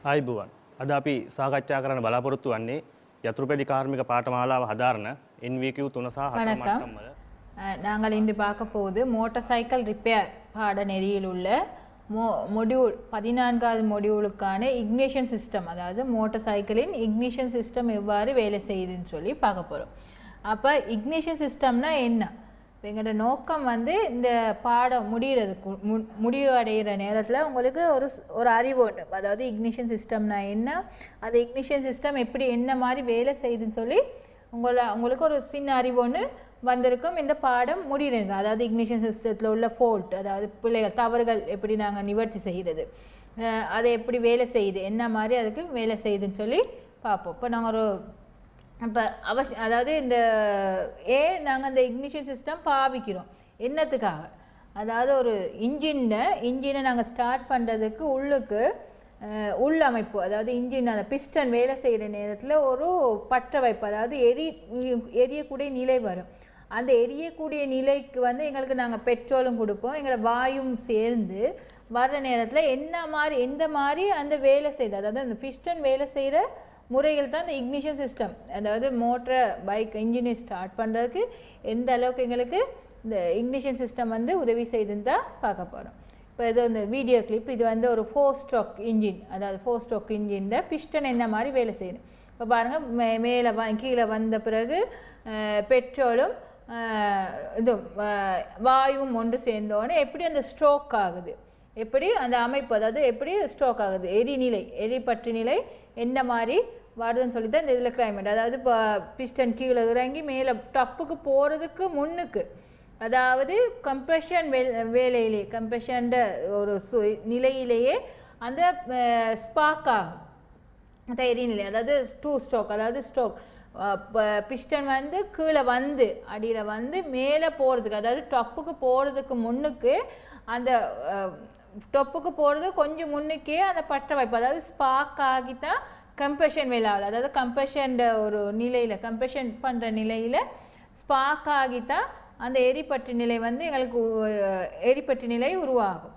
ආයිබුවන්. අද අපි සාකච්ඡා කරන්න බලාපොරොත්තු වෙන්නේ යතුරුපැඩි කාර්මික පාඨමාලාව හදාරන NVQ 3 සහ 4 மட்டம் வரை. நாங்கள் இன்று பார்க்க போவது மோட்டார் சைக்கிள் ரிப்பேர் பாடநெறியில் உள்ள மொடியூல் 14வது மொடியூலுக்கான இக்னிஷன் சிஸ்டம், அதாவது மோட்டார் சைக்கிளின் இக்னிஷன் சிஸ்டம் எவ்வாறு வேலை செய்யுதுன்னு சொல்லி பார்க்க போகிறோம். அப்போ இக்னிஷன் சிஸ்டம்னா என்ன? எங்களோட நோக்கம் வந்து இந்த பாடம் முடிவடைகிற நேரத்தில் உங்களுக்கு ஒரு அறிவு உண்டு. அதாவது இக்னிஷன் சிஸ்டம்னா என்ன, அந்த இக்னிஷன் சிஸ்டம் எப்படி என்ன மாதிரி வேலை செய்யுதுன்னு சொல்லி உங்களுக்கு ஒரு சின்ன அறிவு ஒன்று வந்திருக்கும் இந்த பாடம் முடிகிறது. அதாவது இக்னிஷன் சிஸ்டத்தில் உள்ள ஃபால்ட், அதாவது பிள்ளைகள் தவறுகள் எப்படி நாங்கள் நிவர்த்தி செய்கிறது, அதை எப்படி வேலை செய்யுது, என்ன மாதிரி அதுக்கு வேலை செய்யுதுன்னு சொல்லி பார்ப்போம். இப்போ நாங்கள் ஒரு இப்போ அதாவது இந்த நாங்கள் அந்த இக்னிஷன் சிஸ்டம் பாவிக்கிறோம் என்னத்துக்காக? அதாவது ஒரு இன்ஜினை நாங்கள் ஸ்டார்ட் பண்ணுறதுக்கு உள்ளமைப்பு, அதாவது இன்ஜின் அந்த பிஸ்டன் வேலை செய்கிற நேரத்தில் ஒரு பற்ற வைப்பு, அதாவது எரியக்கூடிய நிலை வரும். அந்த எரியக்கூடிய நிலைக்கு வந்து எங்களுக்கு நாங்கள் பெட்ரோலும் கொடுப்போம், எங்களை வாயும் சேர்ந்து வர்ற நேரத்தில் எந்த மாதிரி அந்த வேலை செய்யுது, அதாவது அந்த பிஸ்டன் வேலை செய்கிற முறைகள் தான் இந்த இக்னிஷன் சிஸ்டம். அதாவது மோட்டர் பைக் இன்ஜினை ஸ்டார்ட் பண்ணுறதுக்கு எந்த அளவுக்கு எங்களுக்கு இந்த இக்னிஷன் சிஸ்டம் வந்து உதவி செய்துன்னு தான் பார்க்க போகிறோம். இப்போ இது இந்த வீடியோ கிளிப், இது வந்து ஒரு 4 ஸ்ட்ரோக் இன்ஜின், அதாவது 4 ஸ்ட்ரோக் இன்ஜினில் பிஸ்டன் என்ன மாதிரி வேலை செய்யணும். இப்போ பாருங்கள், கீழே வந்த பிறகு பெட்ரோலும் இது வாயுவும் ஒன்று சேர்ந்தோடனே எப்படி அந்த ஸ்ட்ரோக் ஆகுது, எப்படி அந்த அமைப்பு, அதாவது எப்படி ஸ்ட்ரோக் ஆகுது, எரிபற்று நிலை என்ன மாதிரி வருதுன்னு சொல்லி தான் இந்த இதில் கிளைமேட். அதாவது இப்போ பிஸ்டன் கீழே இறங்கி மேலே டப்புக்கு போகிறதுக்கு முன்னுக்கு, அதாவது கம்ப்ரெஷன் வேலையிலே கம்ப்ரெஷன் ஒரு நிலையிலேயே அந்த ஸ்பார்க் ஆகும் அந்த எரிநிலை, அதாவது 2 ஸ்ட்ரோக், அதாவது ஸ்ட்ரோக் பிஸ்டன் வந்து கீழே வந்து அடியில் வந்து மேலே போகிறதுக்கு, அதாவது டப்புக்கு போகிறதுக்கு முன்னுக்கு, அந்த டொப்புக்கு போகிறது கொஞ்சம் முன்னுக்கே அந்த பற்ற வைப்பு, அதாவது ஸ்பார்க் ஆகி தான் கம்ப்ரெஷன் வேலை ஆகல, அதாவது கம்ப்ரெஷன் ஒரு நிலையில் கம்ப்ரெஷன் பண்ணுற நிலையில் ஸ்பார்க் ஆகி தான் அந்த எரிபற்று நிலை வந்து எங்களுக்கு எரிபற்று நிலை உருவாகும்.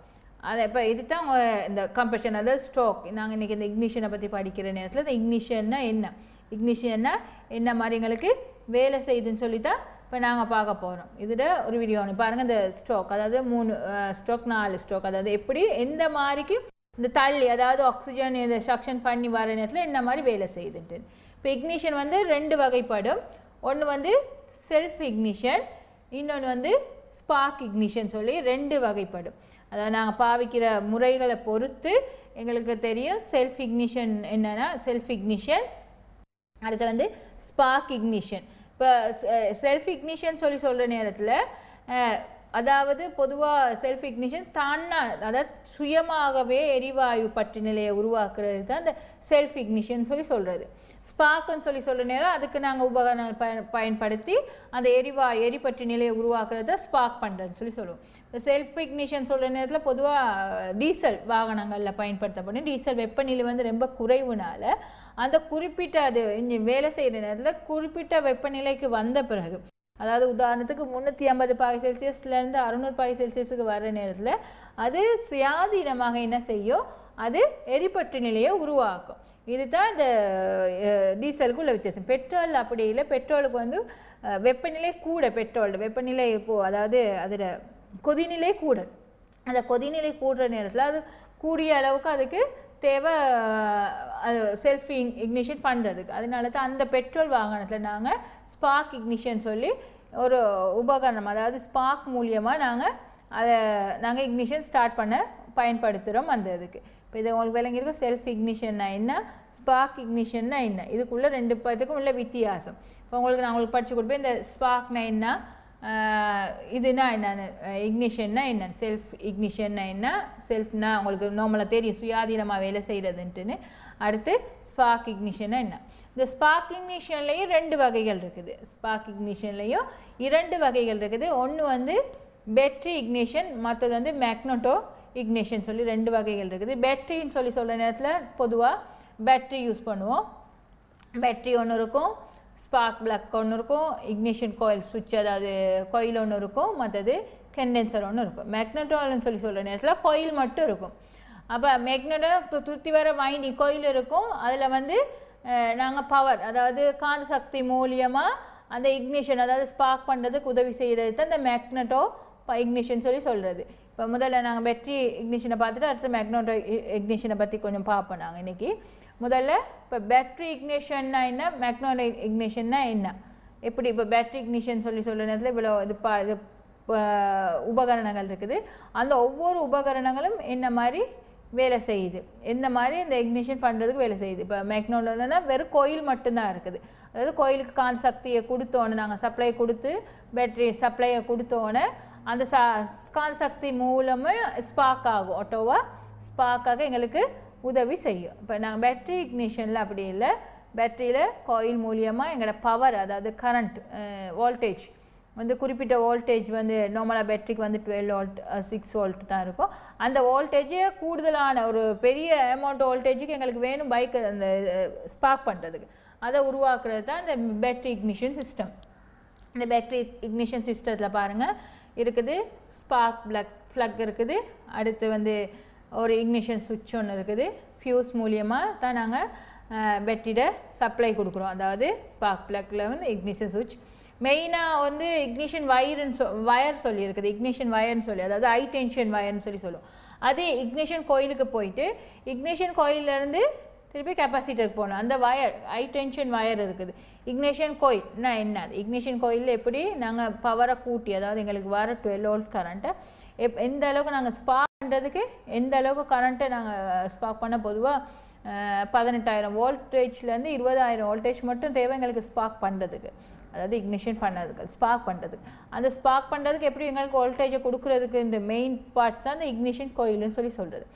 அதை இப்போ இது தான் இந்த கம்ப்ரெஷன், அதாவது ஸ்ட்ரோக். நாங்கள் இன்றைக்கி இந்த இக்னிஷனை பற்றி படிக்கிற நேரத்தில் இந்த இக்னிஷன்னா என்ன மாதிரி எங்களுக்கு வேலை செய்யுதுன்னு சொல்லி தான் இப்போ நாங்கள் பார்க்க போகிறோம். இதில் ஒரு வீடியோ ஒன்று பாருங்கள். இந்த ஸ்ட்ரோக், அதாவது 3 ஸ்ட்ரோக் 4 ஸ்ட்ரோக், அதாவது எப்படி எந்த மாதிரிக்கு இந்த தள்ளி, அதாவது ஆக்சிஜன் இதை சக்ஷன் பண்ணி வர நேரத்தில் என்ன மாதிரி வேலை செய்யுதுன்ட்டு. இப்போ இக்னிஷன் வந்து 2 வகைப்படும். ஒன்று வந்து செல்ஃப் இக்னிஷன், இன்னொன்று வந்து ஸ்பார்க் இக்னிஷன் சொல்லி 2 வகைப்படும். அதாவது நாங்கள் பாவிக்கிற முறைகளை பொறுத்து எங்களுக்கு தெரியும். செல்ஃப் இக்னிஷன் என்னென்னா செல்ஃப் இக்னிஷன், அடுத்து வந்து ஸ்பார்க் இக்னிஷன். இப்போ செல்ஃப் இக்னிஷன் சொல்கிற நேரத்தில், அதாவது பொதுவாக செல்ஃப் இக்னிஷன் அதாவது சுயமாகவே எரிவாயு பற்று நிலையை உருவாக்குறது தான் இந்த செல்ஃப் இக்னிஷன் சொல்கிறது. ஸ்பார்க்குன்னு சொல்கிற நேரம் அதுக்கு நாங்கள் உபகரணங்கள் பயன்படுத்தி அந்த எரிபற்று நிலையை உருவாக்குறது தான் ஸ்பார்க் பண்ணுறதுன்னு சொல்லுவோம். இப்போ செல்ஃப் இக்னிஷன் சொல்கிற நேரத்தில் பொதுவாக டீசல் வாகனங்களில் பயன்படுத்தப்படும். டீசல் வெப்பநிலை வந்து ரொம்ப குறைவுனால அந்த குறிப்பிட்ட அது வேலை செய்கிற நேரத்தில் குறிப்பிட்ட வெப்பநிலைக்கு வந்த பிறகு, அதாவது உதாரணத்துக்கு 350°C 600°C வர்ற நேரத்தில் அது சுயாதீனமாக என்ன செய்யும், அது எரிபற்று நிலையை உருவாக்கும். இதுதான் இந்த டீசலுக்கு உள்ள வித்தியாசம். பெட்ரோல் அப்படி இல்லை. பெட்ரோலுக்கு வந்து வெப்பநிலை கூட, வெப்பநிலை அதாவது அதில் கொதிநிலை கூட. அந்த கொதிநிலை கூடுற நேரத்தில் அது கூடிய அளவுக்கு அதுக்கு தேவை செல்ஃப் இக்னிஷன் பண்ணுறதுக்கு. அதனால தான் அந்த பெட்ரோல் வாகனத்தில் நாங்கள் ஸ்பார்க் இக்னிஷன் சொல்லி ஒரு உபகரணம், அதாவது ஸ்பார்க் மூலியமாக நாங்கள் இக்னிஷன் ஸ்டார்ட் பண்ண பயன்படுத்துகிறோம் அந்த இதுக்கு. இப்போ இது உங்களுக்கு விளங்கியிருக்கும். செல்ஃப் இக்னிஷன்னா என்ன, ஸ்பார்க் இக்னிஷன்னா என்ன, இதுக்குள்ளே 2 இதுக்கும் உள்ள வித்தியாசம். இப்போ நான் உங்களுக்கு படித்து கொடுப்பேன். இந்த ஸ்பார்க்னா என்ன, இதுனா என்னன்னு, இக்னிஷன்னா என்ன, செல்ஃப் இக்னிஷன்னா என்ன, செல்ஃப்னா உங்களுக்கு நார்மலாக தெரியும் சுயாதீனமாக வேலை செய்கிறதுன்ட்டுன்னு. அடுத்து ஸ்பார்க் இக்னிஷன்னா என்ன. இந்த ஸ்பார்க் இக்னிஷன்லேயும் 2 வகைகள் இருக்குது. ஸ்பார்க் இக்னிஷன்லேயும் 2 வகைகள் இருக்குது. ஒன்று வந்து பேட்டரி இக்னிஷன், மற்றது வந்து மேக்னட்டோ இக்னிஷன் சொல்லி 2 வகைகள் இருக்குது. பேட்டரின்னு சொல்கிற நேரத்தில் பொதுவாக பேட்டரி யூஸ் பண்ணுவோம். பேட்டரி ஒன்று இருக்கும், ஸ்பார்க் பிளக் ஒன்று இருக்கும், இக்னிஷன் கோயில் சுவிட்ச், அதாவது கோயில் ஒன்று இருக்கும், மற்றது கண்டென்சர் ஒன்று இருக்கும். மேக்னட்டோன்னு சொல்கிற நேரத்தில் கோயில் மட்டும் இருக்கும். அப்போ மேக்னெட்டை சுற்றி வர வைண்டிங் கோயில் இருக்கும். அதில் வந்து நாங்கள் பவர், அதாவது காந்த சக்தி மூலியமாக அந்த இக்னிஷன், அதாவது ஸ்பார்க் பண்ணுறதுக்கு உதவி செய்கிறது தான் இந்த மேக்னெட்டோ இக்னிஷன் சொல்லி சொல்கிறது. இப்போ முதல்ல நாங்கள் பேட்டரி இக்னிஷனை பார்த்துட்டு அடுத்து மேக்னெட்டோ இக்னிஷனை பற்றி கொஞ்சம் பார்ப்போம். நாங்கள் இன்றைக்கி முதல்ல இப்போ பேட்ரி இக்னிஷன்னா என்ன, மேக்னெட்டோ இக்னிஷன்னா என்ன, எப்படி இப்போ பேட்ரி இக்னிஷன் சொல்லி சொல்கிற நேரத்தில் இவ்வளோ இது உபகரணங்கள் இருக்குது. அந்த ஒவ்வொரு உபகரணங்களும் என்ன மாதிரி வேலை செய்யுது, எந்த மாதிரி இந்த இக்னிஷன் பண்ணுறதுக்கு வேலை செய்யுது. இப்போ மேக்னெட்டோன்னா வெறும் கோயில் மட்டும்தான் இருக்குது. அதாவது கோயிலுக்கு காந்த சக்தியை கொடுத்தோன்னு, நாங்கள் சப்ளை கொடுத்து பேட்ரி சப்ளையை கொடுத்தோன்னே அந்த காந்த சக்தி மூலமே ஸ்பார்க் ஆகும், ஆட்டோவாக ஸ்பார்க் ஆக எங்களுக்கு உதவி செய்யும். இப்போ நாங்கள் பேட்ரி இக்னிஷனில் அப்படி இல்லை, பேட்டரியில் கோயில் மூலியமாக எங்களோட பவர், அதாவது கரண்ட் வோல்டேஜ் வந்து குறிப்பிட்ட வோல்டேஜ் வந்து நார்மலாக பேட்டரிக்கு வந்து 12 வோல்ட் 6 வோல்ட் தான் இருக்கும். அந்த வோல்டேஜே கூடுதலான ஒரு பெரிய அமௌண்ட் வோல்டேஜுக்கு எங்களுக்கு வேணும் பைக் அந்த ஸ்பார்க் பண்ணுறதுக்கு. அதை உருவாக்குறது தான் இந்த பேட்டரி இக்னிஷன் சிஸ்டம். இந்த பேட்டரி இக்னிஷன் சிஸ்டத்தில் பாருங்கள் இருக்குது, ஸ்பார்க் ஃப்ளக் இருக்குது, அடுத்து வந்து ஒரு இக்னிஷன் சுவிட்ச் ஒன்று இருக்குது. ஃபியூஸ் மூலியமாக தான் நாங்கள் பேட்டரியோட சப்ளை கொடுக்குறோம். அதாவது ஸ்பார்க் ப்ளக்கில் வந்து இக்னிஷன் சுவிட்ச். மெயினாக வந்து இக்னிஷன் வயர் சொல்லியிருக்குது, இக்னிஷன் வயர்னு சொல்லி, அதாவது ஹை டென்ஷன் வயர்னு சொல்லி சொல்லுவோம். அதே இக்னிஷன் கோயிலுக்கு போயிட்டு இக்னிஷன் கோயிலேருந்து திருப்பி கெப்பாசிட்டருக்கு போகணும். அந்த வயர் ஹை டென்ஷன் வயர் இருக்குது. இக்னிஷன் கோயில்னா என்ன, இக்னிஷன் கோயிலில் எப்படி நாங்கள் பவரை கூட்டி, அதாவது எங்களுக்கு வர 12 வோல்ட் கரண்ட்டை எந்த அளவுக்கு நாங்கள் ஸ்பார்க் பண்ணுறதுக்கு, எந்த அளவுக்கு கரண்ட்டை நாங்கள் ஸ்பார்க் பண்ண, பொதுவாக 18,000 வோல்டேஜ்லேருந்து 20,000 வோல்டேஜ் மட்டும் தேவை எங்களுக்கு ஸ்பார்க் பண்ணுறதுக்கு, அதாவது இக்னிஷன் பண்ணதுக்கு, ஸ்பார்க் பண்ணுறதுக்கு. அந்த ஸ்பார்க் பண்ணுறதுக்கு எப்படி எங்களுக்கு வோல்டேஜை கொடுக்குறதுக்கு இந்த மெயின் பார்ட்ஸ் தான் இந்த இக்னிஷன் கோயில்னு சொல்லி சொல்கிறது.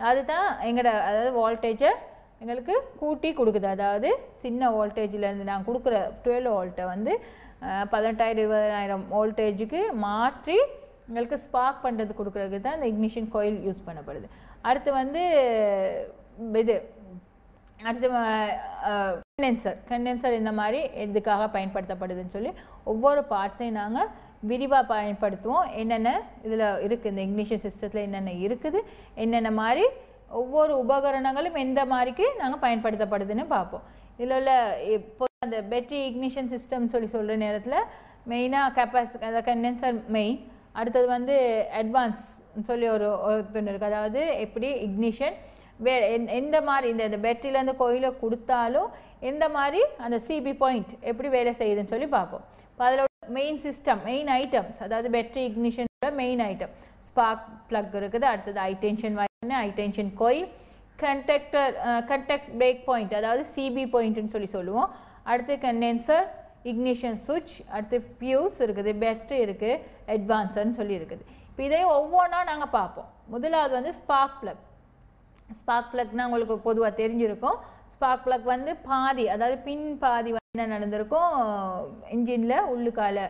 அதுதான் எங்களோட, அதாவது வோல்டேஜை எங்களுக்கு கூட்டி கொடுக்குது. அதாவது சின்ன வோல்டேஜிலேருந்து நாங்கள் கொடுக்குற 12 வோல்ட்டை வந்து 18,000-20,000 வோல்டேஜுக்கு மாற்றி எங்களுக்கு ஸ்பார்க் பண்ணுறது கொடுக்குறதுக்கு தான் இந்த இக்னிஷன் கோயில் யூஸ் பண்ணப்படுது. அடுத்து வந்து இது அடுத்து கண்டென்சர் இந்த மாதிரி எதுக்காக பயன்படுத்தப்படுதுன்னு சொல்லி ஒவ்வொரு பார்ட்ஸையும் நாங்கள் விரிவாக பயன்படுத்துவோம். என்னென்ன இதில் இருக்குது, இந்த இக்னிஷன் சிஸ்டத்தில் என்னென்ன இருக்குது, என்னென்ன மாதிரி ஒவ்வொரு உபகரணங்களும் எந்த மாதிரிக்கு நாங்கள் பயன்படுத்தப்படுதுன்னு பார்ப்போம். இதில் உள்ள இப்போ அந்த பேட்டரி இக்னிஷன் சிஸ்டம் சொல்லி சொல்கிற நேரத்தில் மெயினாக அந்த கண்டென்சர் மெயின். அடுத்தது வந்து அட்வான்ஸ் சொல்லி ஒரு ஒன்று இருக்குது. அதாவது எப்படி இக்னிஷன் எந்த மாதிரி இந்த பேட்டரியிலேருந்து கோயிலை கொடுத்தாலும் எந்த மாதிரி அந்த சிபி பாயிண்ட் எப்படி வேலை செய்யுதுன்னு சொல்லி பார்ப்போம். இப்போ அதில் மெயின் சிஸ்டம், மெயின் ஐட்டம்ஸ், அதாவது பேட்டரி இக்னிஷனோட மெயின் ஐட்டம் ஸ்பார்க் ப்ளக் இருக்குது. அடுத்தது high tension wire, high tension coil, contact break point, அதாவது சிபி பாயிண்ட்னு சொல்லி சொல்லுவோம். அடுத்து கண்டென்சர், இக்னிஷன் சுவிட்ச், அடுத்து ஃபியூஸ் இருக்குது, பேட்டரி இருக்குது, அட்வான்ஸர்னு சொல்லி இருக்குது. இப்போ இதையும் ஒவ்வொன்றா நாங்கள் பார்ப்போம். முதலாவது வந்து ஸ்பார்க் ப்ளக். ஸ்பார்க் ப்ளக்னால் உங்களுக்கு பொதுவாக தெரிஞ்சிருக்கும். ஸ்பார்க் ப்ளக் வந்து பாதி, அதாவது பின் பாதி என்ன நடந்திருக்கும், இன்ஜினில் உள்ளுக்கால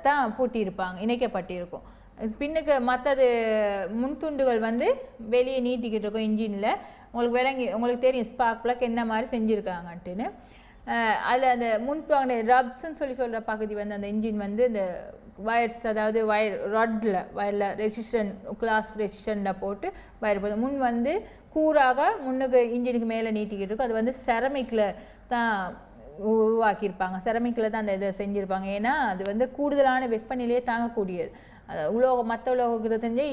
தான் பூட்டியிருப்பாங்க, இணைக்கப்பட்டிருக்கும். பின்னுக்கு மற்றது முன்துண்டுகள் வந்து வெளியே நீட்டிக்கிட்டு இருக்கும் இன்ஜினில். உங்களுக்கு தெரியும் ஸ்பார்க் ப்ளக் என்ன மாதிரி செஞ்சுருக்காங்கன்ட்டுன்னு. அதில் அந்த முன்பாங்க ரப்ஸ்ன்னு சொல்லி சொல்கிற பகுதி வந்து அந்த இன்ஜின் வந்து இந்த வயர்ஸ், அதாவது வயரில் ரெசிஸ்டன் கிளாஸ் ரெசிஸ்டனில் போட்டு வயர் போது முன் வந்து கூறாக முன்னுக்கு இன்ஜினுக்கு மேலே நீட்டிக்கிட்டு இருக்கும். அது வந்து செரமிக்கில் தான் உருவாக்கியிருப்பாங்க, செரமிக்கில் தான் அந்த இதை செஞ்சுருப்பாங்க. ஏன்னா அது வந்து கூடுதலான வெப்பநிலையை தாங்கக்கூடியது. அது மற்ற உலோகத்தை செஞ்சு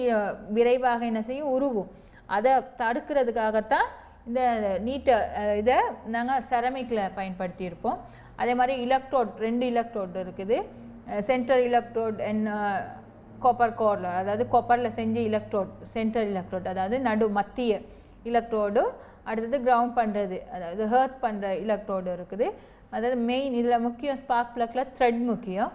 விரைவாக என்ன செய்யும், உருகும். அதை தடுக்கிறதுக்காகத்தான் இந்த நீட்டை இதை நாங்கள் செரமிக்கில் பயன்படுத்தியிருப்போம். அதே மாதிரி எலக்ட்ரோட், 2 எலக்ட்ரோட் இருக்குது. சென்டர் எலக்ட்ரோட் அண்ட் காப்பர் கோரில், அதாவது காப்பரில் செஞ்ச எலக்ட்ரோட், சென்டர் எலக்ட்ரோட், அதாவது மத்திய எலக்ட்ரோடும், அடுத்தது கிரவுண்ட் பண்ணுறது, அதாவது ஹர்ட் பண்ணுற எலக்ட்ரோடு இருக்குது. அதாவது மெயின் இதில் முக்கியம் ஸ்பார்க் ப்ளக்கில் த்ரெட் முக்கியம்.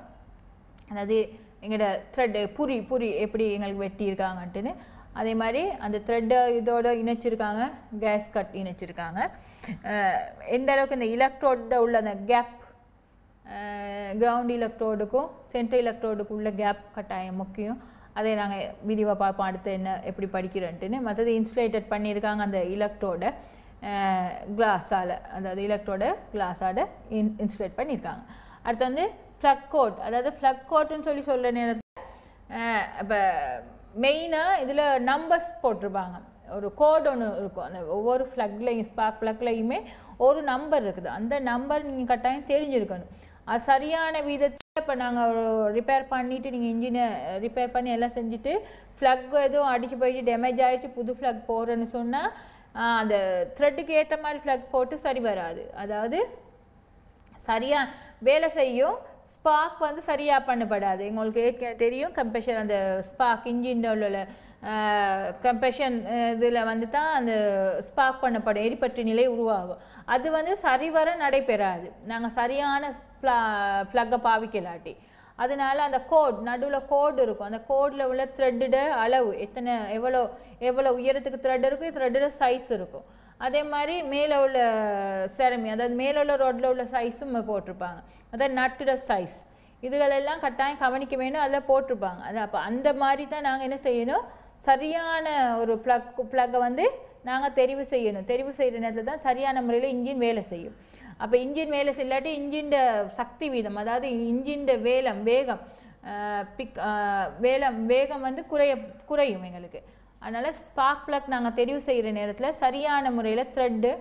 அதாவது எங்களோட த்ரெட்டு புரி எப்படி எங்களுக்கு வெட்டியிருக்காங்கன்ட்டுன்னு, அதே மாதிரி அந்த த்ரெட்டை இதோட இணைச்சிருக்காங்க, கேஸ் கட் இணைச்சிருக்காங்க. எந்த அளவுக்கு இந்த எலக்ட்ரோட உள்ள அந்த கேப், கிரவுண்ட் எலக்ட்ரோடுக்கும் சென்ட்ரல் எலக்ட்ரோடுக்கும் உள்ள கேப் கட்டாயம் முக்கியம். அதை நாங்கள் விரிவாக பார்ப்போம் அடுத்து என்ன எப்படி படிக்கிறோன்ட்டுன்னு. மற்றது இன்சுலேட்டட் பண்ணியிருக்காங்க அந்த எலக்ட்ரோட கிளாஸால், அதாவது எலக்ட்ரோட கிளாஸால் இன்சுலேட் பண்ணியிருக்காங்க. அடுத்து வந்து ஃப்ளக் கோட், அதாவது ஃப்ளக் கோட்டுன்னு சொல்லி சொல்கிற நேரத்தில் இப்போ மெயினாக இதில் நம்பர்ஸ் போட்டிருப்பாங்க. ஒரு கோட் ஒன்று இருக்கும். அந்த ஒவ்வொரு ஃப்ளக்லையும் ஸ்பார்க் ப்ளக்லையுமே ஒரு நம்பர் இருக்குது. அந்த நம்பர் நீங்கள் கட்டாயம் தெரிஞ்சிருக்கணும். அது சரியான விதத்தில் இப்போ நாங்கள் ரிப்பேர் பண்ணிவிட்டு நீங்கள் இன்ஜினை ரிப்பேர் பண்ணி எல்லாம் செஞ்சுட்டு ஃப்ளக் எதுவும் அடித்து போயிடுச்சு டேமேஜ் ஆகிடுச்சு புது ஃப்ளக் போடுறேன்னு சொன்னால் அந்த த்ரெட்டுக்கு ஏற்ற மாதிரி ஃப்ளக் போட்டு சரி வராது. அதாவது சரியாக வேலை செய்யும், ஸ்பார்க் வந்து சரியாக பண்ணப்படாது. எங்களுக்கு தெரியும் கம்பஷன் அந்த ஸ்பார்க் இன்ஜின் உள்ள கம்பஷன் இதில் வந்து தான் அந்த ஸ்பார்க் பண்ணப்படும் எரிபற்றி நிலை உருவாகும். அது வந்து சரிவர நடைபெறாது நாங்கள் சரியான ஃப்ளக்கை பாவிக்கலாட்டி. அதனால அந்த கோட் நடுவில் கோடு இருக்கும். அந்த கோடில் உள்ள த்ரெட்டோட அளவு எத்தனை எவ்வளோ உயரத்துக்கு த்ரெட் இருக்கும், த்ரெட்டோட சைஸ் இருக்கும். அதே மாதிரி மேலே உள்ள செரமி அதாவது மேலே உள்ள ரோட்டில் உள்ள சைஸும் போட்டிருப்பாங்க. அதாவது நட்டோட சைஸ் இதுகளெல்லாம் கட்டாயம் கவனிக்க வேணும், அதில் போட்டிருப்பாங்க. அது அப்போ அந்த மாதிரி தான் நாங்கள் என்ன செய்யணும், சரியான ஒரு ப்ளக்கை வந்து நாங்கள் தெரிவு செய்யணும். தெரிவு செய்கிற நேரத்தில் தான் சரியான முறையில் இன்ஜின் வேலை செய்யும். அப்போ இன்ஜின் வேலை செய்யலாட்டி இன்ஜின் சக்தி வீதம் அதாவது இன்ஜின் வேகம் வந்து குறையும் எங்களுக்கு. அதனால் ஸ்பார்க் ப்ளக் நாங்கள் தெரிவு செய்கிற நேரத்தில் சரியான முறையில் த்ரெட்டு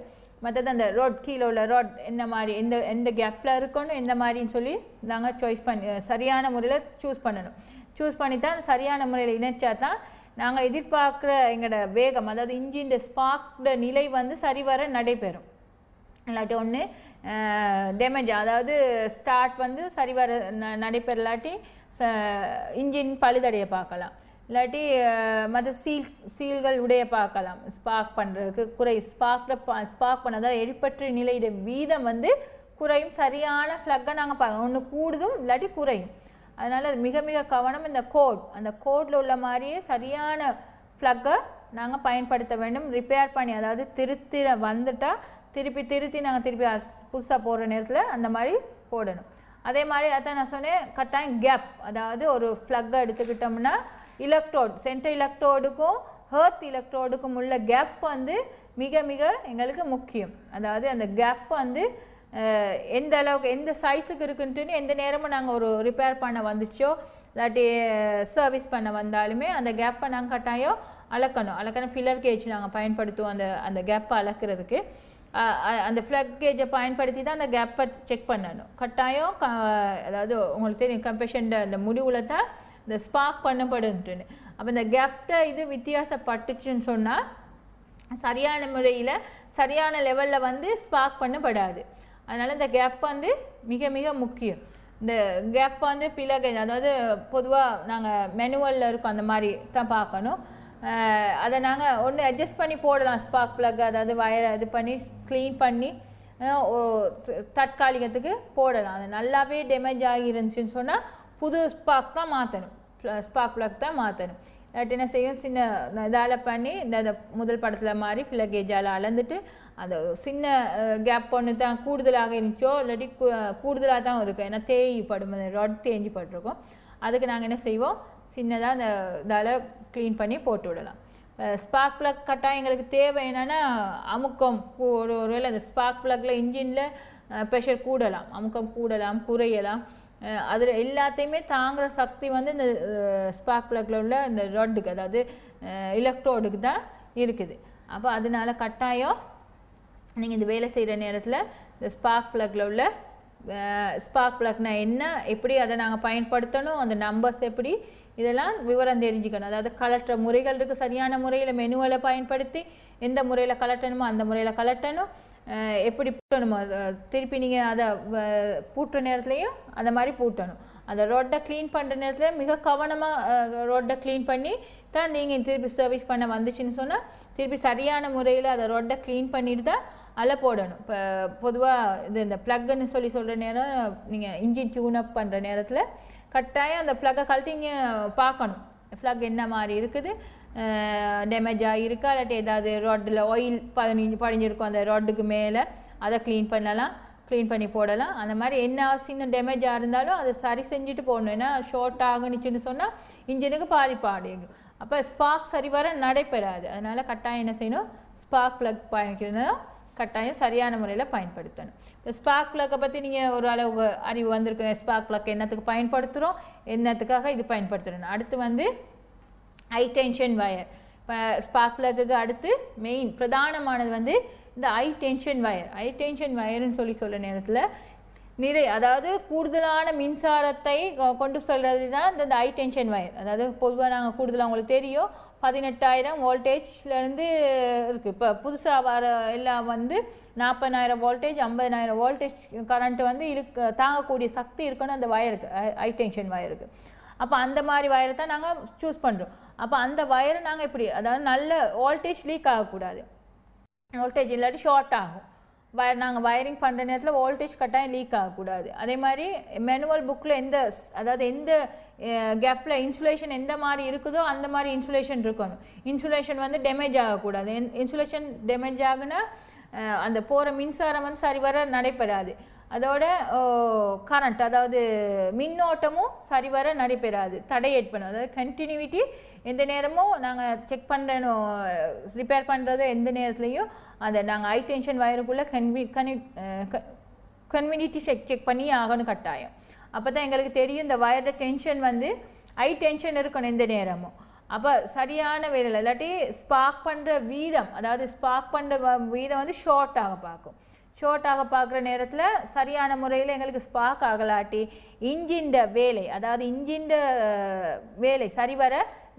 மற்றது அந்த ரோட் கீழே உள்ள ரோட் என்ன மாதிரி எந்த கேப்பில் இருக்கணும் எந்த மாதிரின்னு சொல்லி நாங்கள் சாய்ஸ் பண்ணி சரியான முறையில் சூஸ் பண்ணணும். சூஸ் பண்ணி தான் சரியான முறையில் இணைச்சா தான் நாங்கள் எதிர்பார்க்குற எங்களோட வேகம் அதாவது இன்ஜின் ஸ்பார்க்ட நிலை வந்து சரிவர நடைபெறும். இல்லாட்டி ஒன்று டேமேஜ் அதாவது ஸ்டார்ட் வந்து சரிவர நடைபெறலாட்டி இன்ஜின் பழுதடைய பார்க்கலாம். இல்லாட்டி மற்ற சீல்கள் உடைய பார்க்கலாம். ஸ்பார்க் பண்ணுறதுக்கு ஸ்பார்க் பண்ணதான் எரிபற்றி நிலையிட வீதம் வந்து குறையும். சரியான ஃப்ளக்கை நாங்கள் பார்க்கணும், ஒன்று கூடுதும் இல்லாட்டி குறையும். அதனால் மிக மிக கவனம். இந்த அந்த கோடில் உள்ள மாதிரியே சரியான ஃப்ளக்கை நாங்கள் பயன்படுத்த வேண்டும். ரிப்பேர் பண்ணி அதாவது திருத்தி வந்துட்டால் திருத்தி நாங்கள் திருப்பி புதுசாக போடுற நேரத்தில் அந்த மாதிரி போடணும். அதே மாதிரி அதான் நான் சொன்னேன் கட்டாயம் கேப் அதாவது ஒரு ஃப்ளக்கை எடுத்துக்கிட்டோம்னா எலக்ட்ரோட் சென்ட்ரல் எலக்ட்ரோடுக்கும் ஹெர்த் எலக்ட்ரோடுக்கும் உள்ள கேப் வந்து மிக மிக எங்களுக்கு முக்கியம். அதாவது அந்த கேப் வந்து எந்த அளவுக்கு எந்த சைஸுக்கு இருக்குன்ட்டுன்னு எந்த நேரமும் நாங்கள் ஒரு ரிப்பேர் பண்ண வந்துச்சோ இல்லாட்டி சர்வீஸ் பண்ண வந்தாலுமே அந்த கேப்பை நாங்கள் கட்டாயம் அளக்கணும். ஃபில்லர் கேஜ் நாங்கள் பயன்படுத்துவோம் அந்த கேப்பை அளக்கிறதுக்கு. அந்த ஃப்ளக் கேஜை பயன்படுத்தி தான் அந்த கேப்பை செக் பண்ணணும் கட்டாயம். அதாவது உங்களுக்கு தெரியும் கம்பஷன் அந்த முடிவில் தான் இந்த ஸ்பார்க் பண்ணப்படுன்ட்டுன்னு. அப்போ இந்த கேப்டை இது வித்தியாசப்பட்டுச்சுன்னு சொன்னால் சரியான முறையில் சரியான லெவலில் வந்து ஸ்பார்க் பண்ணப்படாது. அதனால் இந்த கேப் வந்து மிக மிக முக்கியம். இந்த கேப் வந்து பிளகேஜ் அதாவது பொதுவாக நாங்கள் மெனுவலில் இருக்கோம் அந்த மாதிரி தான் பார்க்கணும். அதை நாங்கள் ஒன்று அட்ஜஸ்ட் பண்ணி போடலாம் ஸ்பார்க் ப்ளக் அதாவது வயரை இது பண்ணி க்ளீன் பண்ணி தற்காலிகத்துக்கு போடலாம். அது நல்லாவே டேமேஜ் ஆகி இருந்துச்சுன்னு சொன்னால் புது ஸ்பார்க் தான் மாற்றணும், ஸ்பார்க் ப்ளக் தான் மாற்றணும். இல்லாட்டி என்ன செய்யும் சின்ன இதால் பண்ணி இந்த முதல் படத்தில் மாதிரி ஃபிலகேஜால் அளந்துட்டு அந்த சின்ன கேப் ஒன்று தான் கூடுதலாக இருந்துச்சோ இல்லாட்டி கூடுதலாக தான் இருக்கும். ஏன்னா தேய்ப்படும் ராட் தேஞ்சு பட்டிருக்கும். அதுக்கு நாங்கள் என்ன செய்வோம் சின்னதாக அந்த இதால் க்ளீன் பண்ணி போட்டு விடலாம். ஸ்பார்க் ப்ளக் கட்டாயம் எங்களுக்கு தேவை என்னென்னா அமுக்கம் ஒருவேளை அந்த ஸ்பார்க் ப்ளக்கில் இன்ஜினில் ப்ரெஷர் கூடலாம், அமுக்கம் கூடலாம் குறையலாம். அதில் எல்லாத்தையுமே தாங்குகிற சக்தி வந்து இந்த ஸ்பார்க் ப்ளக்கில் உள்ள இந்த ராட்டுக்கு அதாவது எலக்ட்ரோடுக்கு தான் இருக்குது. அப்போ அதனால கட்டாயம் நீங்கள் இந்த வேலை செய்கிற நேரத்தில் இந்த ஸ்பார்க் ப்ளக்கில் உள்ள ஸ்பார்க் ப்ளக்னா என்ன எப்படி அதை நாங்கள் பயன்படுத்தணும் அந்த நம்பர்ஸ் எப்படி இதெல்லாம் விவரம் தெரிஞ்சுக்கணும். அதாவது கலட்டுற முறைகள் இருக்குது, சரியான முறையில் மெனுவலை பயன்படுத்தி எந்த முறையில் கலட்டணுமோ அந்த முறையில் கலட்டணும். எப்படி பூட்டணுமோ திருப்பி நீங்கள் அதை பூட்டுற நேரத்துலையும் அந்த மாதிரி பூட்டணும். அந்த ரோட்டை க்ளீன் பண்ணுற நேரத்தில் மிக கவனமாக ரோட்டை க்ளீன் பண்ணி தான் நீங்கள் திருப்பி சர்வீஸ் பண்ண வந்துச்சுன்னு சொன்னால் திருப்பி சரியான முறையில் அதை ரோட்டை க்ளீன் பண்ணிட்டு தான் அதில் போடணும். இப்போ பொதுவாக இந்த ப்ளக்குன்னு சொல்கிற நேரம் நீங்கள் இன்ஜின் டியூனப் பண்ணுற நேரத்தில் கட்டாயம் அந்த ப்ளக்கை கழட்டிங்க பார்க்கணும். ப்ளக் என்ன மாதிரி இருக்குது, டேமேஜ் ஆகியிருக்கா இல்லாட்டி ஏதாவது ராட்டில் ஆயில் படிஞ்சிருக்கும் அந்த ராட்டுக்கு மேலே அதை க்ளீன் பண்ணி போடலாம். அந்த மாதிரி என்ன சின்ன டேமேஜாக இருந்தாலும் அதை சரி செஞ்சுட்டு போடணும். ஏன்னா ஷார்ட் ஆகுனுச்சுன்னு சொன்னால் இன்ஜினுக்கு பாதிப்பாடுங்க. அப்போ ஸ்பார்க் சரி வர நடைபெறாது. அதனால் கட்டாயம் என்ன செய்யணும் ஸ்பார்க் ப்ளக் பயன்படுத்தணும், கட்டாயம் சரியான முறையில் பயன்படுத்தணும். இப்போ ஸ்பார்க் ப்ளக்கை பற்றி நீங்கள் ஒரு அளவு அறிவு வந்திருக்கு. ஸ்பார்க் ப்ளக் என்னத்துக்கு பயன்படுத்துகிறோம், என்னத்துக்காக இது பயன்படுத்துகிறோம். அடுத்து வந்து ஹை டென்ஷன் வயர். ஸ்பார்க் பிளக்குக்கு அடுத்து மெயின் பிரதானமானது வந்து இந்த ஹை டென்ஷன் வயர்னு சொல்ல நேரத்தில் நிறைய அதாவது கூடுதலான மின்சாரத்தை கொண்டு செல்றது தான் இந்த ஹை டென்ஷன் வயர். அதாவது பொதுவாக நாங்கள் கூடுதலாக உங்களுக்கு தெரியும் 18,000 வோல்டேஜ்லேருந்து இருக்குது. இப்போ புதுசாக வர எல்லாம் வந்து 40,000 வோல்டேஜ் 50,000 வோல்டேஜ் கரண்ட்டு வந்து தாங்கக்கூடிய சக்தி இருக்கணும் அந்த வயருக்கு, ஹை டென்ஷன் வயருக்கு. அப்போ அந்த மாதிரி வயரை தான் நாங்கள் சூஸ் பண்ணுறோம். அப்போ அந்த வயரை நாங்கள் எப்படி, அதாவது நல்ல வோல்டேஜ் லீக் ஆகக்கூடாது, வோல்டேஜ் இல்லாட்டி ஷார்ட் ஆகும். நாங்கள் வயரிங் பண்ணுற நேரத்தில் வோல்டேஜ் கட்டாயம் லீக் ஆகக்கூடாது. அதே மாதிரி மேனுவல் புக்கில் அதாவது எந்த கேப்பில் இன்சுலேஷன் எந்த மாதிரி இருக்குதோ அந்த மாதிரி இன்சுலேஷன் இருக்கணும். இன்சுலேஷன் வந்து டேமேஜ் ஆகக்கூடாது. இன்சுலேஷன் டேமேஜ் ஆகுனா அந்த போகிற மின்சாரம் வந்து சரிவர நடைபெறாது. அதோட கரண்ட் அதாவது மின்னோட்டமும் சரிவர நடைபெறாது, தடை ஏற்படும். அதாவது கண்டினியூட்டி எந்த நேரமும் நாங்கள் செக் பண்ணுறோம், ரிப்பேர் பண்ணுறது எந்த நேரத்துலையும் அந்த நாங்கள் ஹை டென்ஷன் வயருக்குள்ளே கன்வினிட்டி செக் பண்ணி ஆகணும் கட்டாயம். அப்போ தான் எங்களுக்கு தெரியும் இந்த வயரோட டென்ஷன் வந்து ஹை டென்ஷன் இருக்கணும் எந்த நேரமும். அப்போ சரியான வேலையில் இல்லாட்டி ஸ்பார்க் பண்ணுற வீதம், அதாவது ஸ்பார்க் பண்ணுற வீதம் வந்து ஷார்ட் ஆக பார்க்குற நேரத்தில் சரியான முறையில் எங்களுக்கு ஸ்பார்க் ஆகலாட்டி இன்ஜின் வேலை, அதாவது இன்ஜின் வேலை சரிவர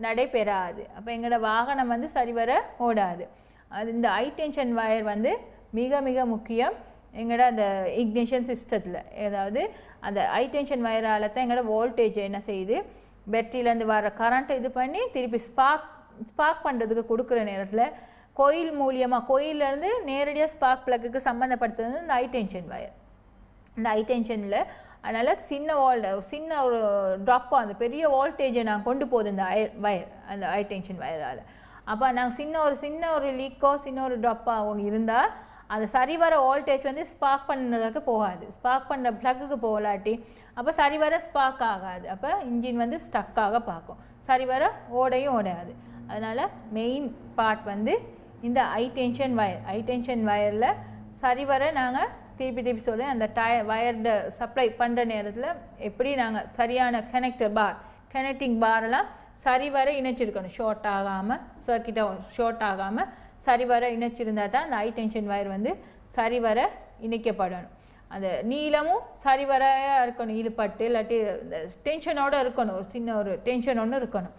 நடைபெறாது. அப்போ எங்களோட வாகனம் வந்து சரிவர ஓடாது. அது இந்த ஹை டென்ஷன் வயர் வந்து மிக மிக முக்கியம் எங்களோட அந்த இக்னிஷன் சிஸ்டத்தில். அதாவது அந்த ஹை டென்ஷன் வயரால் தான் எங்களோட வோல்டேஜ் என்ன செய்யுது, பேட்டரியிலேருந்து வர கரண்ட்டை இது பண்ணி திருப்பி ஸ்பார்க் பண்ணுறதுக்கு கொடுக்குற நேரத்தில் கோயில் மூலியமாக கோயிலேருந்து நேரடியாக ஸ்பார்க் பிளக்குக்கு சம்மந்தப்படுத்துறது இந்த ஹை டென்ஷன் வயர். இந்த ஹை டென்ஷனில் அதனால் சின்ன ஒரு ட்ராப்பாக அந்த பெரிய வோல்டேஜை நான் கொண்டு போகுது இந்த வயர், அந்த ஹை டென்ஷன் வயரால். அப்போ நாங்கள் சின்ன ஒரு லீக்கோ சின்ன ஒரு ட்ராப்பாக இருந்தால் அந்த சரிவர வோல்டேஜ் வந்து ஸ்பார்க் பண்ணுறதுக்கு போகாது, ஸ்பார்க் பண்ணுற ப்ளக்குக்கு போகலாட்டி அப்போ சரிவர ஸ்பார்க் ஆகாது. அப்போ இன்ஜின் வந்து ஸ்டக்காக பார்க்கும், சரிவர ஓடாது. அதனால் மெயின் பார்ட் வந்து இந்த ஹை டென்ஷன் வயரில் சரிவர நாங்கள் திருப்பி சொல்கிறேன் அந்த வயர்ட சப்ளை பண்ணுற நேரத்தில் எப்படி நாங்கள் சரியான கனெக்டிங் பாரெல்லாம் சரிவர இணைச்சிருக்கணும், ஷார்ட் ஆகாமல் சர்க்கிட்டை ஷார்ட் ஆகாமல் சரிவர இணைச்சிருந்தால் தான் அந்த ஹை டென்ஷன் வயர் வந்து சரிவர இணைக்கப்படணும். அந்த நீளமும் சரிவரையாக இருக்கணும், இழுப்பட்டு இல்லாட்டி டென்ஷனோடு இருக்கணும், சின்ன ஒரு டென்ஷன் ஒன்று இருக்கணும்.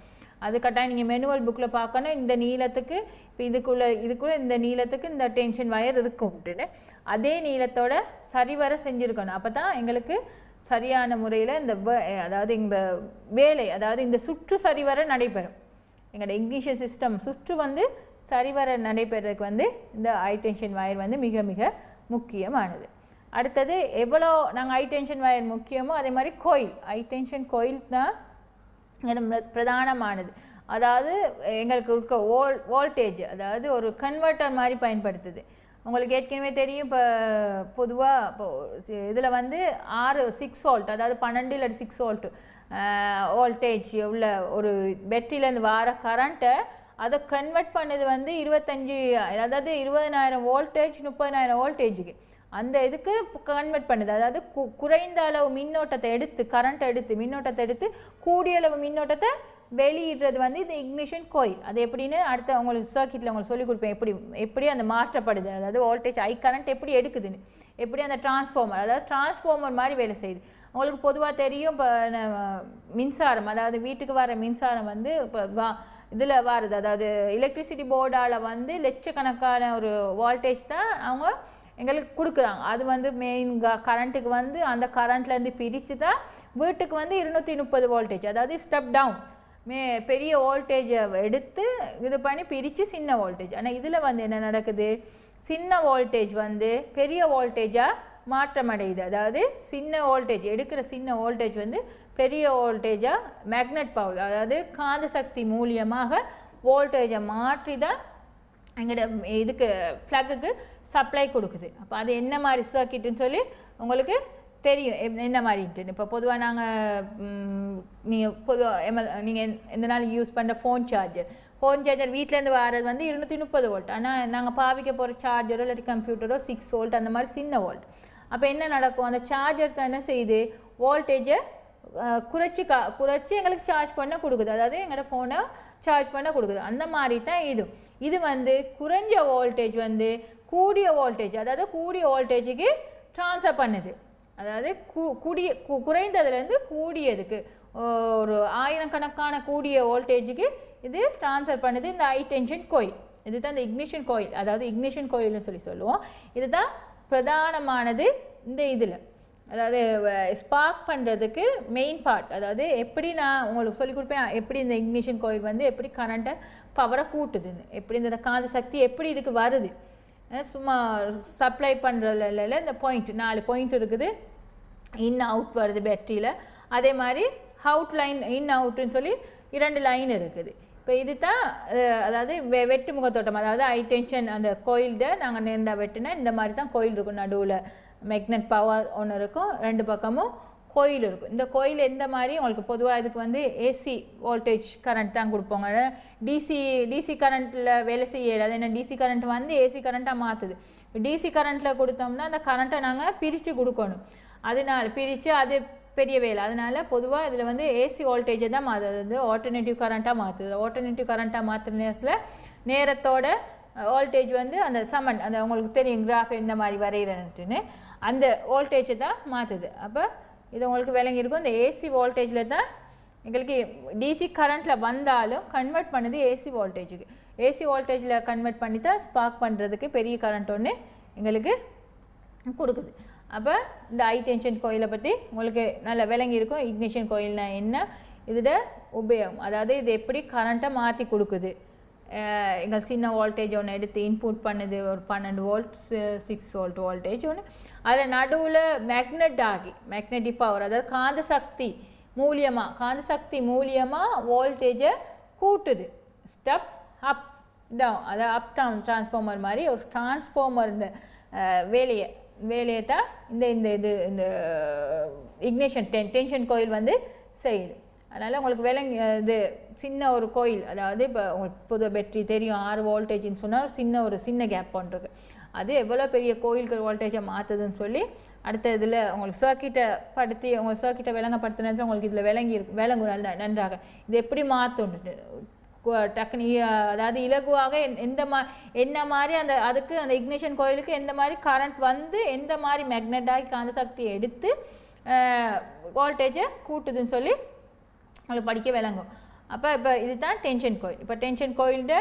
அது கட்டாயம் நீங்கள் மேனுவல் புக்கில் பார்க்கணும். இந்த நீளத்துக்கு இப்போ இதுக்குள்ளே இந்த நீளத்துக்கு இந்த டென்ஷன் வயர் இருக்கும்ட்டு அதே நீளத்தோட சரிவர செஞ்சுருக்கணும். அப்போ தான் எங்களுக்கு சரியான முறையில் இந்த அதாவது இந்த வேலை, அதாவது இந்த சுற்று சரிவர நடைபெறும். எங்களோட இக்னிஷன் சிஸ்டம் சுற்று வந்து சரிவர நடைபெறதுக்கு வந்து இந்த ஹை டென்ஷன் வயர் வந்து மிக மிக முக்கியமானது. அடுத்தது எவ்வளோ நாங்கள் ஹை டென்ஷன் வயர் முக்கியமோ அதே மாதிரி ஹை டென்ஷன் கோயில் தான் பிரதானமானது. அதாவது எங்களுக்கு இருக்க வோல்டேஜ் அதாவது ஒரு கன்வெர்ட்டர் மாதிரி பயன்படுத்துது. உங்களுக்கு ஏற்கனவே தெரியும், இப்போ பொதுவாக இப்போ இதில் வந்து 6 வோல்ட் அதாவது 12 இல்லை 6 வோல்ட் வோல்டேஜ் உள்ள ஒரு பேட்டரியிலேருந்து வர கரண்ட்டை அதை கன்வெர்ட் பண்ணது வந்து 25 அதாவது 20,000 வோல்டேஜ் 30,000 வோல்டேஜுக்கு அந்த இதுக்கு கன்வெர்ட் பண்ணுது. அதாவது குறைந்த அளவு மின்னோட்டத்தை எடுத்து கூடிய அளவு மின்னோட்டத்தை வெளியிடுறது வந்து இந்த இக்னிஷன் கோயில். அது எப்படின்னு அடுத்த உங்களுக்கு சர்க்கிட்டில் உங்களுக்கு சொல்லிக் கொடுப்பேன், எப்படி அந்த மாற்றப்படுது, அதாவது வோல்டேஜ் ஹை கரண்ட் எப்படி எடுக்குதுன்னு, எப்படி அந்த டிரான்ஸ்ஃபார்மர் மாதிரி வேலை செய்யுது. உங்களுக்கு பொதுவாக தெரியும், இப்போ மின்சாரம் அதாவது வீட்டுக்கு வர மின்சாரம் வந்து இப்போ இதில் வருது, அதாவது எலக்ட்ரிசிட்டி போர்டால் வந்து லட்சக்கணக்கான ஒரு வோல்டேஜ் தான் அவங்க எங்களுக்கு கொடுக்குறாங்க. அது வந்து மெயின் கரண்ட்டுக்கு வந்து அந்த கரண்ட்லேருந்து பிரித்து தான் வீட்டுக்கு வந்து 230 வோல்டேஜ் அதாவது ஸ்டெப் டவுன் பெரிய வோல்டேஜை எடுத்து இது பண்ணி பிரித்து சின்ன வோல்டேஜ். ஆனால் இதில் வந்து என்ன நடக்குது, சின்ன வோல்டேஜ் வந்து பெரிய வோல்டேஜாக மாற்றமடையுது. அதாவது எடுக்கிற சின்ன வோல்டேஜ் வந்து பெரிய வோல்டேஜாக மேக்னெட் பவர் அதாவது காந்த சக்தி மூலியமாக வோல்டேஜை மாற்றி தான் எங்களோட இதுக்கு ப்ளக்குக்கு சப்ளை கொடுக்குது. அப்போ அது என்ன மாதிரி சர்க்கிட்டுன்னு சொல்லி உங்களுக்கு தெரியும் எந்த மாதிரின்ட்டு. இப்போ பொதுவாக நீங்கள் எந்த நாள் யூஸ் பண்ணுற ஃபோன் சார்ஜர் வீட்டிலேருந்து வரது வந்து 230 வோல்ட். ஆனால் நாங்கள் பாவிக்க போகிற சார்ஜரோ இல்லாட்டி கம்ப்யூட்டரோ 6 வோல்ட் அந்த மாதிரி சின்ன வோல்ட். அப்போ என்ன நடக்கும், அந்த சார்ஜர் தான் என்ன செய்யுது, வோல்டேஜை குறைச்சி எங்களுக்கு சார்ஜ் பண்ண கொடுக்குது, அதாவது எங்களோட ஃபோனை சார்ஜ் பண்ண கொடுக்குது. அந்த மாதிரி தான் இது வந்து குறைஞ்ச வோல்டேஜ் வந்து கூடிய வோல்டேஜ், அதாவது கூடிய வோல்டேஜுக்கு ட்ரான்ஸ்ஃபர் பண்ணுது. அதாவது குறைந்ததுலேருந்து கூடியதுக்கு ஒரு ஆயிரக்கணக்கான கூடிய வோல்டேஜுக்கு இது ட்ரான்ஸ்ஃபர் பண்ணுது இந்த ஹை டென்ஷன் கோயில். இதுதான் இந்த இக்னிஷன் கோயில், அதாவது இக்னிஷன் கோயில்னு சொல்லுவோம். இதுதான் பிரதானமானது இந்த இதில். அதாவது ஸ்பார்க் பண்ணுறதுக்கு மெயின் பார்ட். அதாவது எப்படி நான் உங்களுக்கு சொல்லிக் கொடுப்பேன், எப்படி இந்த இக்னிஷன் கோயில் வந்து எப்படி கரண்ட்டை பவரை கூட்டுதுன்னு, எப்படி இந்த காந்த சக்தி எப்படி இதுக்கு வருது. சும்மா சப்ளை பண்ணுறதுல இந்த பாயிண்ட் 4 பாயிண்ட் இருக்குது, இன் அவுட் வருது பேட்டரியில். அதே மாதிரி அவுட் லைன் இன் அவுட்டுன்னு சொல்லி 2 லைன் இருக்குது. இப்போ இது தான் அதாவது வெட்டு முகத்தோட்டம், அதாவது ஹை டென்ஷன் அந்த கோயில்ட நாங்கள் நேர்ந்தா வெட்டுனா இந்த மாதிரி தான் கோயில் இருக்கும். நடுவில் மேக்னெட் பவர் ஒன்று இருக்கும், 2 பக்கமும் கோயில் இருக்கும். இந்த கோயில் எந்த மாதிரி உங்களுக்கு பொதுவாக இதுக்கு வந்து ஏசி வோல்டேஜ் கரண்ட் தான் கொடுப்போங்க. டிசி கரண்ட்டில் வேலை செய்யலை, அது என்ன டிசி கரண்ட் வந்து ஏசி கரண்ட்டாக மாற்றுது. டிசி கரண்ட்டில் கொடுத்தோம்னா அந்த கரண்ட்டை நாங்கள் பிரித்து கொடுக்கணும், அதனால பிரித்து அது பெரிய வேலை. அதனால பொதுவாக இதில் வந்து ஏசி வோல்டேஜை தான் மாற்றுது, வந்து ஆல்டர்னேட்டிவ் கரண்ட்டாக மாற்றுது. ஆல்டர்னேட்டிவ் கரண்ட்டாக மாற்றுற நேரத்தில் நேரத்தோட வோல்டேஜ் வந்து அந்த சமன், அந்த உங்களுக்கு தெரியும் கிராஃப் எந்த மாதிரி வரைகிறன்ட்டுன்னு, அந்த வோல்டேஜை தான் மாற்றுது. அப்போ இது உங்களுக்கு விளங்கியிருக்கும். இந்த ஏசி வோல்டேஜில் தான் எங்களுக்கு டிசி கரண்ட்டில் வந்தாலும் கன்வெர்ட் பண்ணுது ஏசி வோல்டேஜுக்கு. ஏசி வோல்டேஜில் கன்வெர்ட் பண்ணி தான் ஸ்பார்க் பண்ணுறதுக்கு பெரிய கரண்ட் ஒன்று எங்களுக்கு கொடுக்குது. அப்போ இந்த ஹை டென்ஷன் கோயிலை பற்றி உங்களுக்கு நல்லா விளங்கியிருக்கும். இக்னிஷன் கோயில்னா என்ன, இதோட உபயோகம், அதாவது இது எப்படி கரண்ட்டை மாற்றி கொடுக்குது. எங்கள் சின்ன வோல்டேஜ் ஒன்று எடுத்து இன்புட் பண்ணுது, ஒரு 12 வோல்ட் 6 வோல்ட் வோல்டேஜ் ஒன்று, அதில் நடுவில் மேக்னெட்டிக் பவர், அதாவது காந்த சக்தி மூலியமாக வோல்டேஜை கூட்டுது. ஸ்டெப் அப் டவுன், அதாவது அப் டவுன் டிரான்ஸ்ஃபார்மர் மாதிரி ஒரு டிரான்ஸ்ஃபார்மர் வேலையை தான் இந்த இக்னிஷன் டென்ஷன் கோயில் வந்து செய்யுது. அதனால் உங்களுக்கு இது சின்ன ஒரு கோயில், அதாவது இப்போ உங்களுக்கு பொதுவாக பேட்டரி தெரியும் 6 வோல்டேஜ்னு சொன்னால் ஒரு சின்ன கேப் பண்ணுறது, அது எவ்வளோ பெரிய கோயிலுக்கு வோல்டேஜை மாற்றுதுன்னு சொல்லி அடுத்த இதில் உங்களுக்கு சர்க்கிட்டை படுத்தி உங்களுக்கு சர்க்கிட்டை விளங்கப்படுத்தினது உங்களுக்கு இதில் விளங்கும் நன்றாக இது எப்படி மாற்றணுட்டு டக்குனு. அதாவது இலகுவாக என்ன மாதிரி அதுக்கு அந்த இக்னிஷன் கோயிலுக்கு எந்த மாதிரி கரண்ட் வந்து எந்த மாதிரி மேக்னெட்டாகி காந்த சக்தியை எடுத்து வோல்டேஜை கூட்டுதுன்னு சொல்லி உங்களுக்கு படிக்க விளங்கும். இப்போ இதுதான் டென்ஷன் கோயில். இப்போ டென்ஷன் கோயில்ட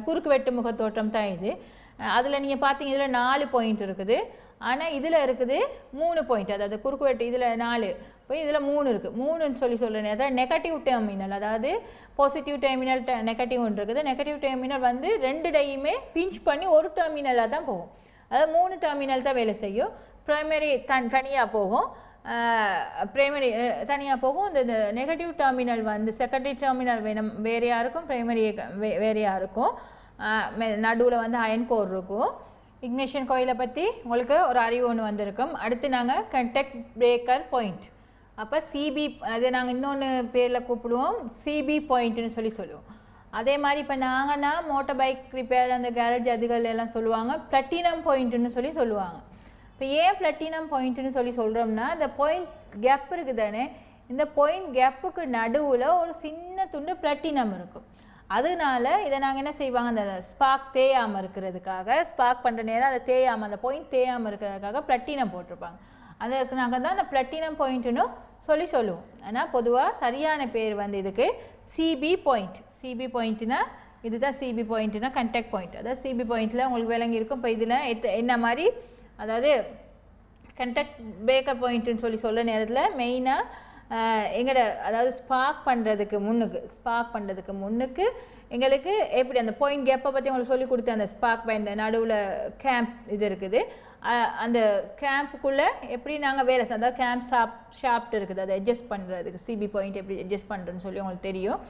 குறுக்கு வெட்டு முகத்தோட்டம் தான் இது. அதில் நீங்கள் பார்த்தீங்க இதில் 4 பாயிண்ட் இருக்குது, ஆனால் இதில் இருக்குது 3 பாயிண்ட். அதாவது குறுக்கு வெட்டு இதில் 4 இப்போ இதில் 3 இருக்குது. 3ன்னு சொல்லுறேன். அதாவது நெகட்டிவ் டெர்மினல், அதாவது பாசிட்டிவ் டெர்மினல் நெகட்டிவ் ஒன்று இருக்குது. நெகட்டிவ் டெர்மினல் வந்து 2 டையுமே பிஞ்ச் பண்ணி ஒரு டெர்மினலாக தான் போகும். அதாவது 3 டெர்மினல் தான் வேலை செய்யும். ப்ரைமரி தனியாக போகும், பிரைமரி தனியாக போகும். இந்த நெகட்டிவ் டெர்மினல் வந்து செகண்டரி டெர்மினல் வேறையாக இருக்கும், பிரைமரி வேறையாக இருக்கும். நடுவில் வந்து அயன் கோர் இருக்கும். இக்னிஷன் கோயிலை பற்றி உங்களுக்கு ஒரு அறிவு ஒன்று வந்திருக்கும். அடுத்து நாங்கள் கண்டக்ட் பிரேக்கர் பாயிண்ட். அப்போ சிபி, அதை நாங்கள் இன்னொன்று பேரில் கூப்பிடுவோம் சிபி பாயிண்ட்டுன்னு சொல்லுவோம். அதே மாதிரி இப்போ நாங்கன்னா மோட்டார் பைக் ரிப்பேர் அந்த கேரேஜ் அதுகள் எல்லாம் சொல்லுவாங்க பிளாட்டினம் பாயிண்ட்டுன்னு சொல்லுவாங்க. இப்போ ஏன் பிளாட்டினம் பாயிண்ட்டுன்னு சொல்கிறோம்னா, இந்த பாயிண்ட் கேப் இருக்குது தானே, இந்த பாயிண்ட் கேப்புக்கு நடுவில் ஒரு சின்ன துண்டு பிளாட்டினம் இருக்கும். அதனால இதை நாங்கள் என்ன செய்வாங்க, அந்த ஸ்பார்க் தேயாமல் இருக்கிறதுக்காக, ஸ்பார்க் பண்ணுற நேரம் அதை தேயாமல், அந்த பாயிண்ட் தேயாமல் இருக்கிறதுக்காக பிளாட்டினம் போட்டிருப்பாங்க. அதுக்கு நாங்கள் தான் அந்த பிளாட்டினம் பாயிண்ட்டுன்னு சொல்லுவோம். ஆனால் பொதுவாக சரியான பேர் வந்து இதுக்கு சிபி பாயிண்ட். சிபி பாயிண்ட்னா இதுதான் சிபி பாயிண்ட்னா கண்டக்ட் பாயிண்ட். அதாவது சிபி பாயிண்ட்டில் உங்களுக்கு விளங்கி இருக்கும். இப்போ இதில் என்ன மாதிரி, அதாவது கண்டக்ட் பிரேக்கர் பாயிண்ட்டுன்னு சொல்கிற நேரத்தில் மெயினாக எங்களோட அதாவது ஸ்பார்க் பண்ணுறதுக்கு முன்னுக்கு எங்களுக்கு எப்படி அந்த பாயிண்ட் கேப்பை பற்றி உங்களுக்கு சொல்லி கொடுத்து, அந்த ஸ்பார்க் பாயிண்ட் நடுவில் கேம்ப் இது இருக்குது, அந்த கேம்புக்குள்ளே எப்படி நாங்கள் வேலை செய்ய, அதாவது கேம்ப் ஷாப்ட் இருக்குது, அதை அட்ஜஸ்ட் பண்ணுறதுக்கு சிபி பாயிண்ட் எப்படி அட்ஜஸ்ட் பண்ணுறதுன்னு சொல்லி உங்களுக்கு தெரியும்.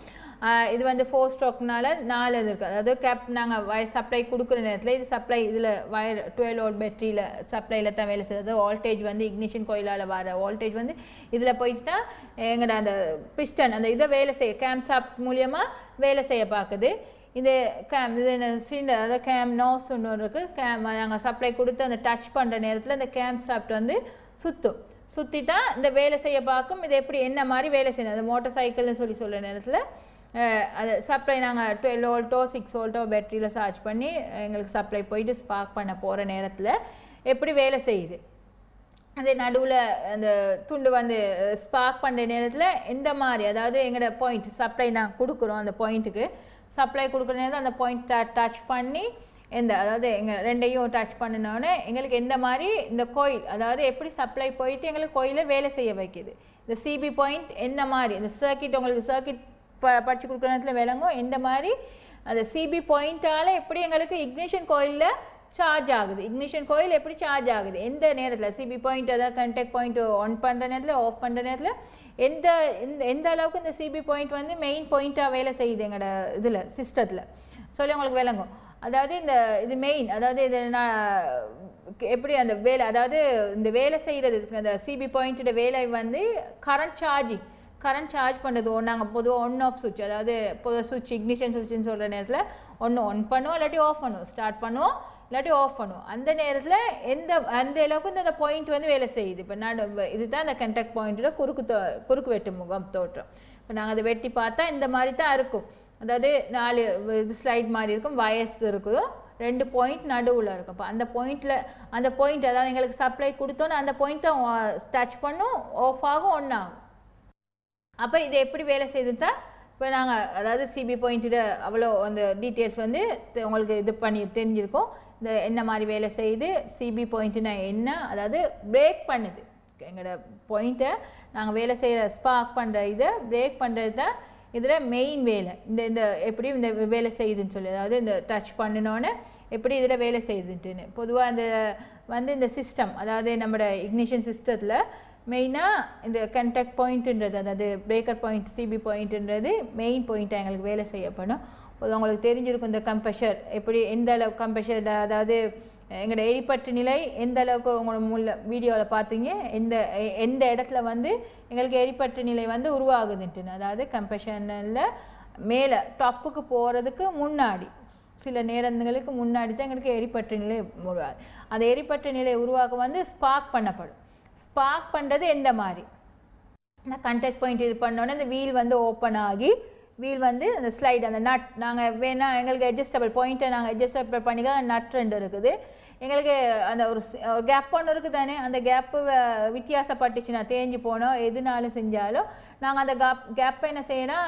இது வந்து 4 ஸ்ட்ரோக்னால 4 இது இருக்குது. அதாவது கேப் நாங்கள் சப்ளை கொடுக்குற நேரத்தில் இது சப்ளை இதில் வயர் 12 வோல்ட் பேட்டரியில் சப்ளையில் தான் வேலை செய்யுது. வோல்டேஜ் வந்து இக்னிஷன் கோயிலால் வர வோல்டேஜ் வந்து இதில் போயிட்டு தான் எங்களோட அந்த பிஸ்டன் அந்த இதை வேலை செய்ய கேம்ப் ஷாப்ட் மூலியமாக வேலை செய்ய பார்க்குது. இந்த இது சிலிண்டர், அதாவது கேம் நோஸ் ஒன்று இருக்குது. நாங்கள் சப்ளை கொடுத்து அந்த டச் பண்ணுற நேரத்தில் அந்த கேம்ப் ஷாப்ட் வந்து சுற்றி தான் இந்த வேலை செய்ய பார்க்கும். இது எப்படி என்ன மாதிரி வேலை செய்யணும், அந்த மோட்டார் சைக்கிள்னு சொல்ல நேரத்தில் அது சப்ளை நாங்கள் 12 வோல்ட்டோ 6 வோல்ட்டோ பேட்டரியில் சார்ஜ் பண்ணி எங்களுக்கு சப்ளை போயிட்டு ஸ்பார்க் பண்ண போகிற நேரத்தில் எப்படி வேலை செய்யுது, அது நடுவில் அந்த துண்டு வந்து ஸ்பார்க் பண்ணுற நேரத்தில் எந்த மாதிரி, அதாவது எங்களோட பாயிண்ட் சப்ளை நாங்கள் கொடுக்குறோம், அந்த பாயிண்ட்டுக்கு சப்ளை கொடுக்குற நேரத்தில் அந்த பாயிண்ட் டச் பண்ணி அதாவது எங்கள் ரெண்டையும் டச் பண்ணினோடனே எங்களுக்கு எந்த மாதிரி இந்த கோயில், அதாவது எப்படி சப்ளை போயிட்டு எங்களுக்கு கோயிலை வேலை செய்ய வைக்கிது, இந்த சிபி பாயிண்ட் எந்த மாதிரி, இந்த சர்க்கிட் உங்களுக்கு சர்க்கிட் படித்து கொடுக்குற நேரத்தில் விளங்கும் எந்த மாதிரி அந்த சிபி பாயிண்ட்டால் எப்படி எங்களுக்கு இக்னிஷன் கோயிலில் சார்ஜ் ஆகுது, இக்னிஷன் கோயில் எப்படி சார்ஜ் ஆகுது, எந்த நேரத்தில் சிபி பாயிண்ட் அதாவது கண்டெக்ட் பாயிண்ட் ஆன் பண்ணுற நேரத்தில் ஆஃப் பண்ணுற நேரத்தில் எந்த அளவுக்கு இந்த சிபி பாயிண்ட் வந்து மெயின் பாயிண்ட்டாக வேலை செய்யுது எங்களோட இதில் சிஸ்டத்தில் சொல்லி உங்களுக்கு விளங்கும். அதாவது இது மெயின், அதாவது இது நான் எப்படி அந்த வேலை, அதாவது இந்த வேலை செய்கிறது அந்த சிபி பாயிண்ட்டோட வேலை வந்து கரண்ட் சார்ஜ் பண்ணுறது. நாங்கள் பொதுவாக ஒன் ஆஃப் சுவிட்ச், அதாவது பொதுவாக சுவிட்ச் இக்னிஷன் சுவிட்ச்னு சொல்கிற நேரத்தில் ஒன்று ஆன் பண்ணுவோம் இல்லாட்டி ஆஃப் பண்ணுவோம், ஸ்டார்ட் பண்ணுவோம் இல்லாட்டி ஆஃப் பண்ணுவோம். அந்த நேரத்தில் அந்த அளவுக்கு இந்த பாயிண்ட் வந்து வேலை செய்யுது. இப்போ இதுதான் அந்த கண்டக்ட் பாயிண்ட்டோட குறுக்கு வெட்டு முகம் தோற்றம். இப்போ நாங்கள் அதை வெட்டி பார்த்தா இந்த மாதிரி தான் இருக்கும். அதாவது 4 இது ஸ்லைட் மாதிரி இருக்கும், வயர்ஸ் இருக்குது, 2 பாயிண்ட் நடுவில் இருக்கும். இப்போ அந்த பாயிண்ட் அதாவது எங்களுக்கு சப்ளை கொடுத்தோன்னு அந்த பாயிண்ட்டை டச் பண்ணும், ஆஃப் ஆகும், ஒன் ஆகும். அப்போ இது எப்படி வேலை செய்து தான் இப்போ நாங்கள் அதாவது சிபி பாயிண்ட்டோட அவ்வளோ அந்த டீட்டெயில்ஸ் வந்து உங்களுக்கு இது பண்ணி தெரிஞ்சிருக்கோம். இந்த என்ன மாதிரி வேலை செய்யுது, சிபி பாயிண்ட்டுனா என்ன, அதாவது பிரேக் பண்ணுது எங்களோட பாயிண்ட்டை நாங்கள் வேலை செய்கிற ஸ்பார்க் பண்ணுற இதை பிரேக் பண்ணுறது தான் இதில் மெயின் வேலை. இந்த எப்படி இந்த வேலை செய்யுதுன்னு சொல்லி, அதாவது இந்த டச் பண்ணினோன்னே எப்படி இதில் வேலை செய்யுதுன்ட்டுன்னு பொதுவாக இந்த சிஸ்டம், அதாவது நம்மளோட இக்னிஷன் சிஸ்டத்தில் மெயினாக இந்த கண்டக்ட் பாயிண்ட்டுன்றது, அதாவது பிரேக்கர் பாயிண்ட் சிபி பாயிண்ட்டுன்றது மெயின் பாயிண்ட்டாக எங்களுக்கு வேலை செய்யப்படும். பொதுவாக உங்களுக்கு தெரிஞ்சிருக்கும் இந்த கம்ப்ரெஷர் எப்படி எந்த அளவுக்கு கம்ப்ரெஷர், அதாவது எங்களோட எரிபற்று நிலை எந்த அளவுக்கு உங்களோட வீடியோவில் பார்த்தீங்க, எந்த இடத்துல வந்து எங்களுக்கு எரிபற்று நிலை வந்து உருவாகுதுன்ட்டுன்னு, அதாவது கம்ப்ரெஷனில் மேலே டாப்புக்கு போகிறதுக்கு முன்னாடி சில நேரங்களுக்கு முன்னாடி தான் எங்களுக்கு எரிபற்று நிலை உருவாகுது. அந்த எரிபற்று நிலை உருவாக வந்து ஸ்பார்க் பண்ணப்படும். ஸ்பார்க் பண்ணுறது எந்த மாதிரி, நான் கண்டக்ட் பாயிண்ட் இது பண்ணோன்னே அந்த வீல் வந்து ஓப்பன் ஆகி வீல் வந்து அந்த ஸ்லைட் அந்த நட் நாங்கள் வேணால் எங்களுக்கு அட்ஜஸ்டபிள் பாயிண்ட்டை நாங்கள் அட்ஜஸ்டபிள் பண்ணிக்க நட் 2 இருக்குது எங்களுக்கு. அந்த ஒரு கேப் ஒன்று இருக்குது தானே, அந்த கேப்பு வித்தியாசப்பட்டுச்சுன்னா தேஞ்சு போனோம் எதுனாலும் செஞ்சாலும் நாங்கள் அந்த கேப்பை என்ன செய்யணும்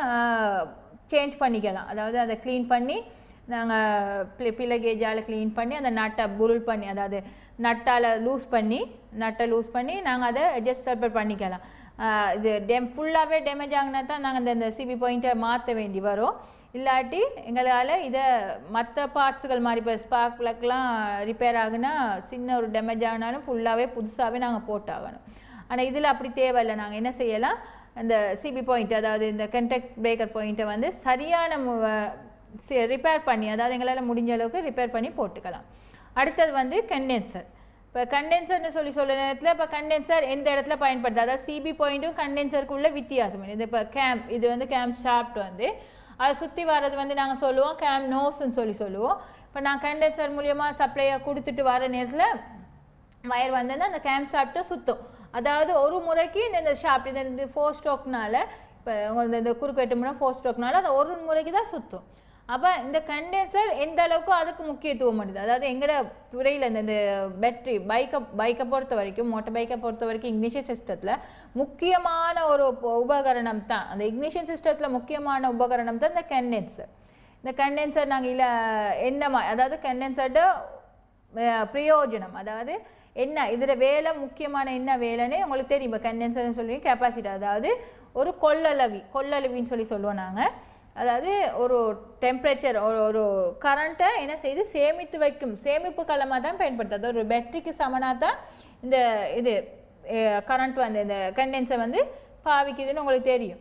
சேஞ்ச் பண்ணிக்கலாம். அதாவது அதை க்ளீன் பண்ணி நாங்கள் பிள்ளை கேஜால் க்ளீன் பண்ணி அந்த நட்டை புருள் பண்ணி, அதாவது நட்டை லூஸ் பண்ணி நாங்கள் அதை அட்ஜஸ்டபிள் பண்ணிக்கலாம். இது ஃபுல்லாகவே டேமேஜ் ஆகினா தான் நாங்கள் இந்த சிபி பாயிண்ட்டை மாற்ற வேண்டி வரும். இல்லாட்டி எங்களால் இதை மற்ற பார்ட்ஸுகள் மாதிரி இப்போ ஸ்பார்க் ப்ளக்லாம் ரிப்பேர் ஆகுனா சின்ன ஒரு டேமேஜ் ஆகினாலும் ஃபுல்லாகவே புதுசாகவே நாங்கள் போட்டாகணும். ஆனால் இதில் அப்படி தேவையில்லை. நாங்கள் என்ன செய்யலாம், இந்த சிபி பாயிண்ட் அதாவது இந்த கண்டக்ட் பிரேக்கர் பாயிண்ட்டை வந்து சரியான ரிப்பேர் பண்ணி, அதாவது எங்களால் முடிஞ்ச அளவுக்கு ரிப்பேர் பண்ணி போட்டுக்கலாம். அடுத்தது வந்து கண்டென்சர். இப்போ கண்டென்சர்னு சொல்ல நேரத்தில் இப்போ கண்டென்சர் எந்த இடத்துல பயன்படுது, அதாவது சிபி பாயிண்ட்டும் கண்டென்சருக்குள்ள வித்தியாசம். இது இப்போ இது வந்து கேம்ப் ஷாஃப்ட் வந்து அதை சுற்றி வர்றது வந்து நாங்கள் சொல்லுவோம் கேம் நோஸ்ன்னு சொல்லுவோம். இப்போ நான் கண்டென்சர் மூலியமாக சப்ளையாக கொடுத்துட்டு வர நேரத்தில் வயர் வந்து அந்த கேம்ப் ஷாஃப்ட்டை சுற்றும். அதாவது ஒரு முறைக்கு இந்த ஷாஃப்ட் இந்த 4 ஸ்ட்ரோக்னால, இப்போ உங்களுக்கு இந்த குறுக்கு வெட்டு முறை 4 ஸ்ட்ரோக்னால அது ஒரு முறைக்கு தான் சுற்றும். அப்போ இந்த கண்டென்சர் எந்த அளவுக்கு அதுக்கு முக்கியத்துவம் பண்ணுது, அதாவது எங்களோட துறையில் இந்த பேட்டரி பைக்கை பொறுத்த வரைக்கும், மோட்டர் பைக்கை பொறுத்த வரைக்கும் இக்னிஷன் சிஸ்டத்தில் முக்கியமான ஒரு உபகரணம் தான், அந்த இக்னிஷன் சிஸ்டத்தில் முக்கியமான உபகரணம் தான் இந்த கண்டென்சர். இந்த கண்டென்சர் நாங்கள் அதாவது கண்டென்சரோட பிரயோஜனம், அதாவது என்ன இதில் வேலை முக்கியமான என்ன வேலைன்னு உங்களுக்கு தெரியும். இப்போ கண்டென்சர்னு சொல்லி கெப்பாசிட்டி, அதாவது ஒரு கொள்ளளவின்னு சொல்லுவோம் நாங்கள். அதாவது ஒரு டெம்பரேச்சர் ஒரு கரண்ட்டை என்ன செய்து சேமித்து வைக்கும் சேமிப்பு களமாக தான் பயன்படுத்துது. அதாவது ஒரு பேட்டரிக்கு சமனாக தான் இது கரண்ட் வந்து இந்த கண்டென்சர் வந்து பாவிக்குதுன்னு உங்களுக்கு தெரியும்.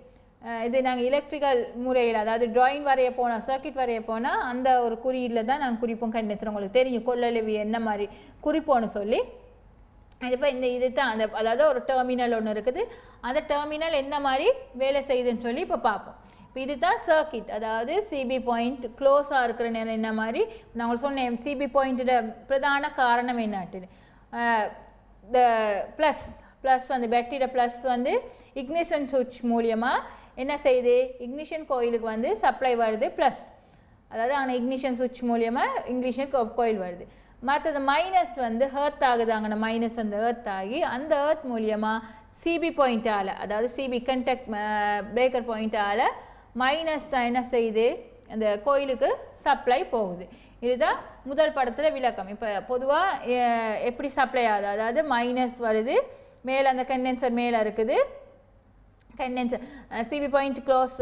இது நாங்கள் எலக்ட்ரிக்கல் முறையில், அதாவது ட்ராயிங் வரைய போனால், சர்க்கிட் வரைய போனால் அந்த ஒரு குறியீடில் தான் நாங்கள் குறிப்போம் கண்டென்சர். உங்களுக்கு தெரியும் கொள்ளளவி என்ன மாதிரி குறிப்போன்னு சொல்லி. இப்போ இது தான் அதாவது ஒரு டெர்மினல் ஒன்று இருக்குது, அந்த டெர்மினல் என்ன மாதிரி வேலை செய்யுதுன்னு சொல்லி இப்போ பார்ப்போம். இப்போ இதுதான் சர்க்கிட், அதாவது சிபி பாயிண்ட் க்ளோஸாக இருக்கிற நேரம் என்ன மாதிரி நான் உங்களுக்கு சொன்னேன். சிபி பாயிண்ட்டோட பிரதான காரணம் என்னாட்டுது, இந்த ப்ளஸ் வந்து பேட்டரியோட ப்ளஸ் வந்து இக்னிஷன் சுவிட்ச் மூலியமாக என்ன செய்யுது, இக்னிஷன் கோயிலுக்கு வந்து சப்ளை வருது ப்ளஸ், அதாவது ஆனால் இக்னிஷன் சுவிட்ச் மூலியமாக இக்னிஷன் கோயில் வருது. மற்றது மைனஸ் வந்து ஹர்த் ஆகுது, அங்கே மைனஸ் வந்து ஹர்த் ஆகி அந்த ஹர்த் மூலியமாக சிபி பாயிண்டால், அதாவது சிபி கண்டக்ட் பிரேக்கர் பாயிண்டால் மைனஸ் தான் என்ன செய்யுது, அந்த கோயிலுக்கு சப்ளை போகுது. இதுதான் முதல் படத்தில் விளக்கம். இப்போ பொதுவாக எப்படி சப்ளை ஆகுது, அதாவது மைனஸ் வருது, மேலே அந்த கண்டென்சர் மேலே இருக்குது, condenser CB point close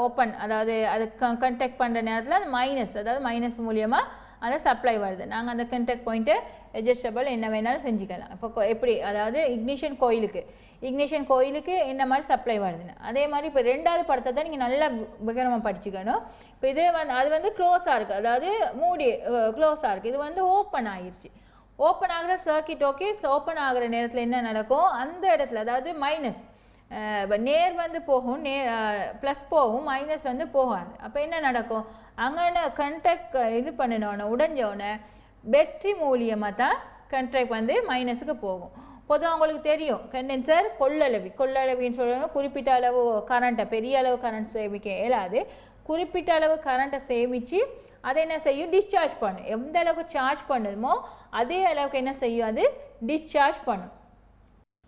open, அதாவது அது கண்டெக்ட் பண்ணுற நேரத்தில் அந்த மைனஸ், அதாவது மைனஸ் மூலியமாக அந்த சப்ளை வருது. நாங்கள் அந்த கண்டெக்ட் பாயிண்ட்டை அட்ஜஸ்டபிள் என்ன வேணாலும் செஞ்சுக்கலாம். இப்போ எப்படி, அதாவது இக்னிஷன் கோயிலுக்கு என்ன மாதிரி சப்ளை வருதுன்னு. அதே மாதிரி இப்போ ரெண்டாவது படத்தை தான் நீங்கள் நல்லா விகரமாக படிச்சுக்கணும். இப்போ இதே வந்து அது வந்து க்ளோஸாக இருக்குது, அதாவது மூடி க்ளோஸாக இருக்குது, இது வந்து ஓப்பன் ஆகிருச்சு. ஓப்பன் ஆகிற சர்க்கிட் ஓகே, ஓப்பன் ஆகிற நேரத்தில் என்ன நடக்கும், அந்த இடத்துல அதாவது மைனஸ் நேர் வந்து போகும், ப்ளஸ் போகும், மைனஸ் வந்து போகாது. அப்போ என்ன நடக்கும், அங்கே கண்டக்ட் இது பண்ணினோன்னே உடஞ்சோடனே பேட்டரி மூலியமாக தான் கண்டக்ட் வந்து மைனஸுக்கு போகும். பொதுவாக உங்களுக்கு தெரியும் கண்டென்சர் கொள்ளளவின்னு சொல்லுவாங்க. குறிப்பிட்ட அளவு கரண்ட்டை, பெரிய அளவு கரண்ட் சேமிக்க இயலாது. குறிப்பிட்ட அளவு கரண்ட்டை சேமித்து அதை என்ன செய்யும், டிஸ்சார்ஜ் பண்ணும். எந்த அளவுக்கு சார்ஜ் பண்ணுமோ அதே அளவுக்கு என்ன செய்யும், அது டிஸ்சார்ஜ் பண்ணும்.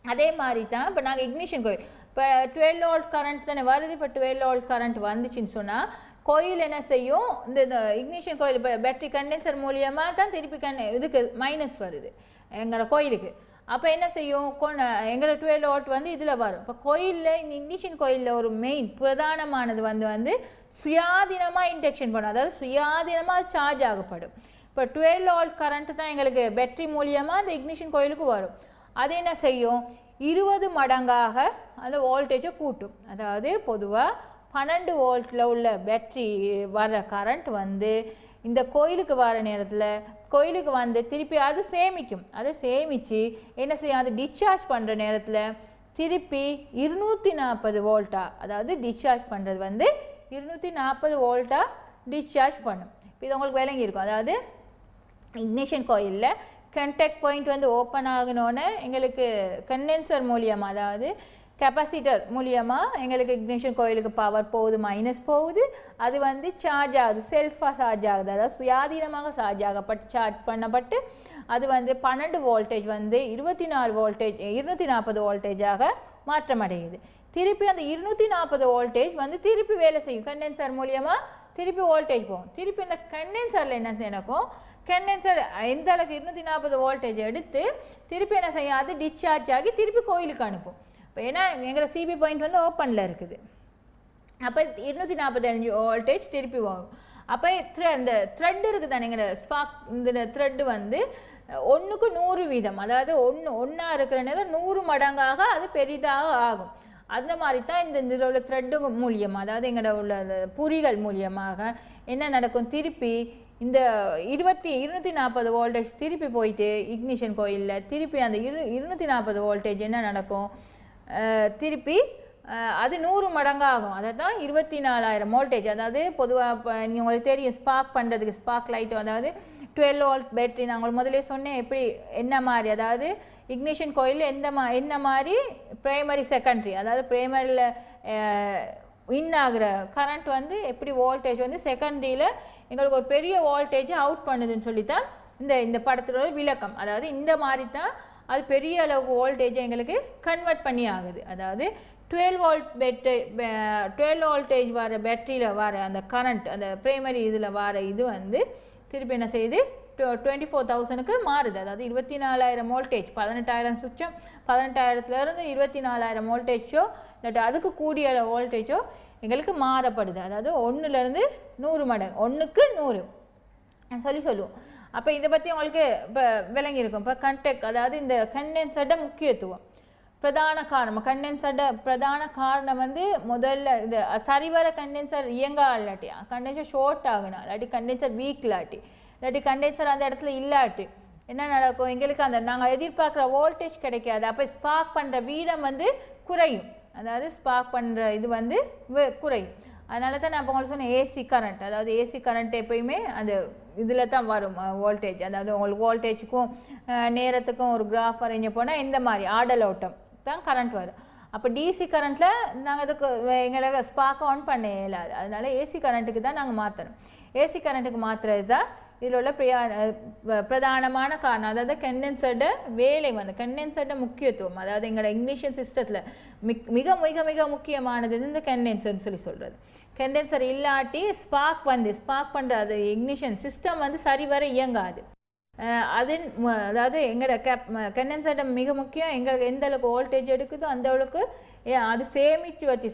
அதே மாதிரி தான் இப்போ நாங்கள் இக்னிஷன் கோயில், இப்போ 12 வோல்ட் கரண்ட் தானே வருது. இப்போ 12 வோல்ட் கரண்ட் வந்துச்சுன்னு சொன்னால் கோயில் என்ன செய்யும், இந்த இக்னிஷன் கோயில் இப்போ பேட்டரி கண்டென்சர் மூலியமாக தான் திருப்பி இதுக்கு மைனஸ் வருது எங்களோட கோயிலுக்கு. அப்போ என்ன செய்யும், எங்களோட 12 வோல்ட் வந்து இதில் வரும். இப்போ கோயிலில், இந்த இக்னிஷன் கோயிலில் ஒரு மெயின் பிரதானமானது வந்து சுயாதீனமாக இன்டெக்ஷன் பண்ணும், அதாவது சுயாதீனமாக சார்ஜ் ஆகப்படும். இப்போ 12 வோல்ட் கரண்ட் தான் எங்களுக்கு பேட்டரி மூலியமாக அந்த இக்னிஷன் கோயிலுக்கு வரும். அது என்ன செய்யும், 20 மடங்காக அந்த வோல்டேஜை கூட்டும். அதாவது பொதுவாக 12 வோல்ட்டில் உள்ள பேட்டரி வர கரண்ட் வந்து இந்த கோயிலுக்கு வர நேரத்தில் கோயிலுக்கு வந்து திருப்பி அது சேமிக்கும். அதை சேமித்து என்ன செய்யும், அது டிஸ்சார்ஜ் பண்ணுற நேரத்தில் திருப்பி 240 வோல்ட்டாக, அதாவது டிஸ்சார்ஜ் பண்ணுறது வந்து 240 வோல்ட்டாக டிஸ்சார்ஜ் பண்ணும். இப்போ இது உங்களுக்கு விளங்கி இருக்கும். அதாவது இக்னிஷன் கோயிலில் கண்டக்ட் பாயிண்ட் வந்து ஓப்பன் ஆகணுன்னு எங்களுக்கு கண்டென்சர் மூலியமாக, அதாவது கெப்பாசிட்டர் மூலியமாக எங்களுக்கு இக்னிஷன் கோயிலுக்கு பவர் போகுது, மைனஸ் போகுது, அது வந்து சார்ஜ் ஆகுது, செல்ஃபாக சார்ஜ் ஆகுது, அதாவது சுயாதீனமாக சார்ஜ் பண்ணப்பட்டு அது வந்து 12 வோல்டேஜ் வந்து 240 வோல்டேஜாக மாற்றமடையுது. திருப்பி அந்த 240 வோல்டேஜ் வந்து திருப்பி வேலை செய்யும், கண்டென்சர் மூலியமாக திருப்பி வோல்டேஜ் போகும். திருப்பி இந்த கண்டென்சரில் என்ன நடக்கும், கண்டென்சர் எந்த அளவுக்கு 240 வோல்டேஜ் எடுத்து திருப்பி என்ன செய்யும், அது டிஸ்சார்ஜ் ஆகி திருப்பி கோயிலுக்கு அனுப்பும். இப்போ ஏன்னா எங்களோட சிபி பாயிண்ட் வந்து ஓப்பனில் இருக்குது, அப்போ 245 வோல்டேஜ் திருப்பி வரும். அப்போ இந்த த்ரெட் இருக்குது தானே, எங்களோட ஸ்பார்க், இந்த த்ரெட்டு வந்து 1க்கு 100 வீதம், அதாவது ஒன்றா இருக்கிற நேரம் 100 மடங்காக அது பெரிதாக ஆகும். அந்த மாதிரி தான் இந்த இதில் உள்ள த்ரெட்டு மூலியமாக, அதாவது எங்களோட உள்ள புரிகள் மூலியமாக என்ன நடக்கும், திருப்பி இந்த 240 வோல்டேஜ் திருப்பி போயிட்டு இக்னிஷன் கோயிலில் திருப்பி அந்த 240 வோல்டேஜ் என்ன நடக்கும், திருப்பி அது 100 மடங்காகும். அதை தான் 24,000 வோல்டேஜ். அதாவது பொதுவாக இப்போ நீங்கள் உங்களுக்கு தெரியும் ஸ்பார்க் பண்ணுறதுக்கு ஸ்பார்க் லைட்டு, அதாவது 12 வோல்ட் பேட்டரி நாங்கள் முதலே சொன்னேன் எப்படி என்ன மாதிரி, அதாவது இக்னிஷன் கோயிலில் என்ன மாதிரி பிரைமரி செகண்டரி, அதாவது பிரைமரியில் இன் ஆகிற கரண்ட் வந்து எப்படி வோல்டேஜ் வந்து செகண்டரியில் எங்களுக்கு ஒரு பெரிய வோல்டேஜ் அவுட் பண்ணுதுன்னு சொல்லித்தான் இந்த படத்தோட விளக்கம். அதாவது இந்த மாதிரி தான் அது பெரிய அளவுக்கு வோல்டேஜை எங்களுக்கு கன்வெர்ட் பண்ணி ஆகுது. அதாவது 12 வோல்டேஜ் வர பேட்டரியில் வர அந்த கரண்ட், அந்த பிரைமரி இதில் வர இது வந்து திருப்பி என்ன செய்யுது 24,000க்கு மாறுது. அதாவது 24,000 வோல்டேஜ், 18,000 சுவிட்சம், 18,000லேருந்து 24,000 வோல்டேஜோ இல்லாட்டி அதுக்கு கூடிய வோல்டேஜோ எங்களுக்கு மாறப்படுது. அதாவது 1லேருந்து 100 மடங்கு, 1க்கு 100 சொல்லுவோம். அப்போ இதை பற்றி உங்களுக்கு இப்போ விளங்கியிருக்கும். இப்போ கண்டெக்ட், அதாவது இந்த கண்டென்சரோட முக்கியத்துவம், பிரதான காரணம், கண்டென்சரோட பிரதான காரணம் வந்து முதல்ல இந்த சரிவர கண்டென்சர் இயங்கா இல்லாட்டி, கண்டென்சர் ஷார்ட் ஆகணும் இல்லாட்டி, கண்டென்சர் வீக் இல்லாட்டி கண்டென்சர் அந்த இடத்துல இல்லாட்டி என்ன நடக்கும், எங்களுக்கு அந்த நாங்கள் எதிர்பார்க்குற வோல்டேஜ் கிடைக்காது. அப்போ ஸ்பார்க் பண்ணுற வீதம் வந்து குறையும், அதாவது ஸ்பார்க் பண்ணுற இது வந்து குறையும். அதனால தான் நான் இப்போ உங்களுக்கு சொன்னேன் ஏசி கரண்ட், அதாவது ஏசி கரண்ட் எப்பயுமே அந்த இதில் தான் வரும் வோல்டேஜ். அதாவது உங்களுக்கு வோல்டேஜுக்கும் நேரத்துக்கும் ஒரு கிராஃப் வரைஞ்ச போனால் இந்த மாதிரி ஆடல் ஓட்டம் தான் கரண்ட் வரும். அப்போ டிசி கரண்ட்டில் நாங்கள் அதுக்கு எங்களை ஸ்பார்க்கை ஆன் பண்ண இயலாது. அதனால ஏசி கரண்ட்டுக்கு தான் நாங்கள் மாற்றணும். ஏசி கரண்ட்டுக்கு மாற்றுறது தான் இதில் உள்ள பிரதானமான காரணம். அதாவது கண்டென்சர்ட வேலை வந்து கண்டென்சர்ட முக்கியத்துவம். அதாவது எங்களோட இக்னிஷன் சிஸ்டத்தில் மிக மிக மிக முக்கியமானது இந்த கண்டென்சர்னு சொல்கிறது. கண்டென்சர் இல்லாட்டி ஸ்பார்க் பண்ணுற அது இக்னிஷன் சிஸ்டம் வந்து சரிவர இயங்காது. அதாவது எங்களோட கண்டென்சர்ட மிக முக்கியம். எங்களுக்கு எந்த அளவுக்கு வோல்டேஜ் எடுக்குதோ அந்த அளவுக்கு அது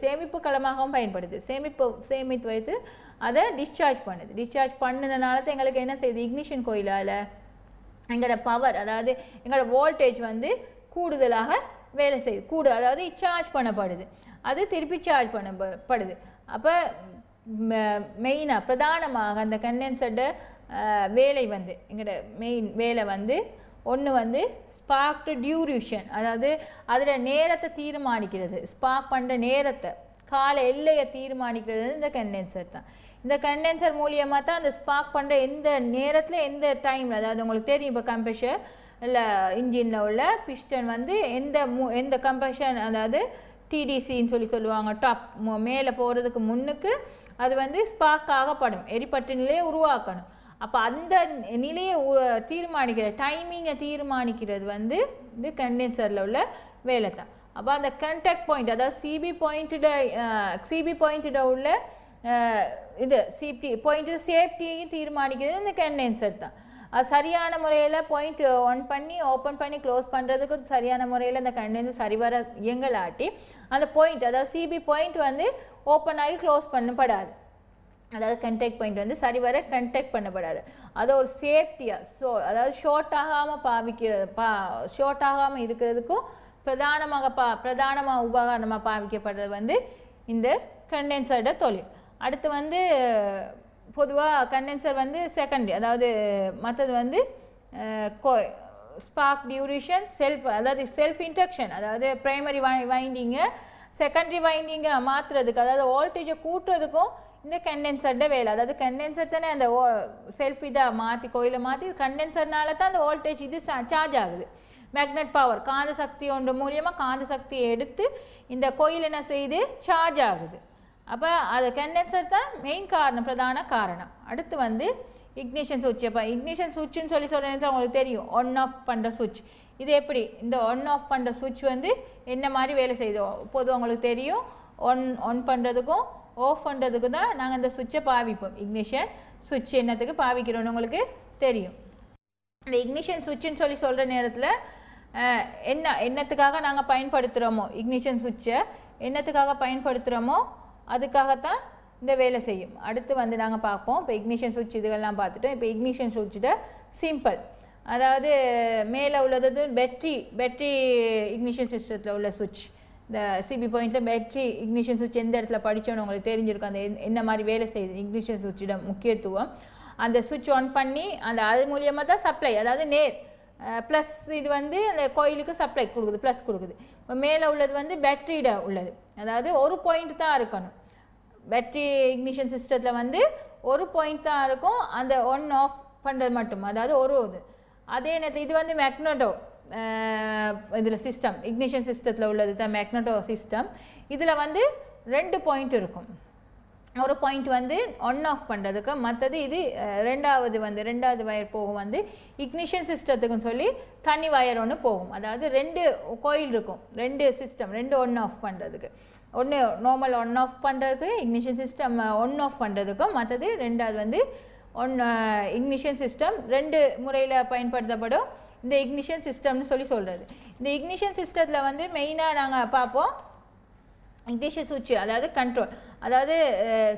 சேமிப்பு களமாகவும் பயன்படுது. சேமித்து வைத்து அதை டிஸ்சார்ஜ் பண்ணுது. டிஸ்சார்ஜ் பண்ணினால தான் எங்களுக்கு என்ன செய்யுது, இக்னிஷன் கோயிலால் எங்களோட பவர், அதாவது எங்களோட வோல்டேஜ் வந்து கூடுதலாக வேலை செய்யுது. அதாவது சார்ஜ் பண்ணப்படுது, அது திருப்பி சார்ஜ் பண்ணப்படுது. அப்போ மெயினாக பிரதானமாக அந்த கண்டென்சர்ட வேலை வந்து எங்களோட மெயின் வேலை வந்து ஒன்று வந்து ஸ்பார்க் டியூரேஷன், அதாவது அதில் நேரத்தை தீர்மானிக்கிறது. ஸ்பார்க் பண்ணுற நேரத்தை கால எல்லையை தீர்மானிக்கிறது இந்த கண்டென்சர் தான். இந்த கண்டென்சர் மூலியமாக தான் அந்த ஸ்பார்க் பண்ணுற எந்த நேரத்தில் எந்த டைமில், அதாவது உங்களுக்கு தெரியும் இப்போ கம்ப்ரெஷர் இல்லை இன்ஜினில் உள்ள பிஸ்டன் வந்து எந்த கம்ப்ரெஷன், அதாவது டிடிசின்னு சொல்லுவாங்க, டாப் மேலே போகிறதுக்கு முன்னுக்கு அது வந்து ஸ்பார்க் ஆகப்படும், எரிபட்டு நிலையை உருவாக்கணும். அப்போ அந்த நிலையை தீர்மானிக்கிற டைமிங்கை தீர்மானிக்கிறது வந்து இது கண்டென்சரில் உள்ள வேலை தான். அப்போ அந்த கண்டாக்ட் பாயிண்ட், அதாவது சிபி பாயிண்ட்டில் உள்ள இது சேஃப்டியையும் தீர்மானிக்கிறது இந்த கண்டென்சர் தான். அது சரியான முறையில் பாயிண்ட் ஆன் பண்ணி ஓப்பன் பண்ணி க்ளோஸ் பண்ணுறதுக்கு சரியான முறையில் அந்த கண்டென்சர் சரிவர இயங்கலாட்டி அந்த பாயிண்ட், அதாவது சிபி பாயிண்ட் வந்து ஓப்பன் ஆகி க்ளோஸ் பண்ணப்படாது. அதாவது கண்டாக்ட் பாயிண்ட் வந்து சரிவர கண்டாக்ட் பண்ணப்படாது. அது ஒரு சேஃப்டியாக அதாவது ஷார்ட் ஆகாமல் இருக்கிறதுக்கும் பிரதானமாக உபகரணமாக பாவிக்கப்படுறது வந்து இந்த கண்டென்சரோட தொழில். அடுத்து வந்து பொதுவாக கண்டென்சர் வந்து செகண்டரி, அதாவது மற்றது வந்து ஸ்பார்க் டியூரேஷன், அதாவது செல்ஃப் இன்டக்ஷன், அதாவது பிரைமரி வைண்டிங்கை செகண்டரி வைண்டிங்கை மாற்றுறதுக்கு, அதாவது வோல்டேஜை கூட்டுறதுக்கும் இந்த கண்டென்சர்ட வேலை. அதாவது கண்டென்சர் தானே அந்த கோயிலை மாற்றி கண்டென்சர்னால தான் அந்த வோல்டேஜ் இது சார்ஜ் ஆகுது. மேக்னெட் பவர், காந்த சக்தி ஒன்று மூலியமாக காந்த சக்தியை எடுத்து இந்த கோயில் என்ன செய்து சார்ஜ் ஆகுது. அப்போ அது கண்டென்சர் தான் மெயின் காரணம், பிரதான காரணம். அடுத்து வந்து இக்னிஷன் சுவிட்ச். அப்போ இக்னிஷன் சுவிட்சுன்னு சொல்கிற நேரத்தில் உங்களுக்கு தெரியும் ஒன் ஆஃப் பண்ணுற சுவிட்ச். இது எப்படி இந்த ஒன் ஆஃப் பண்ணுற சுவிட்ச் வந்து என்ன மாதிரி வேலை செய்யுது பொதுவாக உங்களுக்கு தெரியும். ஒன் பண்ணுறதுக்கும் ஆஃப் பண்ணுறதுக்கு தான் நாங்கள் இந்த சுவிட்சை பாவிப்போம். இக்னிஷன் சுவிட்ச் என்னத்துக்கு பாவிக்கிறோன்னு உங்களுக்கு தெரியும். இந்த இக்னிஷன் சுவிட்சுன்னு சொல்கிற நேரத்தில் என்னத்துக்காக நாங்கள் பயன்படுத்துகிறோமோ, இக்னிஷன் சுவிட்சை என்னத்துக்காக பயன்படுத்துகிறோமோ அதுக்காகத்தான் இந்த வேலை செய்யும். அடுத்து வந்து நாங்கள் பார்ப்போம். இப்போ இக்னிஷன் சுவிட்ச் இதுகள்லாம் பார்த்துட்டோம். இப்போ இக்னிஷன் சுவிட்சில் சிம்பிள், அதாவது மேலே உள்ளது பேட்ரி இக்னிஷன் சிஸ்டத்தில் உள்ள சுவிட்ச். இந்த சிபி பாயிண்டில் பேட்ரி இக்னிஷன் சுவிட்ச் எந்த இடத்துல படித்தோன்னு உங்களுக்கு தெரிஞ்சிருக்கும். அந்த என்ன மாதிரி வேலை செய்யுது இக்னிஷன் சுவிட்சிட முக்கியத்துவம். அந்த சுவிட்ச் ஆன் பண்ணி அது மூலியமாக தான் சப்ளை, அதாவது ப்ளஸ் இது வந்து அந்த கோயிலுக்கு சப்ளை கொடுக்குது, ப்ளஸ் கொடுக்குது. இப்போ மேலே உள்ளது வந்து பேட்டரியிட உள்ளது, அதாவது ஒரு பாயிண்ட் தான் இருக்கணும். பேட்ரி இக்னிஷன் சிஸ்டத்தில் வந்து ஒரு பாயிண்ட் தான் இருக்கும், அந்த ஒன் ஆஃப் பண்ணுறது மட்டும், அதாவது ஒரு இது. அதே நேரத்தில் இது வந்து மேக்னட்டோ இதில் சிஸ்டம், இக்னிஷன் சிஸ்டத்தில் உள்ளது தான் மேக்னட்டோ சிஸ்டம். இதில் வந்து 2 பாயிண்ட் இருக்கும். ஒரு பாயிண்ட் வந்து ஒன் ஆஃப் பண்ணுறதுக்கு, மற்றது இது ரெண்டாவது வயர் போகும் வந்து இக்னிஷன் சிஸ்டத்துக்குன்னு சொல்லி தனி வயர் ஒன்று போகும். அதாவது 2 கோயில் இருக்கும், 2 சிஸ்டம், 2 ஒன் ஆஃப் பண்ணுறதுக்கு. ஒன்று நார்மல் ஒன் ஆஃப் பண்ணுறதுக்கு இக்னிஷன் சிஸ்டம் ஒன் ஆஃப் பண்ணுறதுக்கும், மற்றது ரெண்டாவது வந்து இக்னிஷன் சிஸ்டம் 2 முறையில் பயன்படுத்தப்படும் இந்த இக்னிஷன் சிஸ்டம்னு சொல்கிறது. இந்த இக்னிஷன் சிஸ்டத்தில் வந்து மெயினாக நாங்கள் பார்ப்போம் இக்னிஷன் சுவிட்ச், அதாவது கண்ட்ரோல், அதாவது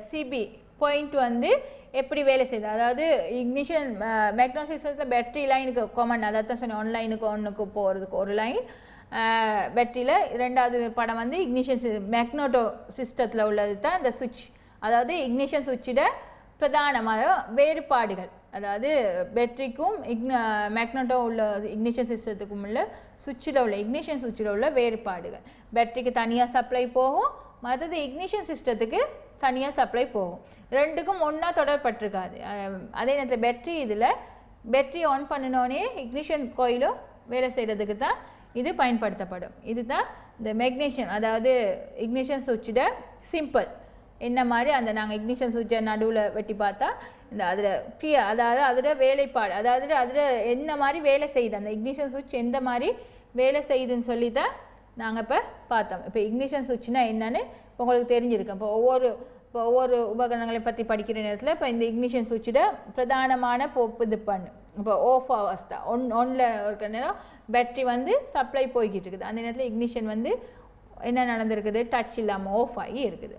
சிபி பாயிண்ட் வந்து எப்படி வேலை செய்யுது. அதாவது இக்னிஷன் மேக்னோ சிஸ்டத்தில் பேட்டரி லைனுக்கு காமன், அதாவது தான் சொன்னேன், ஒன்னுக்கு போகிறதுக்கு ஒரு லைன் பேட்டரியில். ரெண்டாவது படம் வந்து இக்னிஷன் மேக்னோட்டோ சிஸ்டத்தில் உள்ளது தான் இந்த சுவிட்ச். அதாவது இக்னிஷன் சுவிட்சிட பிரதானமான வேறுபாடுகள், அதாவது பேட்டரிக்கும் மேக்னட்டோ உள்ள இக்னிஷன் சிஸ்டத்துக்கும் உள்ள சுவிட்சில் உள்ள இக்னிஷன் சுவிட்சில் உள்ள வேறுபாடுகள். பேட்டரிக்கு தனியாக சப்ளை போகும், மற்றது இக்னிஷன் சிஸ்டத்துக்கு தனியாக சப்ளை போகும். ரெண்டுக்கும் ஒன்றா தொடர்பட்டிருக்காது. அதே நேரத்தில் பேட்டரி ஆன் பண்ணினோடனே இக்னிஷன் கோயிலும் வேலை செய்கிறதுக்கு தான் இது பயன்படுத்தப்படும். இதுதான் இந்த மெக்னீஷியம் அதாவது இக்னிஷன் சுவிட்சிட சிம்பிள் என்ன மாதிரி அந்த நாங்கள் இக்னிஷன் சுவிட்சை நடுவில் வெட்டி பார்த்தா இந்த அதில் கிளியர் அதாவது அதில் வேலைப்பாடு அதாவது அதில் என்ன மாதிரி வேலை செய்யுது அந்த இக்னிஷன் சுவிட்ச் எந்த மாதிரி வேலை செய்யுதுன்னு சொல்லி தான் நாங்கள் இப்போ பார்த்தோம். இப்போ இக்னிஷன் சுவிட்ச்னா என்னன்னு உங்களுக்கு தெரிஞ்சிருக்கோம். இப்போ ஒவ்வொரு உபகரணங்களை பற்றி படிக்கிற நேரத்தில் இப்போ இந்த இக்னிஷன் சுவிட்சிட பிரதானமான இது பண்ணு இப்போ ஆஃப் அவஸ்தா ஒன்னில் இருக்கிற நேரம் பேட்ரி வந்து சப்ளை போய்கிட்டு இருக்குது. அந்த நேரத்தில் இக்னிஷன் வந்து என்ன நடந்திருக்குது டச் இல்லாமல் ஆஃப் ஆகி இருக்குது.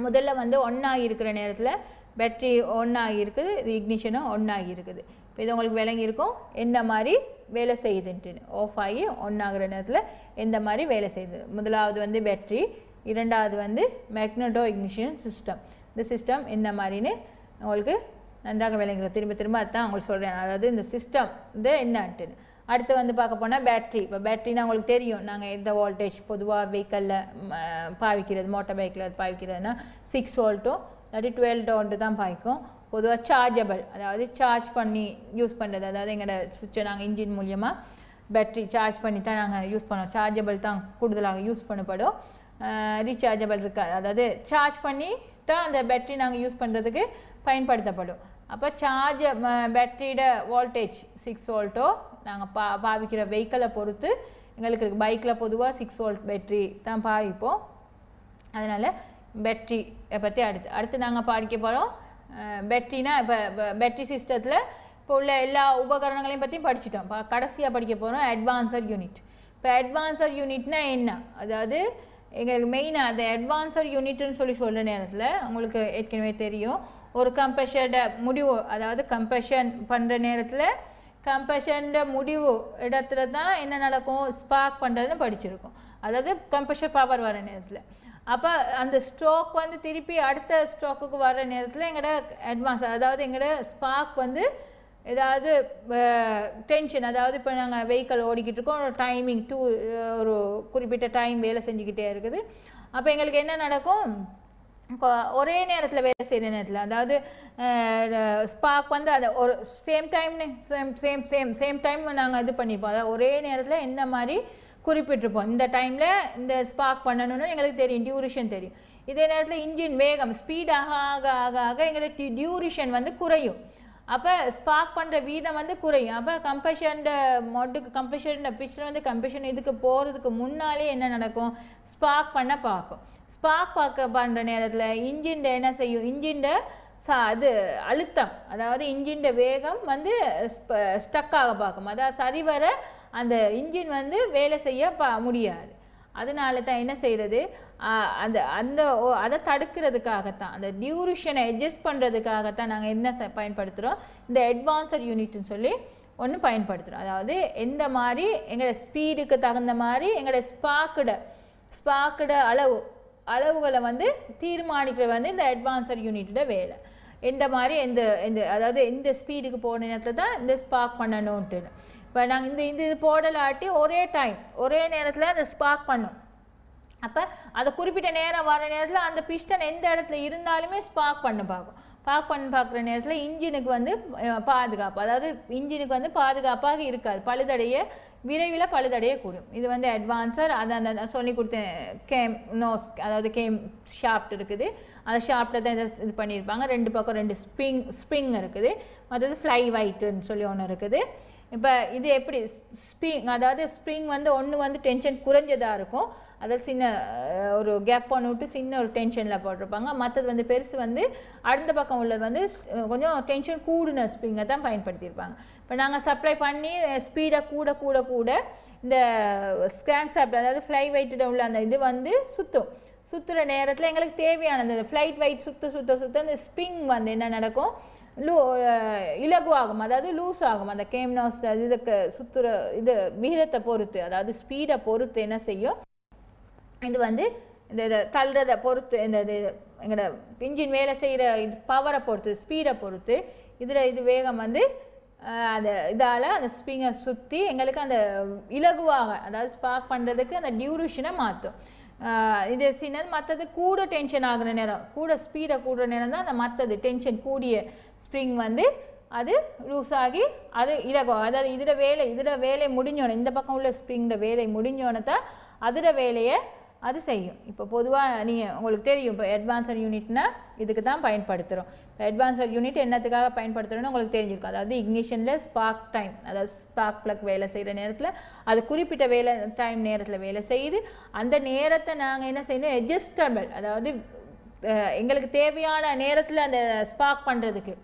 முதல்ல வந்து ஒன்றாகி இருக்கிற நேரத்தில் பேட்ரி ஒன்றாகி இருக்குது, இது இக்னிஷனும் ஒன்றாகி இருக்குது. இப்போ இது உங்களுக்கு விளங்கியிருக்கும் எந்த மாதிரி வேலை செய்யுதுன்ட்டு. ஆஃப் ஆகி ஒன்றாகிற நேரத்தில் எந்த மாதிரி வேலை செய்யுது. முதலாவது வந்து பேட்ரி, இரண்டாவது வந்து மேக்னட்டோ இக்னிஷன் சிஸ்டம். இந்த சிஸ்டம் என்ன மாதிரின்னு உங்களுக்கு நன்றாக விளங்குறது. திரும்ப திரும்ப அதுதான் உங்களுக்கு சொல்கிறேன். அதாவது இந்த சிஸ்டம் இது என்னன்ட்டுன்னு. அடுத்து வந்து பார்க்க போனால் பேட்ரி. இப்போ பேட்ரினா உங்களுக்கு தெரியும் நாங்கள் எந்த வோல்டேஜ் பொதுவாக வெஹிக்கலில் பாவிக்கிறது, மோட்டார் பைக்கில் பாவிக்கிறதுனா 6 வோல்ட்டும் இல்லாட்டி 12 வோல்ட்டு தான் பாய்க்கும். பொதுவாக சார்ஜபிள் அதாவது சார்ஜ் பண்ணி யூஸ் பண்ணுறது. அதாவது எங்களோட சுவிட்சை நாங்கள் இன்ஜின் மூலியமாக பேட்ரி சார்ஜ் பண்ணி தான் நாங்கள் யூஸ் பண்ணுவோம். சார்ஜபிள் தான் கூடுதலாக யூஸ் பண்ணப்படும், ரீசார்ஜபிள் இருக்காது. அதாவது சார்ஜ் பண்ணி தான் அந்த பேட்ரி நாங்கள் யூஸ் பண்ணுறதுக்கு பயன்படுத்தப்படும். அப்போ சார்ஜ் பேட்டரியோட வோல்டேஜ் 6 வோல்ட்டோ நாங்கள் பாவிக்கிற வெஹிக்கிளை பொறுத்து எங்களுக்கு இருக்குது. பைக்கில் பொதுவாக 6 வோல்ட் பேட்ரி தான் பாவிப்போம். அதனால் பேட்ரியை பற்றி அடுத்து நாங்கள் படிக்க போகிறோம். பேட்ரினா இப்போ பேட்ரி சிஸ்டத்தில் இப்போ உள்ள எல்லா உபகரணங்களையும் பற்றியும் படிச்சிட்டோம். இப்போ கடைசியாக படிக்க போகிறோம் அட்வான்சர் யூனிட். இப்போ அட்வான்சர் யூனிட்னா என்ன, அதாவது எங்களுக்கு மெயினாக அந்த அட்வான்சர் யூனிட்னு சொல்லி சொல்கிற நேரத்தில் உங்களுக்கு ஏற்கனவே தெரியும் ஒரு கம்பஷனோட முடிவு, அதாவது கம்பஷன் பண்ணுற நேரத்தில் கம்பஷனோட முடிவு இடத்துல தான் என்ன நடக்கும் ஸ்பார்க் பண்ணுறதுன்னு படிச்சிருக்கோம். அதாவது கம்பஷன் பவர் வர நேரத்தில் அப்போ அந்த ஸ்ட்ரோக் வந்து திருப்பி அடுத்த ஸ்ட்ரோக்குக்கு வர நேரத்தில் எங்களோட அட்வான்ஸ் அதாவது எங்களோட ஸ்பார்க் வந்து ஏதாவது டென்ஷன், அதாவது இப்போ நாங்கள் வெஹிக்கிள் ஓடிக்கிட்டு இருக்கோம், ஒரு டைமிங் ஒரு குறிப்பிட்ட டைம் வேலை செஞ்சுக்கிட்டே இருக்குது. அப்போ எங்களுக்கு என்ன நடக்கும் ஒரே நேரத்தில் வேலை செய்கிற நேரத்தில் அதாவது ஸ்பார்க் வந்து அதை ஒரு சேம் டைம் நாங்கள் இது பண்ணியிருப்போம். அதாவது ஒரே நேரத்தில் எந்த மாதிரி குறிப்பிட்டிருப்போம் இந்த டைமில் இந்த ஸ்பார்க் பண்ணணும்னு எங்களுக்கு தெரியும், டியூரேஷன் தெரியும். இதே நேரத்தில் இன்ஜின் வேகம் ஸ்பீடாக ஆக எங்களுக்கு டியூரேஷன் வந்து குறையும். அப்போ ஸ்பார்க் பண்ணுற வீதம் வந்து குறையும். அப்போ கம்பஷன் பிஸ்டன் வந்து கம்பஷன் இதுக்கு போகிறதுக்கு முன்னாலே என்ன நடக்கும் ஸ்பார்க் பண்ண பார்க்கும். ஸ்பார்க் பண்ணுற நேரத்தில் இன்ஜின் என்ன செய்யும், இன்ஜின் அது அழுத்தம் அதாவது இன்ஜின் வேகம் வந்து ஸ்டக் ஆக பார்க்கும். அதாவது சரிவர அந்த இன்ஜின் வந்து வேலை செய்ய முடியாது. அதனால தான் என்ன செய்கிறது அதை தடுக்கிறதுக்காகத்தான் அந்த டியூரேஷனை அட்ஜஸ்ட் பண்ணுறதுக்காகத்தான் நாங்கள் என்ன பயன்படுத்துகிறோம் இந்த அட்வான்சர் யூனிட்னு சொல்லி ஒன்று பயன்படுத்துகிறோம். அதாவது எந்த மாதிரி எங்களோட ஸ்பீடுக்கு தகுந்த மாதிரி எங்களோட ஸ்பார்க்கோட அளவுகளை வந்து தீர்மானிக்கிறது வந்து இந்த அட்வான்சர் யூனிட்டோட வேலை. எந்த மாதிரி அதாவது எந்த ஸ்பீடுக்கு போன நேரத்தில் தான் இந்த ஸ்பார்க் பண்ணணும்ட்டு. இப்போ நாங்கள் இது போடலாட்டி ஒரே நேரத்தில் அந்த ஸ்பார்க் பண்ணும். அப்போ அதை குறிப்பிட்ட நேரம் வர நேரத்தில் அந்த பிஸ்டன் எந்த இடத்துல இருந்தாலுமே ஸ்பார்க் பண்ண பார்க்குற நேரத்தில் இன்ஜினுக்கு வந்து பாதுகாப்பு, அதாவது இன்ஜினுக்கு வந்து பாதுகாப்பாக இருக்காது, விரைவில் பழுதடையக்கூடும். இது வந்து அட்வான்சர். அதை அந்த சொல்லி கொடுத்தேன் அதாவது கேம் ஷாஃப்ட் இருக்குது, அந்த ஷாஃப்ட்டை தான் இது பண்ணியிருப்பாங்க. 2 பக்கம் 2 ஸ்ப்ரிங் இருக்குது, மற்றது ஃப்ளை வைட்டுன்னு சொல்லி ஒன்று இருக்குது. இப்போ இது எப்படி அதாவது ஸ்ப்ரிங் வந்து ஒன்று வந்து டென்ஷன் குறைஞ்சதாக இருக்கும், அதை சின்ன ஒரு கேப் ஒன்று விட்டு சின்ன ஒரு டென்ஷனில் போட்டிருப்பாங்க. மற்றது வந்து பெருசு வந்து அடுத்த பக்கம் உள்ளது வந்து கொஞ்சம் டென்ஷன் கூடின ஸ்ப்ரிங்கை தான் பயன்படுத்தியிருப்பாங்க. இப்போ நாங்கள் சப்ளை பண்ணி ஸ்பீடை கூட இந்த ஸ்கிராங்க் ஷாஃப்ட் அதாவது ஃப்ளை வெயிட்டில் உள்ள அந்த இது வந்து சுற்றுற நேரத்தில் எங்களுக்கு தேவையான அந்த ஃப்ளைட் வெயிட் சுத்த அந்த ஸ்ப்ரிங் வந்து என்ன நடக்கும் இலகுவாகும், அதாவது லூஸ் ஆகும். அந்த கேம்னாஸ் இதுக்கு சுற்றுற இது விகிதத்தை பொறுத்து அதாவது ஸ்பீடை பொறுத்து என்ன செய்யும் இது வந்து இந்த தள்ளுறதை பொறுத்து இந்த எங்களோட இன்ஜின் வேலை செய்கிற இது பவரை பொறுத்து ஸ்பீடை பொறுத்து இது வேகம் வந்து இதால் அந்த ஸ்ப்ரிங்கை சுற்றி எங்களுக்கு அந்த இலகுவாக அதாவது ஸ்பார்க் பண்ணுறதுக்கு அந்த டியூரேஷனை மாற்றும். இது சின்னது மற்றது கூட டென்ஷன் ஆகுற நேரம் ஸ்பீடை கூடுற நேரம் தான் அந்த மற்றது டென்ஷன் கூடிய ஸ்ப்ரிங் வந்து அது லூஸ் ஆகி அது இலகுவாகும். அதாவது இதில் வேலை முடிஞ்சோன்னே இந்த பக்கம் உள்ள ஸ்ப்ரிங்கோட வேலை முடிஞ்சோன்னே தான் அதோட வேலையை அது செய்யும். இப்போ பொதுவாக நீங்கள் உங்களுக்கு தெரியும், இப்போ அட்வான்ஸர் யூனிட்னா இதுக்கு தான் பயன்படுத்துகிறோம். இப்போ அட்வான்ஸர் யூனிட் என்னத்துக்காக பயன்படுத்துகிறோன்னு உங்களுக்கு தெரிஞ்சிருக்கும். அதாவது இக்னிஷனில் ஸ்பார்க் டைம், அதாவது ஸ்பார்க் ப்ளக் வேலை செய்கிற நேரத்தில் அது குறிப்பிட்ட வேலை டைம் நேரத்தில் வேலை செய்யுது. அந்த நேரத்தை நாங்கள் என்ன செய்யணும், அட்ஜஸ்டபிள், அதாவது எங்களுக்கு தேவையான நேரத்தில் அந்த ஸ்பார்க் பண்ணுறதுக்கு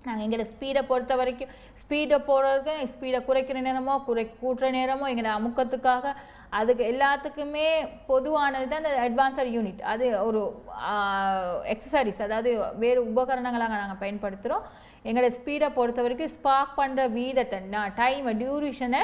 நாங்கள் எங்களோட ஸ்பீடை பொறுத்த வரைக்கும் ஸ்பீடை போடுறதுக்கு ஸ்பீடை குறைக்கிற நேரமோ கூட்டுற நேரமோ எங்களோட அமுக்கத்துக்காக அதுக்கு எல்லாத்துக்குமே பொதுவானது தான் அந்த அட்வான்ஸர் யூனிட். அது ஒரு எக்ஸசரிஸ், அதாவது வேறு உபகரணங்களாக நாங்கள் பயன்படுத்துகிறோம். எங்களோட ஸ்பீடை பொறுத்த வரைக்கும் ஸ்பார்க் பண்ணுற வீதத்தை டைமை டியூரேஷனை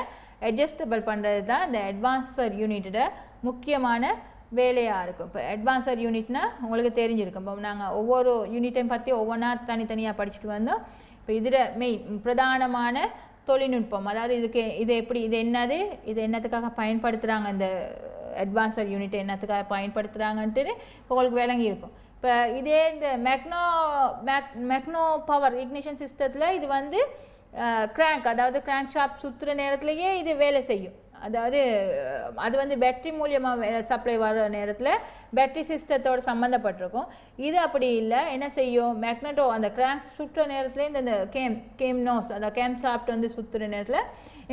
அட்ஜஸ்டபிள் பண்ணுறது தான் இந்த அட்வான்ஸர் யூனிட்டோட முக்கியமான வேலையாக இருக்கும். இப்போ அட்வான்ஸர் யூனிட்னா உங்களுக்கு தெரிஞ்சிருக்கும். இப்போ நாங்கள் ஒவ்வொரு யூனிட்டையும் பற்றி ஒவ்வொன்றா தனித்தனியாக படிச்சுட்டு வந்தோம். இப்போ இதில் பிரதானமான தொழில்நுட்பம், அதாவது இது எப்படி, இது என்னது, இது என்னத்துக்காக பயன்படுத்துகிறாங்க, இந்த அட்வான்ஸர் யூனிட் என்னத்துக்காக பயன்படுத்துகிறாங்கன்ட்டு இப்போ உங்களுக்கு விளங்கி இருக்கும். இப்போ இதே இந்த மேக்னோ பவர் இக்னிஷன் சிஸ்டத்தில் இது வந்து கிராங்க், அதாவது கிராங்க் ஷாஃப்ட் சுற்றுற நேரத்துலையே இது வேலை செய்யும். அதாவது அது வந்து பேட்டரி மூலியமாக சப்ளை வர நேரத்தில் பேட்டரி சிஸ்டத்தோடு சம்மந்தப்பட்டிருக்கும். இது அப்படி இல்லை, என்ன செய்யும், மேக்னட்டோ அந்த கிராங்க் சுற்றுற நேரத்தில் இந்த கேம் நோஸ், அதாவது கேம் ஷாஃப்ட் வந்து சுற்றுற நேரத்தில்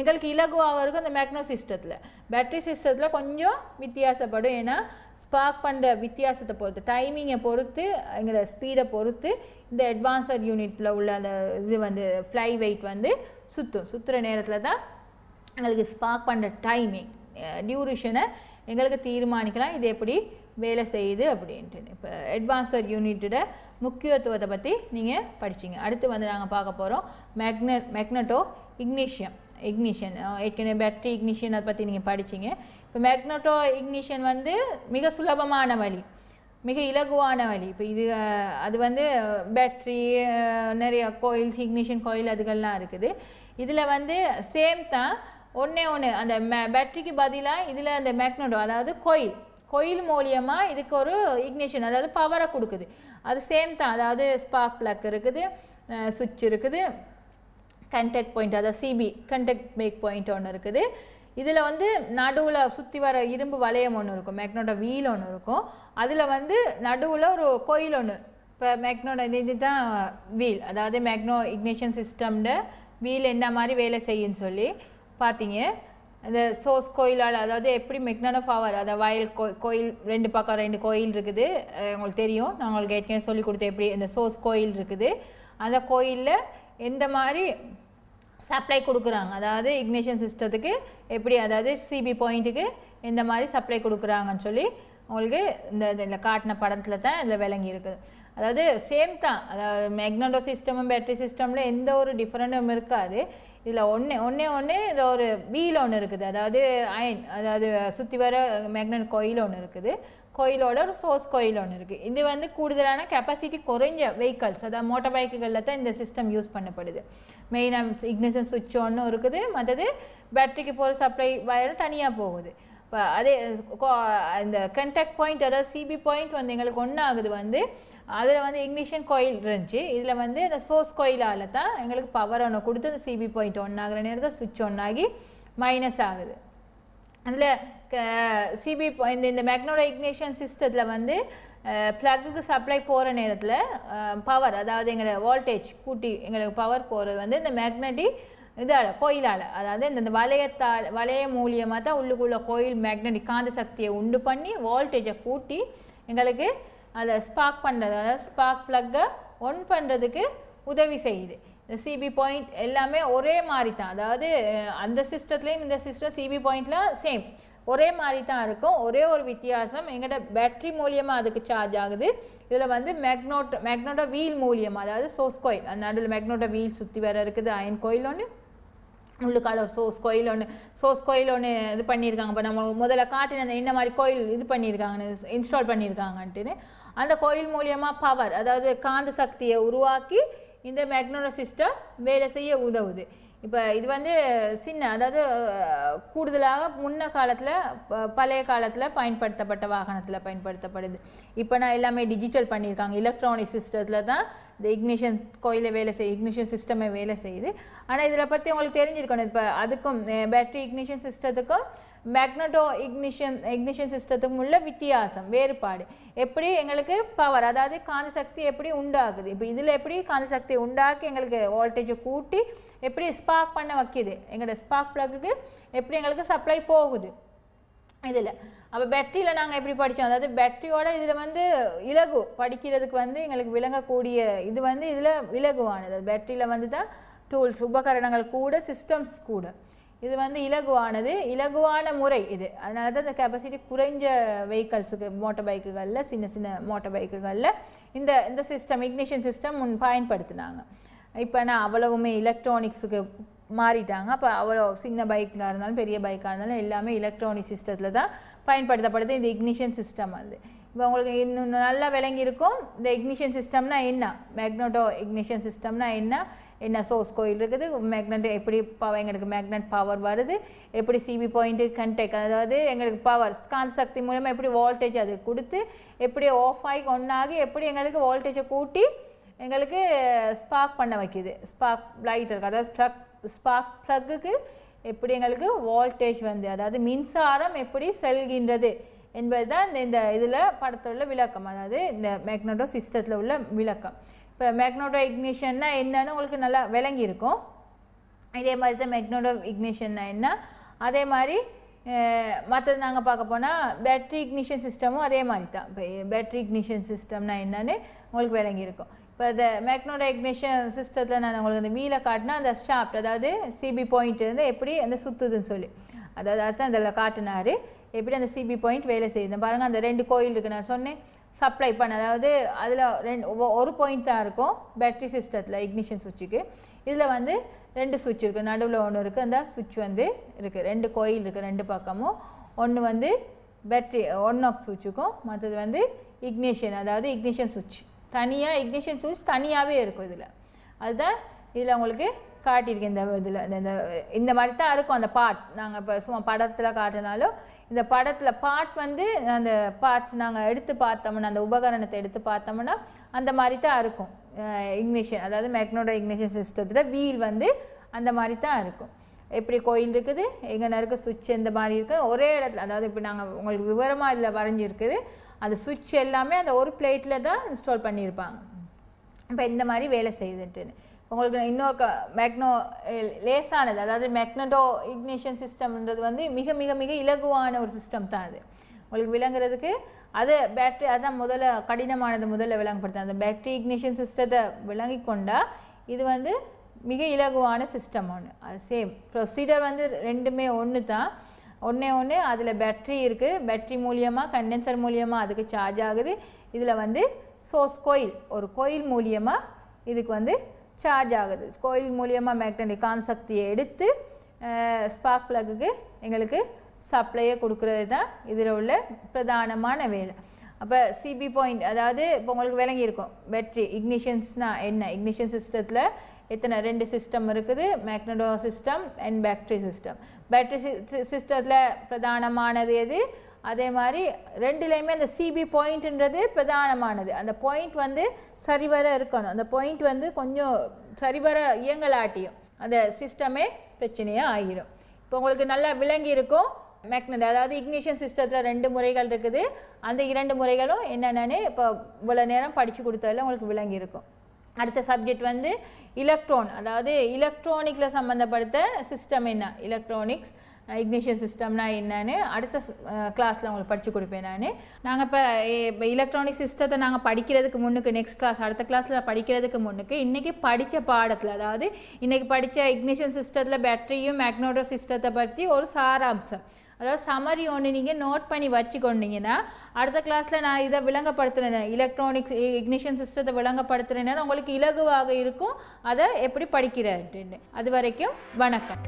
எங்களுக்கு இலகுவாக இருக்கும். அந்த மேக்னோ சிஸ்டத்தில் பேட்டரி சிஸ்டத்தில் கொஞ்சம் வித்தியாசப்படும். ஏன்னா ஸ்பார்க் பண்ணுற வித்தியாசத்தை பொறுத்து, டைமிங்கை பொறுத்து, எங்களோட ஸ்பீடை பொறுத்து இந்த அட்வான்ஸர் யூனிட்டில் உள்ள அந்த இது வந்து ஃப்ளை வெயிட் வந்து சுற்றுற நேரத்தில் தான் எங்களுக்கு ஸ்பார்க் பண்ணுற டைமிங் டியூரேஷனை எங்களுக்கு தீர்மானிக்கலாம், இது எப்படி வேலை செய்யுது அப்படின்ட்டு. இப்போ அட்வான்ஸர் யூனிட்டோட முக்கியத்துவத்தை பற்றி நீங்கள் படிச்சிங்க. அடுத்து வந்து நாங்கள் பார்க்க போகிறோம் மேக்னட்டோ இக்னிஷன். ஏற்கனவே பேட்டரி இக்னிஷன் அதை பற்றி நீங்கள் படிச்சிங்க. இப்போ மேக்னட்டோ இக்னிஷன் வந்து மிக சுலபமான வழி, மிக இலகுவான வழி. இப்போ அது வந்து பேட்ரி நிறைய கோயில்ஸ், இக்னிஷன் கோயில் அதுகள்லாம் இருக்குது. இதில் வந்து சேம் தான், ஒன்று அந்த பேட்டரிக்கு பதிலாக இதில் அந்த மேக்னட்டோ, அதாவது கோயில் மூலியமாக இதுக்கு ஒரு இக்னிஷன், அதாவது பவரை கொடுக்குது. அது சேம் தான், அதாவது ஸ்பார்க் பிளக் இருக்குது, சுவிட்ச் இருக்குது, கண்டெக்ட் பாயிண்ட், அதாவது சிபி கண்டெக்ட் பிரேக் பாயிண்ட் ஒன்று இருக்குது. இதில் வந்து நடுவில் சுற்றி வர இரும்பு வளையம் ஒன்று இருக்கும், மேக்னோட வீல் ஒன்று இருக்கும். அதில் வந்து நடுவில் ஒரு கோயில் ஒன்று. இப்போ மேக்னோட இது தான் வீல், அதாவது மேக்னோ இக்னிஷன் சிஸ்டம்ட வீல் என்ன மாதிரி வேலை செய்யுன்னு சொல்லி பார்த்தீங்க. இந்த சோர்ஸ் கோயிலால், அதாவது எப்படி மேக்னட்டோ பவர், அதாவது வயல் கோயில் ரெண்டு பக்கம் 2 கோயில் இருக்குது, உங்களுக்கு தெரியும். நான் உங்களுக்கு ஏற்கனவே சொல்லி கொடுத்தேன் எப்படி இந்த சோர்ஸ் கோயில் இருக்குது. அந்த கோயிலில் எந்த மாதிரி சப்ளை கொடுக்குறாங்க, அதாவது இக்னிஷன் சிஸ்டத்துக்கு எப்படி, அதாவது சிபி பாயிண்ட்டுக்கு எந்த மாதிரி சப்ளை கொடுக்குறாங்கன்னு சொல்லி உங்களுக்கு இந்த காட்டின படத்தில் தான் இதில் விளங்கி இருக்குது. அதாவது சேம் தான், அதாவது மேக்னட்டோ சிஸ்டமும் பேட்டரி சிஸ்டமில் எந்த ஒரு டிஃப்ரெண்ட்டும் இருக்காது. இதில் ஒன்றே இதில் ஒரு வீல் ஒன்று இருக்குது, அதாவது அயன், அதாவது சுற்றி வர மேக்னட் கோயில் ஒன்று இருக்குது, கோயிலோட ஒரு சோர்ஸ் கோயில் ஒன்று இருக்குது. இது வந்து கூடுதலான கெப்பாசிட்டி குறைஞ்ச வெஹிக்கல்ஸ், அதாவது மோட்டார் பைக்குகளில் தான் இந்த சிஸ்டம் யூஸ் பண்ணப்படுது. மெயினாக இக்னிஷன் சுவிட்ச் ஒன்று இருக்குது, மற்றது பேட்டரிக்கு போகிற சப்ளை வயர் தனியாக போகுது. இப்போ அதே இந்த கண்டெக்ட் பாயிண்ட், அதாவது சிபி பாயிண்ட் வந்து எங்களுக்கு ஒன்று ஆகுது வந்து அதில் வந்து இக்னிஷன் கோயில் இருந்துச்சு. இதில் வந்து இந்த சோர்ஸ் கோயிலால் தான் எங்களுக்கு பவர் ஒன்று கொடுத்து அந்த சிபி பாயிண்ட் ஒன்றாகிற நேரத்தில் சுவிட்ச் ஒன்றாகி மைனஸ் ஆகுது. அதில் சிபி இந்த மேக்னட்டோ இக்னிஷன் சிஸ்டத்தில் வந்து ப்ளக்குக்கு சப்ளை போகிற நேரத்தில் பவர், அதாவது எங்களோட வோல்டேஜ் கூட்டி எங்களுக்கு பவர் போகிறது வந்து இந்த மேக்னட்டிக் இதால் கோயிலால், அதாவது இந்த வளைய மூலியமாக தான் உள்ளுக்குள்ள கோயில் மேக்னட்டிக் காந்த சக்தியை உண்டு பண்ணி வோல்டேஜை கூட்டி எங்களுக்கு அதை ஸ்பார்க் பண்ணுறது, அதாவது ஸ்பார்க் ப்ளக்கை ஒன் பண்ணுறதுக்கு உதவி செய்யுது. இந்த சிபி பாயிண்ட் எல்லாமே ஒரே மாதிரி தான், அதாவது அந்த சிஸ்டத்துலேயும் இந்த சிஸ்டம் சிபி பாயிண்ட்லாம் சேம் ஒரே மாதிரி தான் இருக்கும். ஒரே ஒரு வித்தியாசம், எங்கள்கிட்ட பேட்ரி மூலியமாக அதுக்கு சார்ஜ் ஆகுது. இதில் வந்து மேக்னட்டோ வீல் மூலியமாக, அதாவது சோர்ஸ் கோயில், அந்த நடுவில் மேக்னட்டோ வீல் சுற்றி வர இருக்குது, அயன் கோயில் ஒன்று, உள்ளுக்கால ஒரு சோர்ஸ் கோயில் ஒன்று இது பண்ணியிருக்காங்க. இப்போ நம்ம முதல்ல காட்டின அந்த என்ன மாதிரி கோயில் இது பண்ணியிருக்காங்கன்னு, இன்ஸ்டால் பண்ணியிருக்காங்கன்ட்டுன்னு, அந்த கோயில் மூலியமாக பவர், அதாவது காந்த சக்தியை உருவாக்கி இந்த மேக்னட்டோ சிஸ்டம் வேலை செய்ய உதவுது. இப்போ இது வந்து சின்ன, அதாவது கூடுதலாக முன்ன காலத்தில் பழைய காலத்தில் பயன்படுத்தப்பட்ட வாகனத்தில் பயன்படுத்தப்படுது. இப்போ நான் எல்லாமே டிஜிட்டல் பண்ணியிருக்காங்க, எலக்ட்ரானிக் சிஸ்டத்தில் தான் இந்த இக்னிஷன் கோயிலை வேலை செய்யுது, இக்னிஷன் சிஸ்டமே வேலை செய்யுது. ஆனால் இதில் பற்றி உங்களுக்கு தெரிஞ்சிருக்கணும், இப்போ அதுக்கும் பேட்டரி இக்னிஷன் சிஸ்டத்துக்கும் மேக்னட்டோ இக்னிஷன் சிஸ்டத்துக்கும் உள்ள வித்தியாசம் வேறுபாடு எப்படி எங்களுக்கு பவர் அதாவது காந்த சக்தி எப்படி உண்டாகுது இப்போ இதில் எப்படி காந்த சக்தி உண்டாக்கி எங்களுக்கு வோல்டேஜை கூட்டி எப்படி ஸ்பார்க் பண்ண வைக்கிது எங்களோட ஸ்பார்க் ப்ளக்குக்கு எப்படி எங்களுக்கு சப்ளை போகுது இதில் அப்போ பேட்டரியில் நாங்கள் எப்படி படித்தோம் அதாவது பேட்டரியோட இதில் வந்து இலகு படிக்கிறதுக்கு வந்து எங்களுக்கு விளங்கக்கூடிய இது வந்து இதில் இலகுவானது பேட்டரியில் வந்து தான் டூல்ஸ் உபகரணங்கள் கூட சிஸ்டம்ஸ் கூட இது வந்து இலகுவான முறை இது அதனால தான் இந்த கெப்பாசிட்டி குறைஞ்ச வெஹிக்கல்ஸுக்கு மோட்டார் பைக்குகளில் சின்ன மோட்டார் பைக்குகளில் இந்த சிஸ்டம் இக்னிஷன் சிஸ்டம் பயன்படுத்தினாங்க இப்போ நான் அவ்வளவுமே எலக்ட்ரானிக்ஸுக்கு மாறிட்டாங்க அப்போ அவ்வளோ சின்ன பைக்காக இருந்தாலும் பெரிய பைக்காக இருந்தாலும் எல்லாமே எலக்ட்ரானிக் சிஸ்டத்தில் தான் பயன்படுத்தப்படுது இந்த இக்னிஷன் சிஸ்டம் வந்து இப்போ உங்களுக்கு இன்னும் நல்லா விளங்கி இருக்கும் இந்த இக்னிஷன் சிஸ்டம்னா என்ன மேக்னட்டோ இக்னிஷன் சிஸ்டம்னா என்ன சோர்ஸ் கோயில் இருக்குது மேக்னெட் எப்படி எங்களுக்கு மேக்னெட் பவர் வருது எப்படி சிபி பாயிண்ட்டு கண்டெக்ட் அதாவது எங்களுக்கு பவர் காந்த சக்தி மூலமாக எப்படி வோல்டேஜ் அது கொடுத்து எப்படி ஆஃப் ஆகி ஒன்றாகி எப்படி எங்களுக்கு வோல்டேஜை கூட்டி எங்களுக்கு ஸ்பார்க் பண்ண வைக்கிது ஸ்பார்க் லைட் இருக்குது அதாவது ஸ்பார்க் ப்ளக்குக்கு எப்படி எங்களுக்கு வோல்டேஜ் வந்து அதாவது மின்சாரம் எப்படி செல்கின்றது என்பது தான் இந்த இதில் படத்தில் உள்ள விளக்கம் அதாவது இந்த மேக்னட்டோ சிஸ்டத்தில் உள்ள விளக்கம் இப்போ மேக்னட்டோ இக்னிஷன்னா என்னன்னு உங்களுக்கு நல்லா விளங்கி இருக்கும் இதே மாதிரி தான் மேக்னட்டோ இக்னிஷன்னா என்ன அதே மாதிரி மற்றது நாங்கள் பார்க்க போனால் பேட்ரி இக்னிஷன் சிஸ்டமும் அதே மாதிரி தான் இப்போ பேட்ரி இக்னிஷன் சிஸ்டம்னா என்னன்னு உங்களுக்கு விளங்கி இருக்கும் இப்போ இந்த மேக்னட்டோ இக்னிஷன் சிஸ்டத்தில் நான் உங்களுக்கு அந்த வீலை காட்டினா அந்த ஷாஃப்ட் அதாவது சிபி பாயிண்ட் இருந்து எப்படி அந்த சுற்றுதுன்னு சொல்லி அதாவது அதுதான் அதில் காட்டினார் எப்படி அந்த சிபி பாயிண்ட் வேலை செய்யுது பாருங்கள் அந்த 2 கோயில் இருக்குது நான் சொன்னேன் சப்ளை பண்ண அதாவது அதில் ஒரு பாயிண்ட் தான் இருக்கும் பேட்ரி சிஸ்டத்தில் இக்னிஷன் சுவிட்சுக்கு இதில் வந்து 2 சுவிட்ச் இருக்குது நடுவில் ஒன்று இருக்குது அந்த சுவிட்ச் வந்து இருக்குது 2 கோயில் இருக்குது 2 பக்கமும் ஒன்று வந்து பேட்ரி ஒன் ஆஃப் சுவிட்சுக்கும் மற்றது வந்து இக்னிஷன் அதாவது இக்னிஷன் சுவிட்ச் தனியாக இக்னிஷன் சுவிட்ச் தனியாகவே இருக்கும் இதில் அதுதான் இதில் உங்களுக்கு காட்டியிருக்கேன் இந்த இதில் இந்த மாதிரி தான் இருக்கும் அந்த பார்ட் நாங்கள் இப்போ சும்மா படத்தில் காட்டினாலும் இந்த படத்தில் பார்ட் வந்து அந்த பார்ட்ஸ் நாங்கள் எடுத்து பார்த்தோம்னா அந்த உபகரணத்தை எடுத்து பார்த்தோம்னா அந்த மாதிரி தான் இருக்கும் இக்னிஷன் அதாவது மேக்னட்டோ இக்னிஷன் சிஸ்டத்தில் வீல் வந்து அந்த மாதிரி தான் இருக்கும் எப்படி கோயில் இருக்குது எங்கே இருக்க சுவிட்ச் எந்த மாதிரி இருக்குது ஒரே இடத்துல அதாவது இப்போ நாங்கள் உங்களுக்கு விவரமாக இதில் வரைஞ்சிருக்குது அந்த சுவிட்ச் எல்லாமே அந்த ஒரு பிளேட்டில் தான் இன்ஸ்டால் பண்ணியிருப்பாங்க இப்போ இந்த மாதிரி வேலை செய்துட்டுன்னு உங்களுக்கு இன்னொரு லேசானது அதாவது மேக்னட்டோ இக்னிஷன் சிஸ்டம்ன்றது வந்து மிக மிக மிக இலகுவான ஒரு சிஸ்டம் தான் அது உங்களுக்கு விளங்குறதுக்கு அது பேட்ரி அதான் முதல்ல விளங்கப்படுத்த அந்த பேட்ரி இக்னிஷன் சிஸ்டத்தை விளங்கி கொண்டா இது வந்து மிக இலகுவான சிஸ்டம் ஒன்று அது சேம் ப்ரொசீஜர் வந்து ரெண்டுமே ஒன்று தான் ஒன்று அதில் பேட்ரி இருக்குது பேட்ரி மூலியமாக கண்டென்சர் மூலியமாக அதுக்கு சார்ஜ் ஆகுது இதில் வந்து சோர்ஸ் ஒரு கோயில் மூலியமாக இதுக்கு வந்து சார்ஜ் ஆகுது கோயில் மூலியமாக மேக்னெட்டிக் காந்த சக்தியை எடுத்து ஸ்பார்க் ப்ளக்குக்கு எங்களுக்கு சப்ளையை கொடுக்குறது தான் இதில் உள்ள பிரதானமான வேலை அப்போ சிபி பாயிண்ட் அதாவது இப்போ உங்களுக்கு விளங்கியிருக்கும் பேட்ரி இக்னிஷன்ஸ்னால் என்ன இக்னிஷன் சிஸ்டத்தில் எத்தனை 2 சிஸ்டம் இருக்குது magneto system and battery system battery சிஸ்டத்தில் பிரதானமானது எது அதே மாதிரி ரெண்டுலேயுமே அந்த சிபி பாயிண்ட்ன்றது பிரதானமானது அந்த பாயிண்ட் வந்து சரிவர இருக்கணும் அந்த பாயிண்ட் வந்து கொஞ்சம் சரிவர இயங்கலாட்டியும் அந்த சிஸ்டமே பிரச்சனையாக ஆகிடும் இப்போ உங்களுக்கு நல்லா விளங்கி இருக்கும் மேக்னட் அதாவது இக்னிஷன் சிஸ்டத்தில் 2 முறைகள் இருக்குது அந்த 2 முறைகளும் என்னென்னு இப்போ இவ்வளோ நேரம் படித்து கொடுத்ததில் உங்களுக்கு விளங்கி இருக்கும் அடுத்த சப்ஜெக்ட் வந்து எலக்ட்ரான் அதாவது எலக்ட்ரானிக்கில் சம்மந்தப்படுத்த சிஸ்டம் என்ன எலக்ட்ரானிக்ஸ் இக்னிஷன் சிஸ்டம்னா என்னன்னு அடுத்த கிளாஸில் உங்களுக்கு படித்து கொடுப்பேன் நாங்கள் இப்போ எலக்ட்ரானிக் சிஸ்டத்தை நாங்கள் படிக்கிறதுக்கு முன்னுக்கு நெக்ஸ்ட் கிளாஸ் அடுத்த கிளாஸில் படிக்கிறதுக்கு முன்னுக்கு இன்றைக்கி படித்த பாடத்தில் அதாவது இன்றைக்கி படித்த இக்னிஷன் சிஸ்டத்தில் பேட்டரியும் மேக்னட்டோ சிஸ்டத்தை பற்றி ஒரு சாராம்சம் அதாவது சமரி ஒன்று நீங்கள் நோட் பண்ணி வச்சுக்கொண்டீங்கன்னா அடுத்த கிளாஸில் நான் இதை விளங்கப்படுத்துகிறேன் எலக்ட்ரானிக்ஸ் இக்னிஷன் சிஸ்டத்தை விளங்கப்படுத்துகிறேன்னா உங்களுக்கு இலகுவாக இருக்கும் அதை எப்படி படிக்கிறேன் அது வரைக்கும் வணக்கம்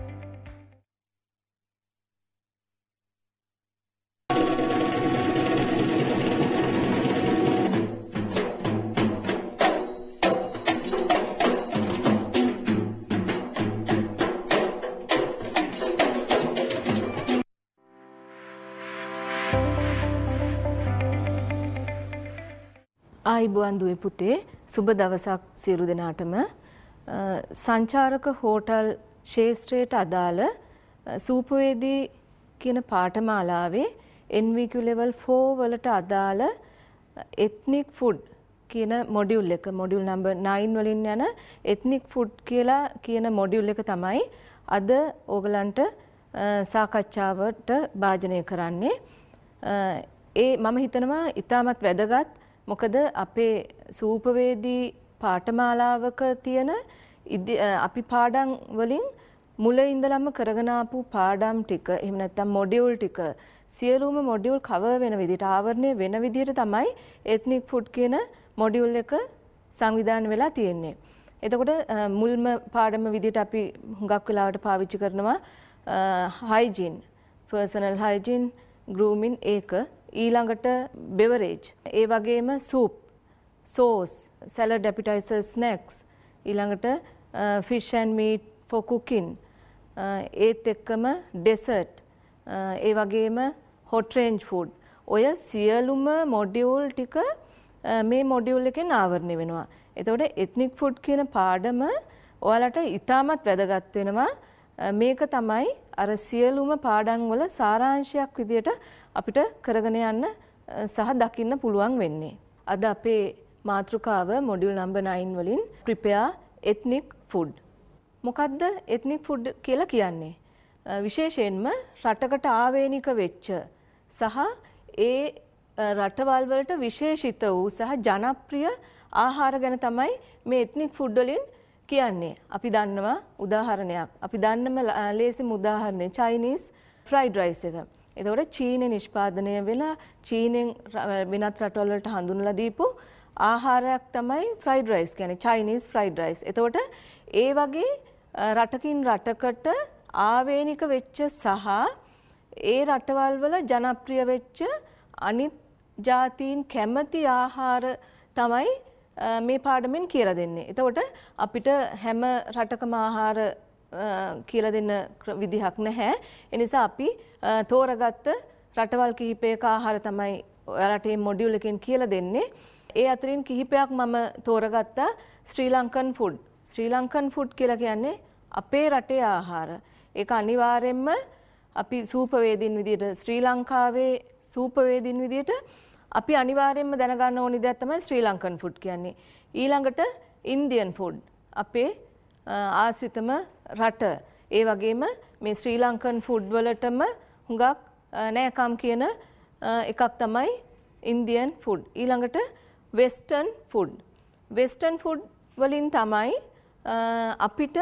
ආයිබුවන් දුවේ පුතේ සුබ දවසක් සියලු දෙනාටම සංචාරක හෝටල් ශේෂ්ත්‍රයට අදාළ සූපවේදී කියන පාඨමාලාවේ NVQ level 4 වලට අදාළ ethnic food කියන මොඩියුල් එක මොඩියුල් නම්බර් 9 වලින් යන ethnic food කියලා කියන මොඩියුල් එක තමයි අද ඕගලන්ට සාකච්ඡාවට භාජනය කරන්නේ. මම හිතනවා ඉතාමත් වැදගත්. මොකද අපේ සූපවේදී පාඨමාලාවක තියෙන අපි පාඩම් වලින් මුල ඉඳලම කරගෙන ආපු පාඩම් ටික එහෙම නැත්නම් මොඩියුල් ටික සියලුම මොඩියුල් කවර් වෙන විදිහට ආවරණය වෙන විදිහට තමයි ethnic food කියන මොඩියුල් එක සංවිධානය වෙලා තියෙන්නේ. එතකොට මුල්ම පාඩම විදිහට අපි හුඟක් වෙලාවට පාවිච්චි කරනවා hygiene, personal hygiene, grooming ඒක. ඊළඟට beverage. ඒ වගේම soup, sauce, salad, appetizer, snacks. ඊළඟට fish and meat for cooking. ඒත් එක්කම dessert. ඒ වගේම hot range food. ඔය සියලුම මොඩියුල් ටික මේ මොඩියුල් එකෙන් ආවරණය වෙනවා. එතකොට ethnic food කියන පාඩම ඔයාලට ඉතාමත් වැදගත් වෙනවා. මේක තමයි අර සියලුම පාඩම් වල සාරාංශයක් විදියට අපිට කරගෙන යන්න සහ දකින්න පුළුවන් වෙන්නේ. අද අපේ මාතෘකාව මොඩියුල් නම්බර් 9 වලින් prepare ethnic food. මොකද්ද ethnic food කියලා කියන්නේ? විශේෂයෙන්ම රටකට ආවේනික වෙච්ච සහ ඒ රටවල් වලට විශේෂිත වූ සහ ජනප්‍රිය ආහාර ගැන තමයි මේ ethnic food වලින් කියන්නේ. අපි දන්නවා උදාහරණයක්. අපි දන්නම ලේසිම උදාහරණය Chinese fried rice එක. එතකොට චීනේ නිෂ්පාදනය වෙලා චීනෙන් වෙනත් රටවල් වලට හඳුන්වලා දීපු ආහාරයක් තමයි fried rice කියන්නේ Chinese fried rice. එතකොට ඒ වගේ රටකින් රටකට ආවේනික වෙච්ච සහ ඒ රටවල් වල ජනප්‍රිය වෙච්ච අනිත් ජාතීන් කැමති ආහාර තමයි මේ පාඩමෙන් කියලා දෙන්නේ. එතකොට අපිට හැම රටකම ආහාර කියලා දෙන්න විදිහක් නැහැ. ඒ නිසා අපි තෝරගත්ත රටවල් කිහිපයක ආහාර තමයි ඔයාලට මේ මොඩියුල් එකෙන් කියලා දෙන්නේ. ඒ අතරින් කිහිපයක් මම තෝරගත්තා ශ්‍රී ලංකන් ෆුඩ්. ශ්‍රී ලංකන් ෆුඩ් කියලා කියන්නේ අපේ රටේ ආහාර. ඒක අනිවාර්යෙන්ම අපි සූපවේදීන් විදිහට ශ්‍රී ලංකාවේ සූපවේදීන් විදිහට අපි අනිවාර්යෙන්ම දැනගන්න ඕනි දෙයක් තමයි ශ්‍රී ලංකන් ෆුඩ් කියන්නේ. ඊළඟට ඉන්දියන් ෆුඩ් අපේ ආශ්‍රිතම රට. ඒ වගේම මේ ශ්‍රී ලංකන් ෆුඩ් වලටම හුඟක් නෑකම් කියන එකක් තමයි ඉන්දියන් ෆුඩ්. ඊළඟට වෙස්ටර්න් ෆුඩ්. වෙස්ටර්න් ෆුඩ් වලින් තමයි අපිට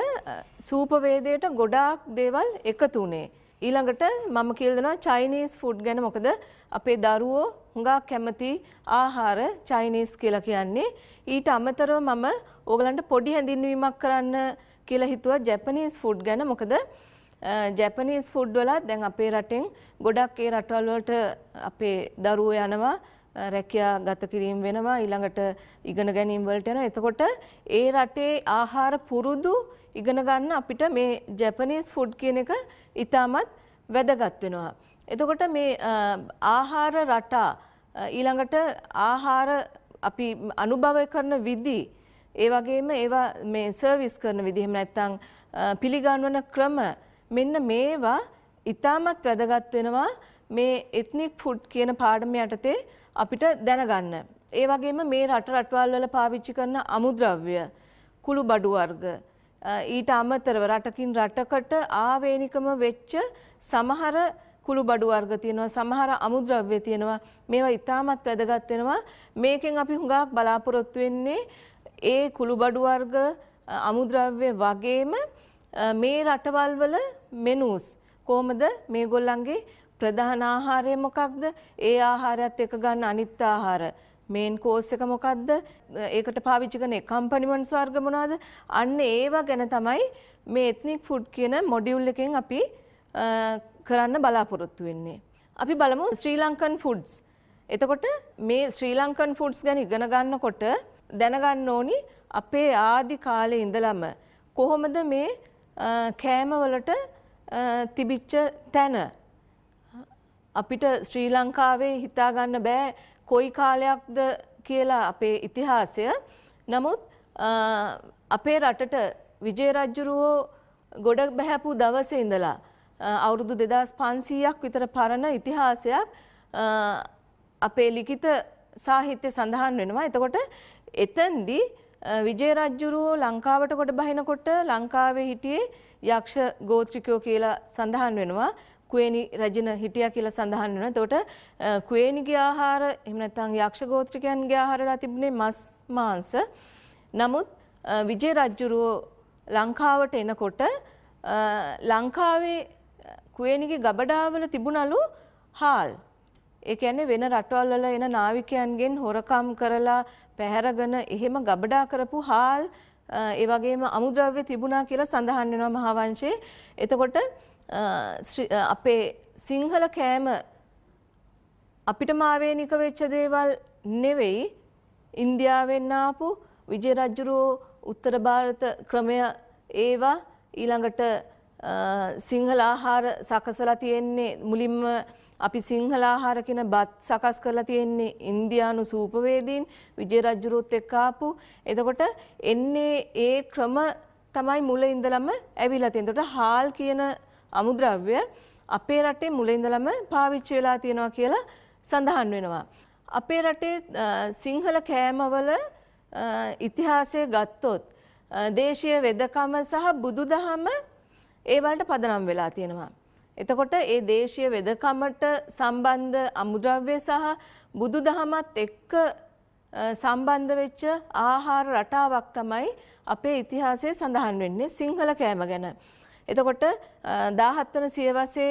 සූපවේදයට ගොඩාක් දේවල් එකතු වුණේ. ඊළඟට මම කියලා දෙනවා චයිනීස් ෆුඩ් ගැන. මොකද අපේ දරුවෝ හුඟක් කැමති ආහාර චයිනීස් කියලා කියන්නේ. ඊට අමතරව මම ඕගලන්ට පොඩි හැඳින්වීමක් කරන්න කියලා හිතුවා ජැපනීස් ෆුඩ් ගැන. මොකද ජැපනීස් ෆුඩ් වල දැන් අපේ රටෙන් ගොඩක් ඒ රටවල් වලට අපේ දරුවෝ යනවා රැකියා ගත කිරීම වෙනවා ඊළඟට ඉගෙන ගැනීම වලට යනවා. එතකොට ඒ රටේ ආහාර පුරුදු ඉගෙන ගන්න අපිට මේ ජැපනීස් ෆුඩ් කියන එක ඉතාමත් වැදගත් වෙනවා. එතකොට මේ ආහාර රටා ඊළඟට ආහාර අපි අනුභවය කරන විදි ඒ වගේම ඒවා මේ සර්විස් කරන විදි එහෙම නැත්නම් පිළිගන්වන ක්‍රම මෙන්න මේවා ඉතාමත් වැදගත් වෙනවා මේ එත්නික් ෆුඩ් කියන පාඩම යටතේ අපිට දැනගන්න. ඒ වගේම මේ රටවල් වල පාවිච්චි කරන අමුද්‍රව්‍ය කුළු බඩු වර්ග ඊට අමතරව රටකින් රටකට ආවේනිකම වෙච්ච සමහර කුළු බඩු වර්ග තියෙනවා සමහර අමුද්‍රව්‍ය තියෙනවා මේවා ඉතාමත් වැදගත් වෙනවා. මේකෙන් අපි හුඟක් බලාපොරොත්තු වෙන්නේ ඒ කුළු බඩු වර්ග අමුද්‍රව්‍ය වගේම මේ රටවල් වල මෙනුස් කොහොමද මේගොල්ලන්ගේ ප්‍රධාන ආහාරය මොකක්ද ඒ ආහාරයත් එක්ක ගන්න අනිත් ආහාර මේන් කෝස් එක මොකක්ද ඒකට පාවිච්චි කරන කම්පනිමන්ට්ස් වර්ග මොනවාද අන්න ඒවා ගැන තමයි මේ එත්නික් ෆුඩ් කියන මොඩියුල් එකෙන් අපි කරන්න බලාපොරොත්තු වෙන්නේ. අපි බලමු ශ්‍රී ලංකන් ෆුඩ්ස්. එතකොට මේ ශ්‍රී ලංකන් ෆුඩ්ස් ගැන ඉගෙන ගන්නකොට දැනගන්න ඕනි අපේ ආදි කාලේ ඉඳලම කොහොමද මේ කෑම වලට තිබිච්ච තැන අපිට ශ්‍රී ලංකාවේ හිතා ගන්න බෑ කොයි කාලයක්ද කියලා අපේ ඉතිහාසය. නමුත් අපේ රටට විජය රජුරෝ ගොඩ බහැපු දවසේ ඉඳලා අවුරුදු 2500ක් විතර පරණ ඉතිහාසයක් අපේ ලිඛිත සාහිත්‍ය සඳහන් වෙනවා. එතකොට එතෙන්දී විජය රජුරෝ ලංකාවට කොට බහිනකොට ලංකාවේ හිටියේ යක්ෂ ගෝත්‍රිකයෝ කියලා සඳහන් වෙනවා. කුවේණි රජින හිටියා කියලා සඳහන් වෙනවා. එතකොට කුවේණිගේ ආහාර එහෙම නැත්නම් යක්ෂ ගෝත්‍රිකයන්ගේ ආහාරලා තිබුණේ මස් මාංශ. නමුත් විජය රජුරෝ ලංකාවට එනකොට ලංකාවේ කුවේණිගේ ගබඩාවල තිබුණලු හාල්. ඒ කියන්නේ වෙන රටවල් වල එන නාවිකයන්ගෙන් හොරකම් කරලා පැහැරගෙන එහෙම ගබඩා කරපු හාල් ඒ වගේම අමුද්‍රව්‍ය තිබුණා කියලා සඳහන් වෙනවා මහාවංශයේ. එතකොට අපේ සිංහල කෑම අපිටම ආවේනික වෙච්ච දේවල් නෙවෙයි. ඉන්දියාවෙන් ආපු විජය රජුරෝ උත්තර ಭಾರತ ක්‍රමය ඒවා ඊළඟට සිංහල ආහාර සකසලා තියෙන්නේ මුලින්ම අපි සිංහල ආහාර කියන බත් සකස් කරලා තියෙන්නේ ඉන්දියානු සූපවේදීන් විජය රජුරුත් එක්ක ආපු. එතකොට එන්නේ ඒ ක්‍රම තමයි මුල ඉඳලම ඇවිල්ලා තියෙන්නේ. එතකොට හාල් කියන අමුද්‍රව්‍ය අපේ රටේ මුල ඉඳලම පාවිච්චි වෙලා තියෙනවා කියලා සඳහන් වෙනවා. අපේ රටේ සිංහල කෑමවල ඉතිහාසය ගත්තොත් දේශීය වෙදකම සහ බුදුදහම ඒ වලට පදනම් වෙලා තියෙනවා. එතකොට ඒ දේශීය වෙදකමට සම්බන්ධ අමුද්‍රව්‍ය සහ බුදුදහමත් එක්ක සම්බන්ධ වෙච්ච ආහාර රටාවක් තමයි අපේ ඉතිහාසයේ සඳහන් වෙන්නේ සිංහල කෑම ගැන. එතකොට 17 වන සියවසේ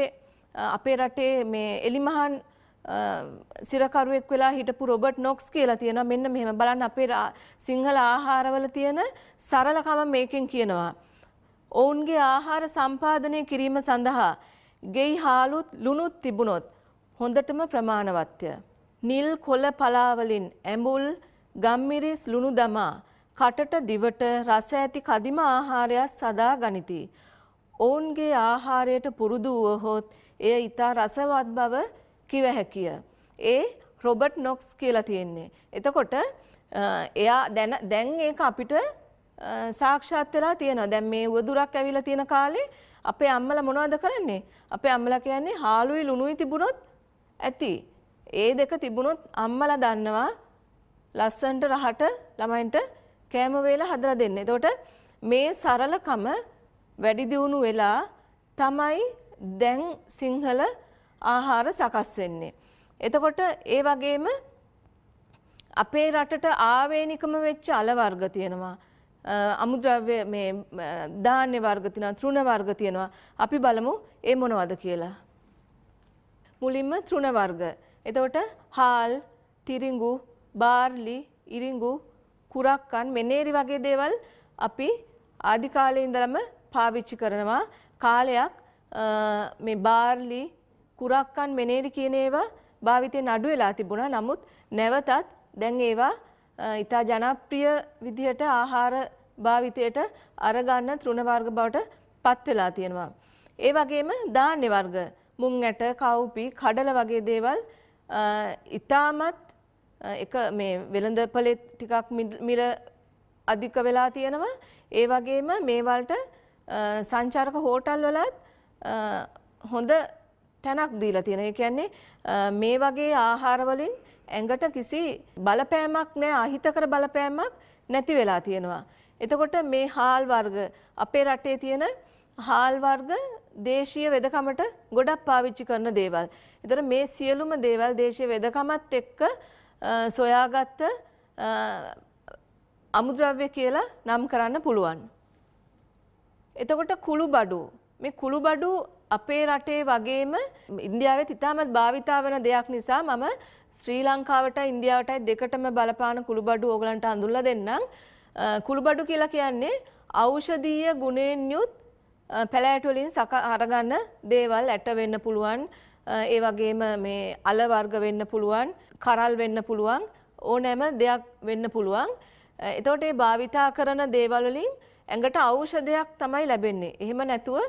අපේ රටේ මේ එලිමහන් සිරකරුවෙක් වෙලා හිටපු රොබර්ට් නොක්ස් කියලා තියෙනවා. මෙන්න මෙහෙම බලන්න අපේ සිංහල ආහාරවල තියෙන සරලකම මේකෙන් කියනවා. ඔවුන්ගේ ආහාර සම්පාදනය කිරීම සඳහා ගෙයි හාලුත් ලුණුත් තිබුණොත් හොඳටම ප්‍රමාණවත්ය. නිල් කොළ පලාවලින් ඇඹුල් ගම්මිරිස් ලුණු දමා කටට දිවට රස ඇති කදිම ආහාරයක් සදා ගනිති. ඔවුන්ගේ ආහාරයට පුරුදු වුවහොත් එය ඊතා රසවත් බව කිව හැකිය. ඒ රොබර්ට් නොක්ස් කියලා තියෙන්නේ. එතකොට එයා දැන් ඒක අපිට සාක්ෂාත් වෙලා තියෙනවා. දැන් මේ උවදුරක් ඇවිල්ලා තියෙන කාලේ අපේ අම්මලා මොනවද කරන්නේ? අපේ අම්මලා කියන්නේ හාලුයි ලුණුයි තිබුණොත් ඇති. ඒ දෙක තිබුණොත් අම්මලා දන්නවා ලස්සනට රහට ළමයින්ට කෑම වේල හදලා දෙන්න. එතකොට මේ සරලකම වැඩි දියුණු වෙලා තමයි දැන් සිංහල ආහාර සකස් වෙන්නේ. එතකොට ඒ වගේම අපේ රටට ආවේනිකම වෙච්ච අල වර්ග තියෙනවා. අමුද්‍රව්‍ය මේ ධාන්‍ය වර්ග තියෙනවා, තෘණ වර්ග තියෙනවා. අපි බලමු ඒ මොනවද කියලා. මුලින්ම තෘණ වර්ග. එතකොට හාල්, තිරිඟු, බාර්ලි, ඉරිඟු, කුරක්කන්, මෙනේරි වගේ දේවල් අපි ආදි කාලේ ඉඳලම පාවිච්චි කරනවා. කාලයක් මේ බාර්ලි, කුරක්කන්, මෙනේරි කියන ඒවා භාවිතයෙන් අඩු වෙලා තිබුණා. නමුත් නැවතත් දැන් ඒවා ඉතා ජනප්‍රිය විදිහට ආහාර භාවිතයට අරගන්න තෘණ වර්ග බවට පත් වෙලා තියෙනවා. ඒ වගේම ධාන්‍ය වර්ග මුං ඇට, කව්පි, කඩල වගේ දේවල් ඉතාමත් එක මේ වෙළඳපොලේ ටිකක් මිල අධික වෙලා තියෙනවා. ඒ වගේම මේ වලට සංචාරක හෝටල් වලත් හොඳ තැනක් දීලා තියෙනවා. ඒ කියන්නේ මේ වගේ ආහාර වලින් ඇඟට කිසි බලපෑමක් නැහැ, අහිතකර බලපෑමක් නැති වෙලා තියෙනවා. එතකොට මේ හාල් වර්ග අපේ රටේ තියෙන හාල් වර්ග දේශීය වෙදකමට ගොඩක් පාවිච්චි කරන දේවල්. ඒතර මේ සියලුම දේවල් දේශීය වෙදකමත් එක්ක සොයාගත්ත අමුද්‍රව්‍ය කියලා නම් කරන්න පුළුවන්. එතකොට කුළුබඩු. මේ කුළුබඩු අපේ රටේ වගේම ඉන්දියාවේ ඉතාමත් භාවිතා වෙන දෙයක් නිසා මම ශ්‍රී ලංකාවටයි ඉන්දියාවටයි දෙකටම බලපාන කුළුබඩු ඕගලන්ට හඳුන්ලා දෙන්නම්. කුළුබඩු කියලා කියන්නේ ඖෂධීය ගුණයෙන් යුත් පැලෑටි වලින් අරගන්න දේවල්. ඇට වෙන්න පුළුවන්, ඒ වගේම මේ අල වර්ග වෙන්න පුළුවන්, කරල් වෙන්න පුළුවන්, ඕනෑම දෙයක් වෙන්න පුළුවන්. එතකොට මේ භාවිතා කරන දේවල් වලින් ඇඟට ඖෂධයක් තමයි ලැබෙන්නේ. එහෙම නැතුව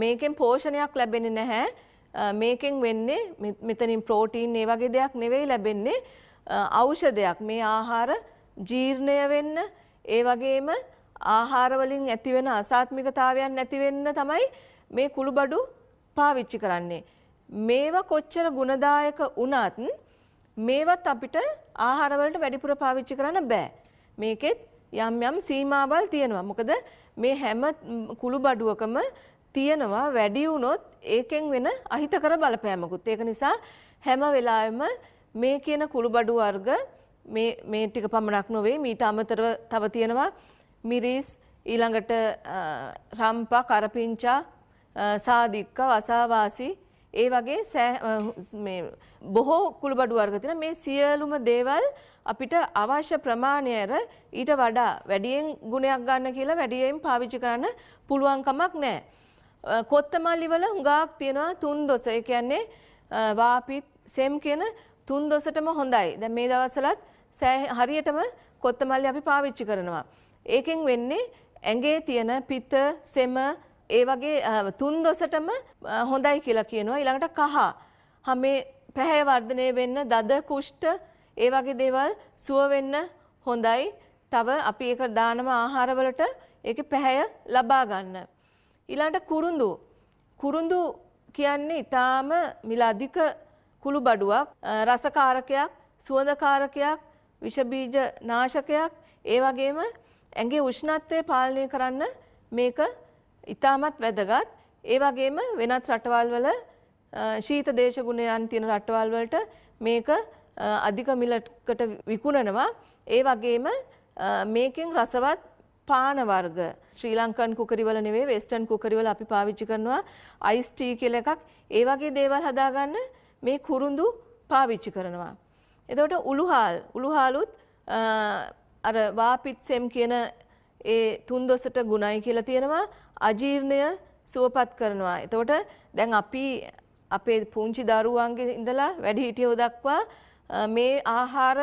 මේකෙන් පෝෂණයක් ලැබෙන්නේ නැහැ. මේකෙන් වෙන්නේ මෙතනින් ප්‍රෝටීන් ඒ වගේ දෙයක් නෙවෙයි ලැබෙන්නේ, ඖෂධයක්. මේ ආහාර ජීර්ණය වෙන්න, ඒ වගේම ආහාර වලින් ඇතිවෙන අසාත්මිකතාවයන් නැති වෙන්න තමයි මේ කුළුබඩු පාවිච්චි කරන්නේ. මේවා කොච්චර ගුණදායක වුණත් මේවත් අපිට ආහාර වලට වැඩිපුර පාවිච්චි කරන්න බෑ. මේකෙත් යම් යම් සීමාවල් තියෙනවා. මොකද මේ හැම කුළු බඩුවකම තියෙනවා වැඩි වුණොත් ඒකෙන් වෙන අහිතකර බලපෑමකුත්. ඒක නිසා හැම වෙලාවෙම මේ කියන කුළු බඩු වර්ග මේ ටික පමණක් නොවේ මීට අමතරව තව තියෙනවා මිරිස් ඊළඟට රම්පා කරපිංචා සාදික්ක වසාවාසි ඒ වගේ මේ බොහෝ කුළු බඩු වර්ග තියෙන මේ සියලුම දේවල් අපිට අවශ්‍ය ප්‍රමාණයර ඊට වඩා වැඩියෙන් ගුණයක් ගන්න කියලා වැඩියෙන් පාවිච්චි කරන්න පුළුවන් කමක් නැහැ. කොත්තමල්ලි වල හුඟක් තියෙනවා තුන් දොස. ඒ කියන්නේ වාපිත් සෙම් කියන තුන් දොසටම හොඳයි. දැන් මේ දවස්වලත් හරියටම කොත්තමල්ලි අපි පාවිච්චි කරනවා. ඒකෙන් වෙන්නේ ඇඟේ තියෙන පිත සෙම ඒ වගේ තුන් දොසටම හොඳයි කියලා කියනවා. ඊළඟට කහ හැමේ පැහැ වර්ධනය වෙන්න දද කුෂ්ඨ ඒ වගේ දේවල් සුව වෙන්න හොඳයි. තව අපි ඒක දානම ආහාරවලට ඒකේ පැහැය ලබා ගන්න. ඊළඟට කුරුඳු කියන්නේ ඊටාම මිල අධික කුළු බඩුවක් රසකාරකයක් සුවඳකාරකයක් විෂ බීජ නාශකයක් ඒ වගේම ඇඟේ උෂ්ණත්වය පාලනය කරන්න මේක ඉතාමත් වැදගත්. ඒ වගේම වෙනත් රටවල් වල ශීත දේශගුණයන් තියෙන රටවල් වලට මේක අධික මිලකට විකුණනවා. ඒ වගේම මේකෙන් රසවත් පාන වර්ග ශ්‍රී ලංකන් කුකරි වල නෙවෙයි වෙස්ටර්න් කුකරි වල අපි පාවිච්චි කරනවා අයිස් ටී කියලා එකක්. ඒ වගේ දේවල් හදාගන්න මේ කුරුඳු පාවිච්චි කරනවා. එතකොට උළුහාලුත් අර වාපිත් සෙම් කියන ඒ තුන් දොසට ගුණයි කියලා තියෙනවා. අජීර්ණය සුවපත් කරනවා. එතකොට දැන් අපි අපේ පුංචි දරුවන්ගේ ඉඳලා වැඩිහිටියෝ දක්වා මේ ආහාර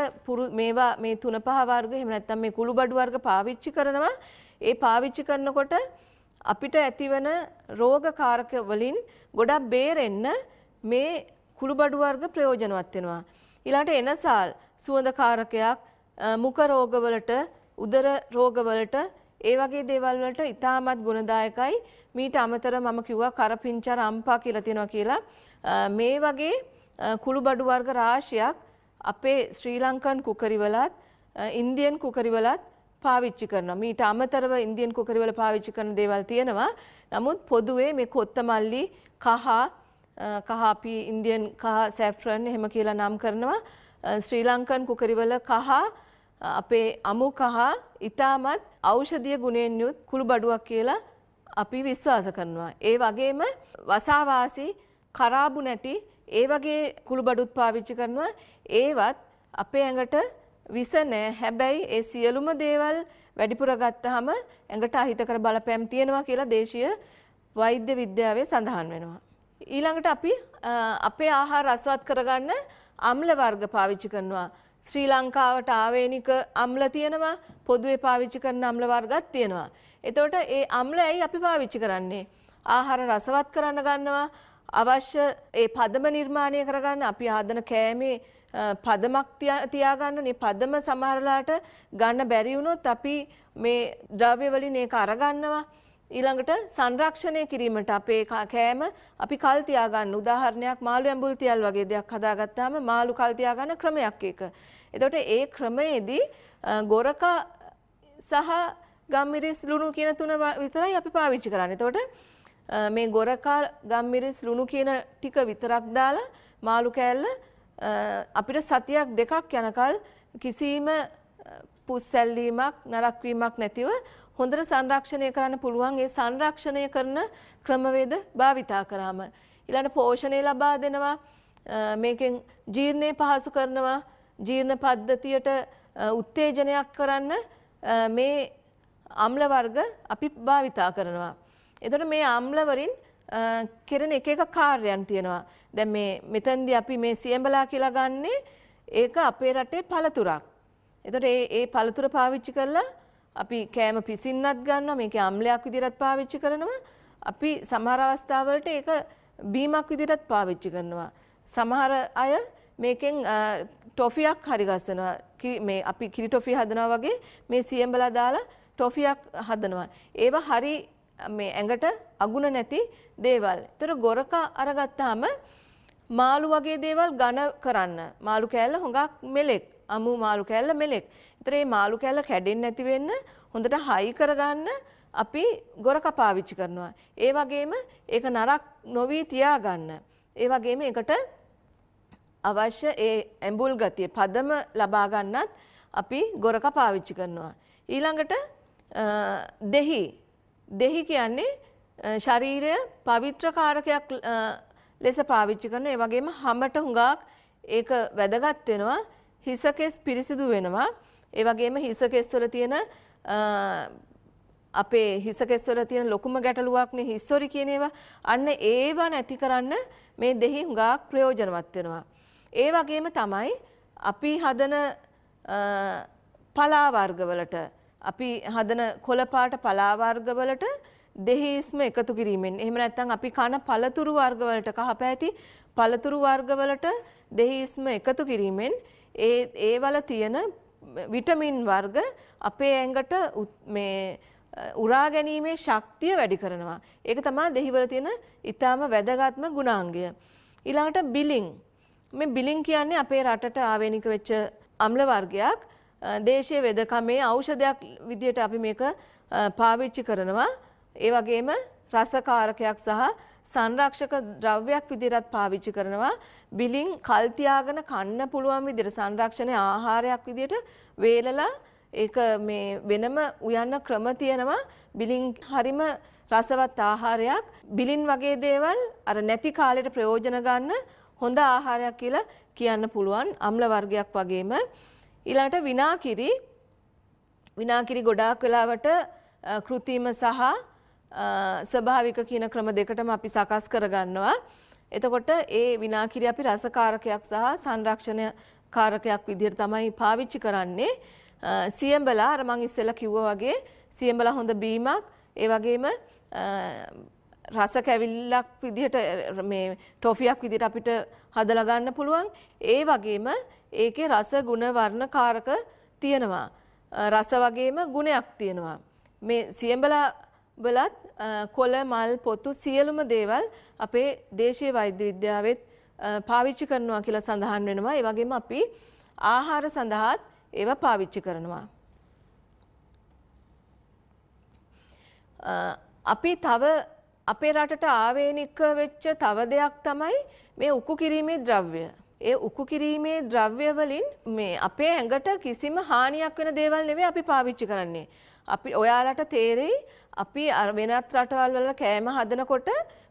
මේවා මේ 3-5 වර්ග එහෙම නැත්නම් මේ කුළු බඩු වර්ග පාවිච්චි කරනවා. ඒ පාවිච්චි කරනකොට අපිට ඇතිවන රෝගකාරක වලින් ගොඩක් බේරෙන්න මේ කුළු බඩු වර්ග ප්‍රයෝජනවත් වෙනවා. ඊළඟට එනසාල් සුවඳකාරකයක් මුඛ රෝගවලට උදර රෝගවලට ඒ වගේ දේවල් වලට ඉතාමත් ගුණදායකයි. මීට අමතර මම කිව්වා කරපිංචා රම්පා කියලා තියෙනවා කියලා. මේ වගේ කුළු බඩු වර්ග රාශියක් අපේ ශ්‍රී ලංකන් කුකරි වලත් ඉන්දියන් කුකරි වලත් පාවිච්චි කරනවා. මීට අමතරව ඉන්දියන් කුකරි වල පාවිච්චි කරන දේවල් තියෙනවා. නමුත් පොදුවේ මේ කොත්තමල්ලි කහ අපි ඉන්දියන් කහ සැෆ්‍රන් එහෙම කියලා නම් කරනවා. ශ්‍රී ලංකන් කුකරි වල කහ අපේ අමු කහ ඊටමත් ඖෂධීය ගුණයෙන් යුත් කුළු බඩුවක් කියලා අපි විශ්වාස කරනවා. ඒ වගේම වසාවාසි කරාබු නැටි ඒ වගේ කුළු බඩුත් පාවිච්චි කරනවා. ඒවත් අපේ ඇඟට විස නැහැ. හැබැයි ඒ සියලුම දේවල් වැඩිපුර ගත්තාම ඇඟට අහිතකර බලපෑම් තියෙනවා කියලා දේශීය වෛද්‍ය විද්‍යාවේ සඳහන් වෙනවා. ඊළඟට අපි අපේ ආහාර රසවත් කරගන්න අම්ල වර්ග පාවිච්චි කරනවා. ශ්‍රී ලංකාවට ආවේනික අම්ල තියෙනවා. පොදුවේ පාවිච්චි කරන අම්ල වර්ගත් තියෙනවා. එතකොට ඒ අම්ල ඇයි අපි පාවිච්චි කරන්නේ? ආහාර රසවත් කරන්න ගන්නවා. අවශ්‍ය ඒ පදම නිර්මාණය කරගන්න අපි ආදන කෑමේ පදමක් තියාගන්න. මේ පදම සමහරලාට ගන්න බැරි වුණොත් අපි මේ ද්‍රව්‍ය වලින් ඒක අරගන්නවා. ඊළඟට සංරක්ෂණය කිරීමට අපේ කෑම අපි කල් තියාගන්න. උදාහරණයක් මාළු ඇඹුල් තියල් වගේ දෙයක් හදාගත්තාම මාළු කල් තියාගන්න ක්‍රමයක් ඒක. එතකොට ඒ ක්‍රමයේදී ගොරකා සහ ගම්මිරිස් ලුණු කියන තුන විතරයි අපි පාවිච්චි කරන්නේ. එතකොට මේ ගොරකා ගම්මිරිස් ලුණු කියන ටික විතරක් දාලා මාළු කෑල්ල අපිට සතියක් දෙකක් යනකල් කිසිම පුස්සැල්ලීමක් නරක් වීමක් නැතිව හොඳට සංරක්ෂණය කරන්න පුළුවන්. ඒ සංරක්ෂණය කරන ක්‍රමවේද භාවිතා කරාම ඊළඟ පෝෂණය ලබා දෙනවා. මේකෙන් ජීර්ණය පහසු කරනවා. ජීර්ණ පද්ධතියට උත්තේජනයක් කරන්න මේ අම්ල වර්ග අපි භාවිතා කරනවා. එතකොට මේ අම්ල වලින් කෙරෙන එක කාර්යයන් තියෙනවා. දැන් මෙතෙන්දී අපි මේ සියඹලා කියලා ගන්නේ ඒක අපේ රටේ පළතුරක්. එතකොට ඒ පළතුර පාවිච්චි කරලා අපි කෑම පිසින්නත් ගන්නවා. මේකේ අම්ලයක් විදිහට පාවිච්චි කරනවා. අපි සමහර අවස්ථාවලට ඒක බීමක් විදිහට පාවිච්චි කරනවා. සමහර අය මේකෙන් ටොෆියක් හරි ගස්සනවා. මේ අපි කිරි ටොෆි හදනවා වගේ මේ සියඹලා දාලා ටොෆියක් හදනවා. ඒවා හරි මේ ඇඟට අගුණ නැති දේවල්. ඒතර ගොරකා අරගත්තාම මාළු වගේ දේවල් ඝන කරන්න. මාළු කෑල්ල හුඟක් මෙලෙක්. අමු මාළු කෑල්ල මෙලෙක්. ඒතර මේ මාළු කෑල්ල කැඩෙන්නේ නැති වෙන්න හොඳට හයි කරගන්න අපි ගොරකා පාවිච්චි කරනවා. ඒ වගේම ඒක නරක් නොවි තියාගන්න. ඒ වගේම ඒකට අවශ්‍ය ඒ ඇඹුල් ගතිය පදම ලබා ගන්නත් අපි ගොරකා පාවිච්චි කරනවා. ඊළඟට දෙහි කියන්නේ ශරීරය පවිත්‍ර කාරකයක් ලෙස පාවිච්චි කරන. ඒ වගේම හැමට හුඟක් ඒක වැදගත් වෙනවා. හිසකෙස් පිරිසිදු වෙනවා. ඒ වගේම හිසකෙස් වල තියෙන අපේ හිසකෙස් වල තියෙන ලොකුම ගැටලුවක්නේ හිස්සොරි කියන ඒවා. අන්න ඒවා නැති කරන්න මේ දෙහි හුඟක් ප්‍රයෝජනවත් වෙනවා. ඒ වගේම තමයි අපි හදන පලා වර්ගවලට අපි හදන කොළ පාට පලා වර්ගවලට දෙහිස්ම එකතු කිරීමෙන් එහෙම නැත්නම් අපි කන පළතුරු වර්ගවලට කහ පැහැති පළතුරු වර්ගවලට දෙහිස්ම එකතු කිරීමෙන් ඒවල තියෙන විටමින් වර්ග අපේ ඇඟට මේ උරා ගැනීමේ ශක්තිය වැඩි කරනවා. ඒක තමයි දෙහිවල තියෙන ඊටාම වැදගත්ම ගුණාංගය. ඊළඟට බිලින්. මේ බිලින් කියන්නේ අපේ රටට ආවේනික වෙච්ච අම්ල වර්ගයක්. දේශීය වෙදකමේ ඖෂධයක් විදියට අපි මේක පාවිච්චි කරනවා. ඒ වගේම රසකාරකයක් සහ සංරක්ෂක ද්‍රව්‍යයක් විදිහට පාවිච්චි කරනවා. බිලින් කල් තියාගෙන කන්න පුළුවන් විදිහට සංරක්ෂණයේ ආහාරයක් විදිහට වේලලා ඒක මේ වෙනම උයන්න ක්‍රම තියෙනවා. බිලින් හරිම රසවත් ආහාරයක්. බිලින් වගේ දේවල් අර නැති කාලෙට ප්‍රයෝජන ගන්න හොඳ ආහාරයක් කියලා කියන්න පුළුවන්. අම්ල වර්ගයක් වගේම ඊළඟට විනාකිරි ගොඩාක් වෙලාවට කෘත්‍රිම සහ ස්වභාවික කියන ක්‍රම දෙකටම අපි සකස් කරගන්නවා. එතකොට ඒ විනාකිරි අපි රසකාරකයක් සහ සංරක්ෂණ කාරකයක් විදිහට තමයි පාවිච්චි කරන්නේ. සියඹලා අර මං ඉස්සෙල්ලා කිව්වා වගේ සියඹලා හොඳ බීමක්. ඒ වගේම රස කැවිල්ලක් විදිහට මේ ටොෆියක් විදිහට අපිට හදලා ගන්න පුළුවන්. ඒ වගේම ඒකේ රස ගුණ වර්ණ කාරක තියෙනවා. රස වගේම ගුණයක් තියෙනවා. මේ සියඹලා වලත් කොළ මල් පොතු සියලුම දේවල් අපේ දේශීය වෛද්‍ය විද්‍යාවෙත් පාවිච්චි කරනවා කියලා සඳහන් වෙනවා. ඒ වගේම අපි ආහාර සඳහාත් ඒවා පාවිච්චි කරනවා. අපි තව අපේ රටට ආවේනික වෙච්ච තව දෙයක් තමයි මේ උකු කිරීමේ ද්‍රව්‍ය. ඒ උකු කිරීමේ ද්‍රව්‍ය වලින් මේ අපේ ඇඟට කිසිම හානියක් වෙන දේවල් නෙවෙයි අපි පාවිච්චි කරන්නේ. අපි ඔයාලට තේරෙයි අපි වෙනත් රටවල් වල කෑම හදනකොට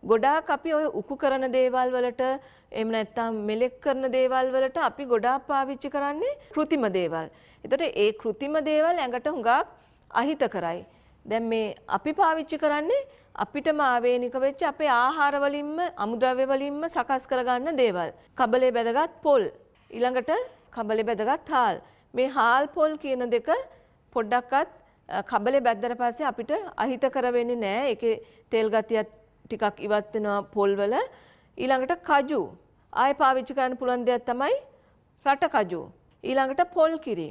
ගොඩාක් අපි ඔය උකු කරන දේවල් වලට එහෙම නැත්නම් මෙලෙක් කරන දේවල් වලට අපි ගොඩාක් පාවිච්චි කරන්නේ කෘත්‍රිම දේවල්. ඒතකොට ඒ කෘත්‍රිම දේවල් ඇඟට හුඟක් අහිත කරයි. දැන් මේ අපි පාවිච්චි කරන්නේ අපිටම ආවේනික වෙච්ච අපේ ආහාර වලින්ම අමුද්‍රව්‍ය වලින්ම සකස් කරගන්න දේවල්. කබලේ බැදගත් පොල්, ඊළඟට කබලේ බැදගත් හාල්. මේ හාල් පොල් කියන දෙක පොඩ්ඩක්වත් කබලේ බැද්දට පස්සේ අපිට අහිතකර වෙන්නේ නැහැ. ඒකේ තෙල් ගතියක් ටිකක් ඉවත් වෙනවා පොල් වල. ඊළඟට කජු. ආයෙ පාවිච්චි කරන්න පුළුවන් දෙයක් තමයි රට කජු. ඊළඟට පොල් කිරි.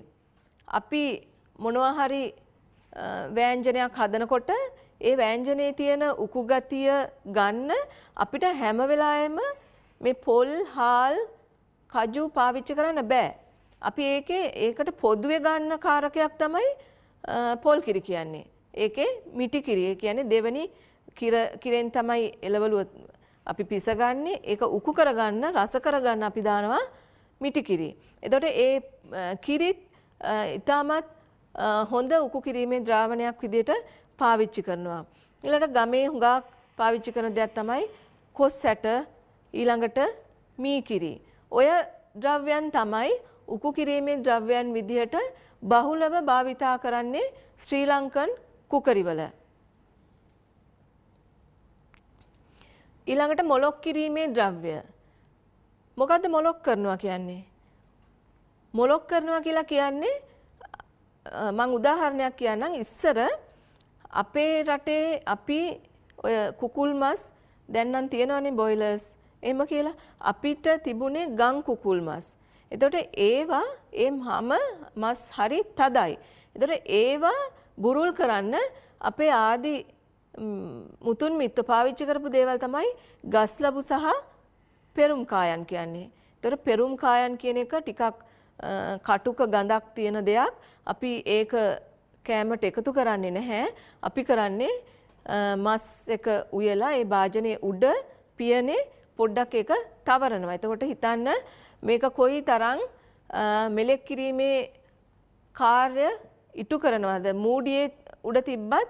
අපි මොනවා හරි ව්‍යංජනයක් හදනකොට ඒ ව්‍යංජනයේ තියෙන උකු ගතිය ගන්න අපිට හැම වෙලාවෙම මේ පොල්, හාල්, කජු පාවිච්චි කරන්න බෑ. අපි ඒකට පොදුවේ ගන්න කාරකයක් තමයි පොල් කිරි කියන්නේ. ඒකේ මිටි කිරි. ඒ කියන්නේ දෙවෙනි කිරෙන් තමයි එළවලුව අපි පිසගන්නේ. ඒක උකු කරගන්න, රස කරගන්න අපි දානවා මිටි කිරි. එතකොට ඒ කිරිත් ඊටමත් හොඳ උකු කිරීමේ ද්‍රාවණයක් විදිහට පාවිච්චි කරනවා. ඊළඟට ගමේ හුඟක් පාවිච්චි කරන දෙයක් තමයි කොස් ඇට, ඊළඟට මී කිරි. ඔය ද්‍රව්‍යයන් තමයි උකු කිරීමේ ද්‍රව්‍යයන් විදිහට බහුලව භාවිතා කරන්නේ ශ්‍රී ලංකන් කුකරිවල. ඊළඟට මොලොක් කිරීමේ ද්‍රව්‍ය. මොකද්ද මොලොක් කරනවා කියන්නේ? මොලොක් කරනවා කියලා කියන්නේ මම උදාහරණයක් කියන්නම්. ඉස්සර අපේ රටේ අපි ඔය කුකුල් මස් දැන් නම් තියෙනවනේ බොයිලර්ස් එහෙම කියලා අපිට තිබුණේ ගම් කුකුල් මස්. එතකොට ඒවා හැම මස් හරි තදයි. එතකොට ඒවා බුරුල් කරන්න අපේ ආදි මුතුන් මිත්ත පාවිච්චි කරපු දේවල් තමයි ගස් ලැබු සහ පෙරුම් කායන් කියන්නේ. ඒතර පෙරුම් කායන් කියන එක ටිකක් කටුක ගඳක් තියෙන දෙයක්. අපි ඒක කෑමට එකතු කරන්නේ නැහැ. අපි කරන්නේ මස් එක උයලා ඒ භාජනයේ උඩ පියනේ පොඩ්ඩක් ඒක තවරනවා. එතකොට හිතන්න මේක කොයි තරම් මෙලෙක් කිරීමේ කාර්ය ඉටු කරනවාද. මූඩියේ උඩ තිබ්බත්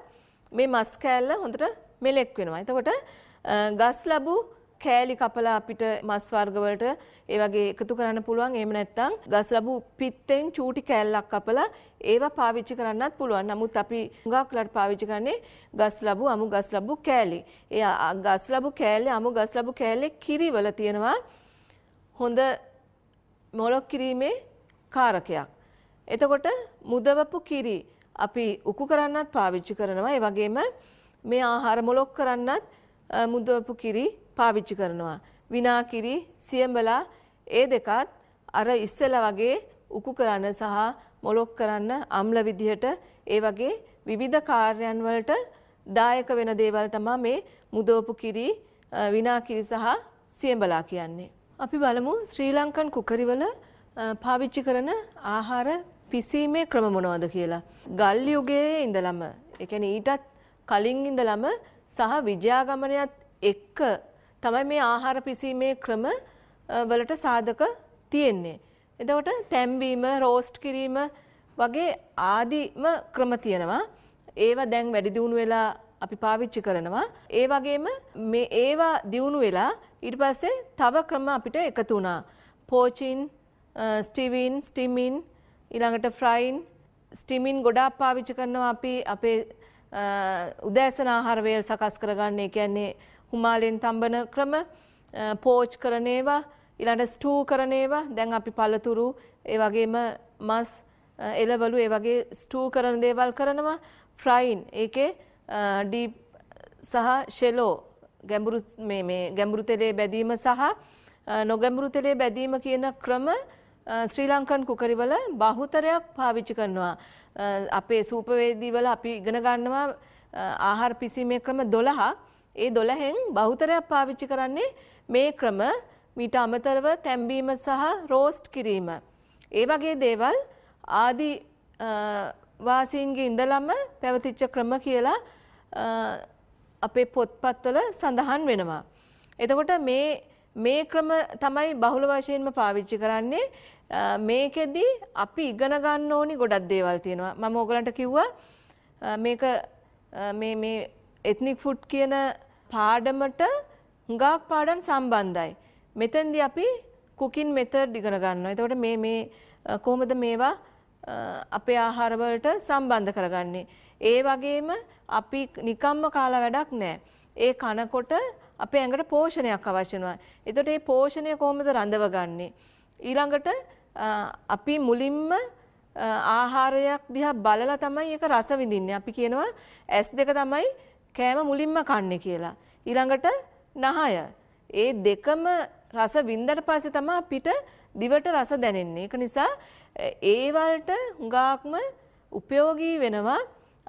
මේ මස් කෑල්ල හොඳට මෙලෙක් වෙනවා. එතකොට ගස් ලැබු කෑලි කපලා අපිට මස් වර්ග වලට ඒ වගේ එකතු කරන්න පුළුවන්. එහෙම නැත්නම් ගස් ලැබු පිත්තෙන් චූටි කෑල්ලක් කපලා ඒවා පාවිච්චි කරන්නත් පුළුවන්. නමුත් අපි හුඟක් වෙලාවට පාවිච්චි කරන්නේ ගස් ලැබු අමු ගස් ලැබු කෑලි. ඒ ගස් ලැබු කෑල්ලේ අමු ගස් ලැබු කෑල්ලේ කිරිවල තියෙනවා හොඳ මොලොක් කිරීමේ කාරකයක්. එතකොට මුදවපු කිරි අපි උකු කරන්නත් පාවිච්චි කරනවා. ඒ වගේම මේ ආහාර මොලොක් කරන්නත් මුදවපු කිරි පාවිච්චි කරනවා. විනා කිරි, සියඹලා ඒ දෙකත් අර ඉස්සෙල්ලා වගේ උකු කරන්න සහ මොලොක් කරන්න අම්ල විදිහට ඒ වගේ විවිධ කාර්යයන් වලට දායක වෙන දේවල් තමයි මේ මුදවපු කිරි, විනා කිරි සහ සියඹලා කියන්නේ. අපි බලමු ශ්‍රී ලංකන් කුකරි වල පාවිච්චි කරන ආහාර පිසීමේ ක්‍රම මොනවද කියලා. ගල් යුගයේ ඉඳලම, ඒ කියන්නේ ඊටත් කලින් ඉඳලම සහ විජයාගමනයත් එක්ක තමයි මේ ආහාර පිසීමේ ක්‍රම වලට සාධක තියෙන්නේ. එතකොට තැම්බීම, රෝස්ට් කිරීම වගේ ආදිම ක්‍රම තියෙනවා. ඒවා දැන් වැඩි දියුණු වෙලා අපි පාවිච්චි කරනවා. ඒ වගේම මේ ඒවා දියුණු වෙලා ඊට පස්සේ තව ක්‍රම අපිට එකතු වුණා. පෝචින්, ස්ටිවින්, ස්ටිමින්, ඊළඟට ෆ්‍රයින්, ස්ටිමින් ගොඩාක් පාවිච්චි කරනවා අපි අපේ උදෑසන ආහාර වේල් සකස් කරගන්න. ඒ කියන්නේ හුමාලෙන් තඹන ක්‍රම, පෝච් කරන ඒවා, ඊළඟට ස්ටූ කරන ඒවා. දැන් අපි පළතුරු, ඒ වගේම මස්, එළවලු ඒ වගේ ස්ටූ කරන දේවල් කරනවා. ෆ්‍රයින් ඒකේ ඩීප් සහ ෂෙලෝ ගැඹුරු තෙලේ බැදීම සහ නොගැඹුරු තෙලේ බැදීම කියන ක්‍රම ශ්‍රී ලංකන් කුකරි වල බහුතරයක් පාවිච්චි කරනවා. අපේ සූපවේදී වල අපි ඉගෙන ගන්නවා ආහාර පිසීමේ ක්‍රම 12ක්. ඒ 12න් බහුතරයක් පාවිච්චි කරන්නේ මේ ක්‍රම. මීට අමතරව තැම්බීම සහ රෝස්ට් කිරීම. ඒ වගේ දේවල් ආදි වාසීන්ගේ ඉඳලම පැවතිච්ච ක්‍රම කියලා අපේ පොත්පත්වල සඳහන් වෙනවා. එතකොට මේ ක්‍රම තමයි බහුල වශයෙන්ම පාවිච්චි කරන්නේ. මේකෙදි අපි ඉගෙන ගන්න ඕනි ගොඩක් දේවල් තියෙනවා. මම ඔයගලන්ට කිව්වා මේක මේ එත්නික් ෆුඩ් කියන පාඩමට හුඟක් පාඩම් සම්බන්ධයි. මෙතෙන්දී අපි කුකින් මෙතඩ් ඉගෙන ගන්නවා. එතකොට මේ කොහොමද මේවා අපේ ආහාර වලට සම්බන්ධ කරගන්නේ. ඒ වගේම අපි නිකම්ම කාලා වැඩක් නැහැ. ඒ කනකොට අපේ ඇඟට පෝෂණයක් අවශ්‍ය වෙනවා. එතකොට මේ පෝෂණය කොහොමද රඳවගන්නේ? ඊළඟට අපි මුලින්ම ආහාරයක් දිහා බලලා තමයි ඒක රස විඳින්නේ. අපි කියනවා S2 තමයි කෑම මුලින්ම කන්නේ කියලා. ඊළඟට නහය. ඒ දෙකම රස විඳලා පස්සේ තමයි අපිට දිවට රස දැනෙන්නේ. ඒක නිසා ඒ වලට හුඟක්ම උපයෝගී වෙනවා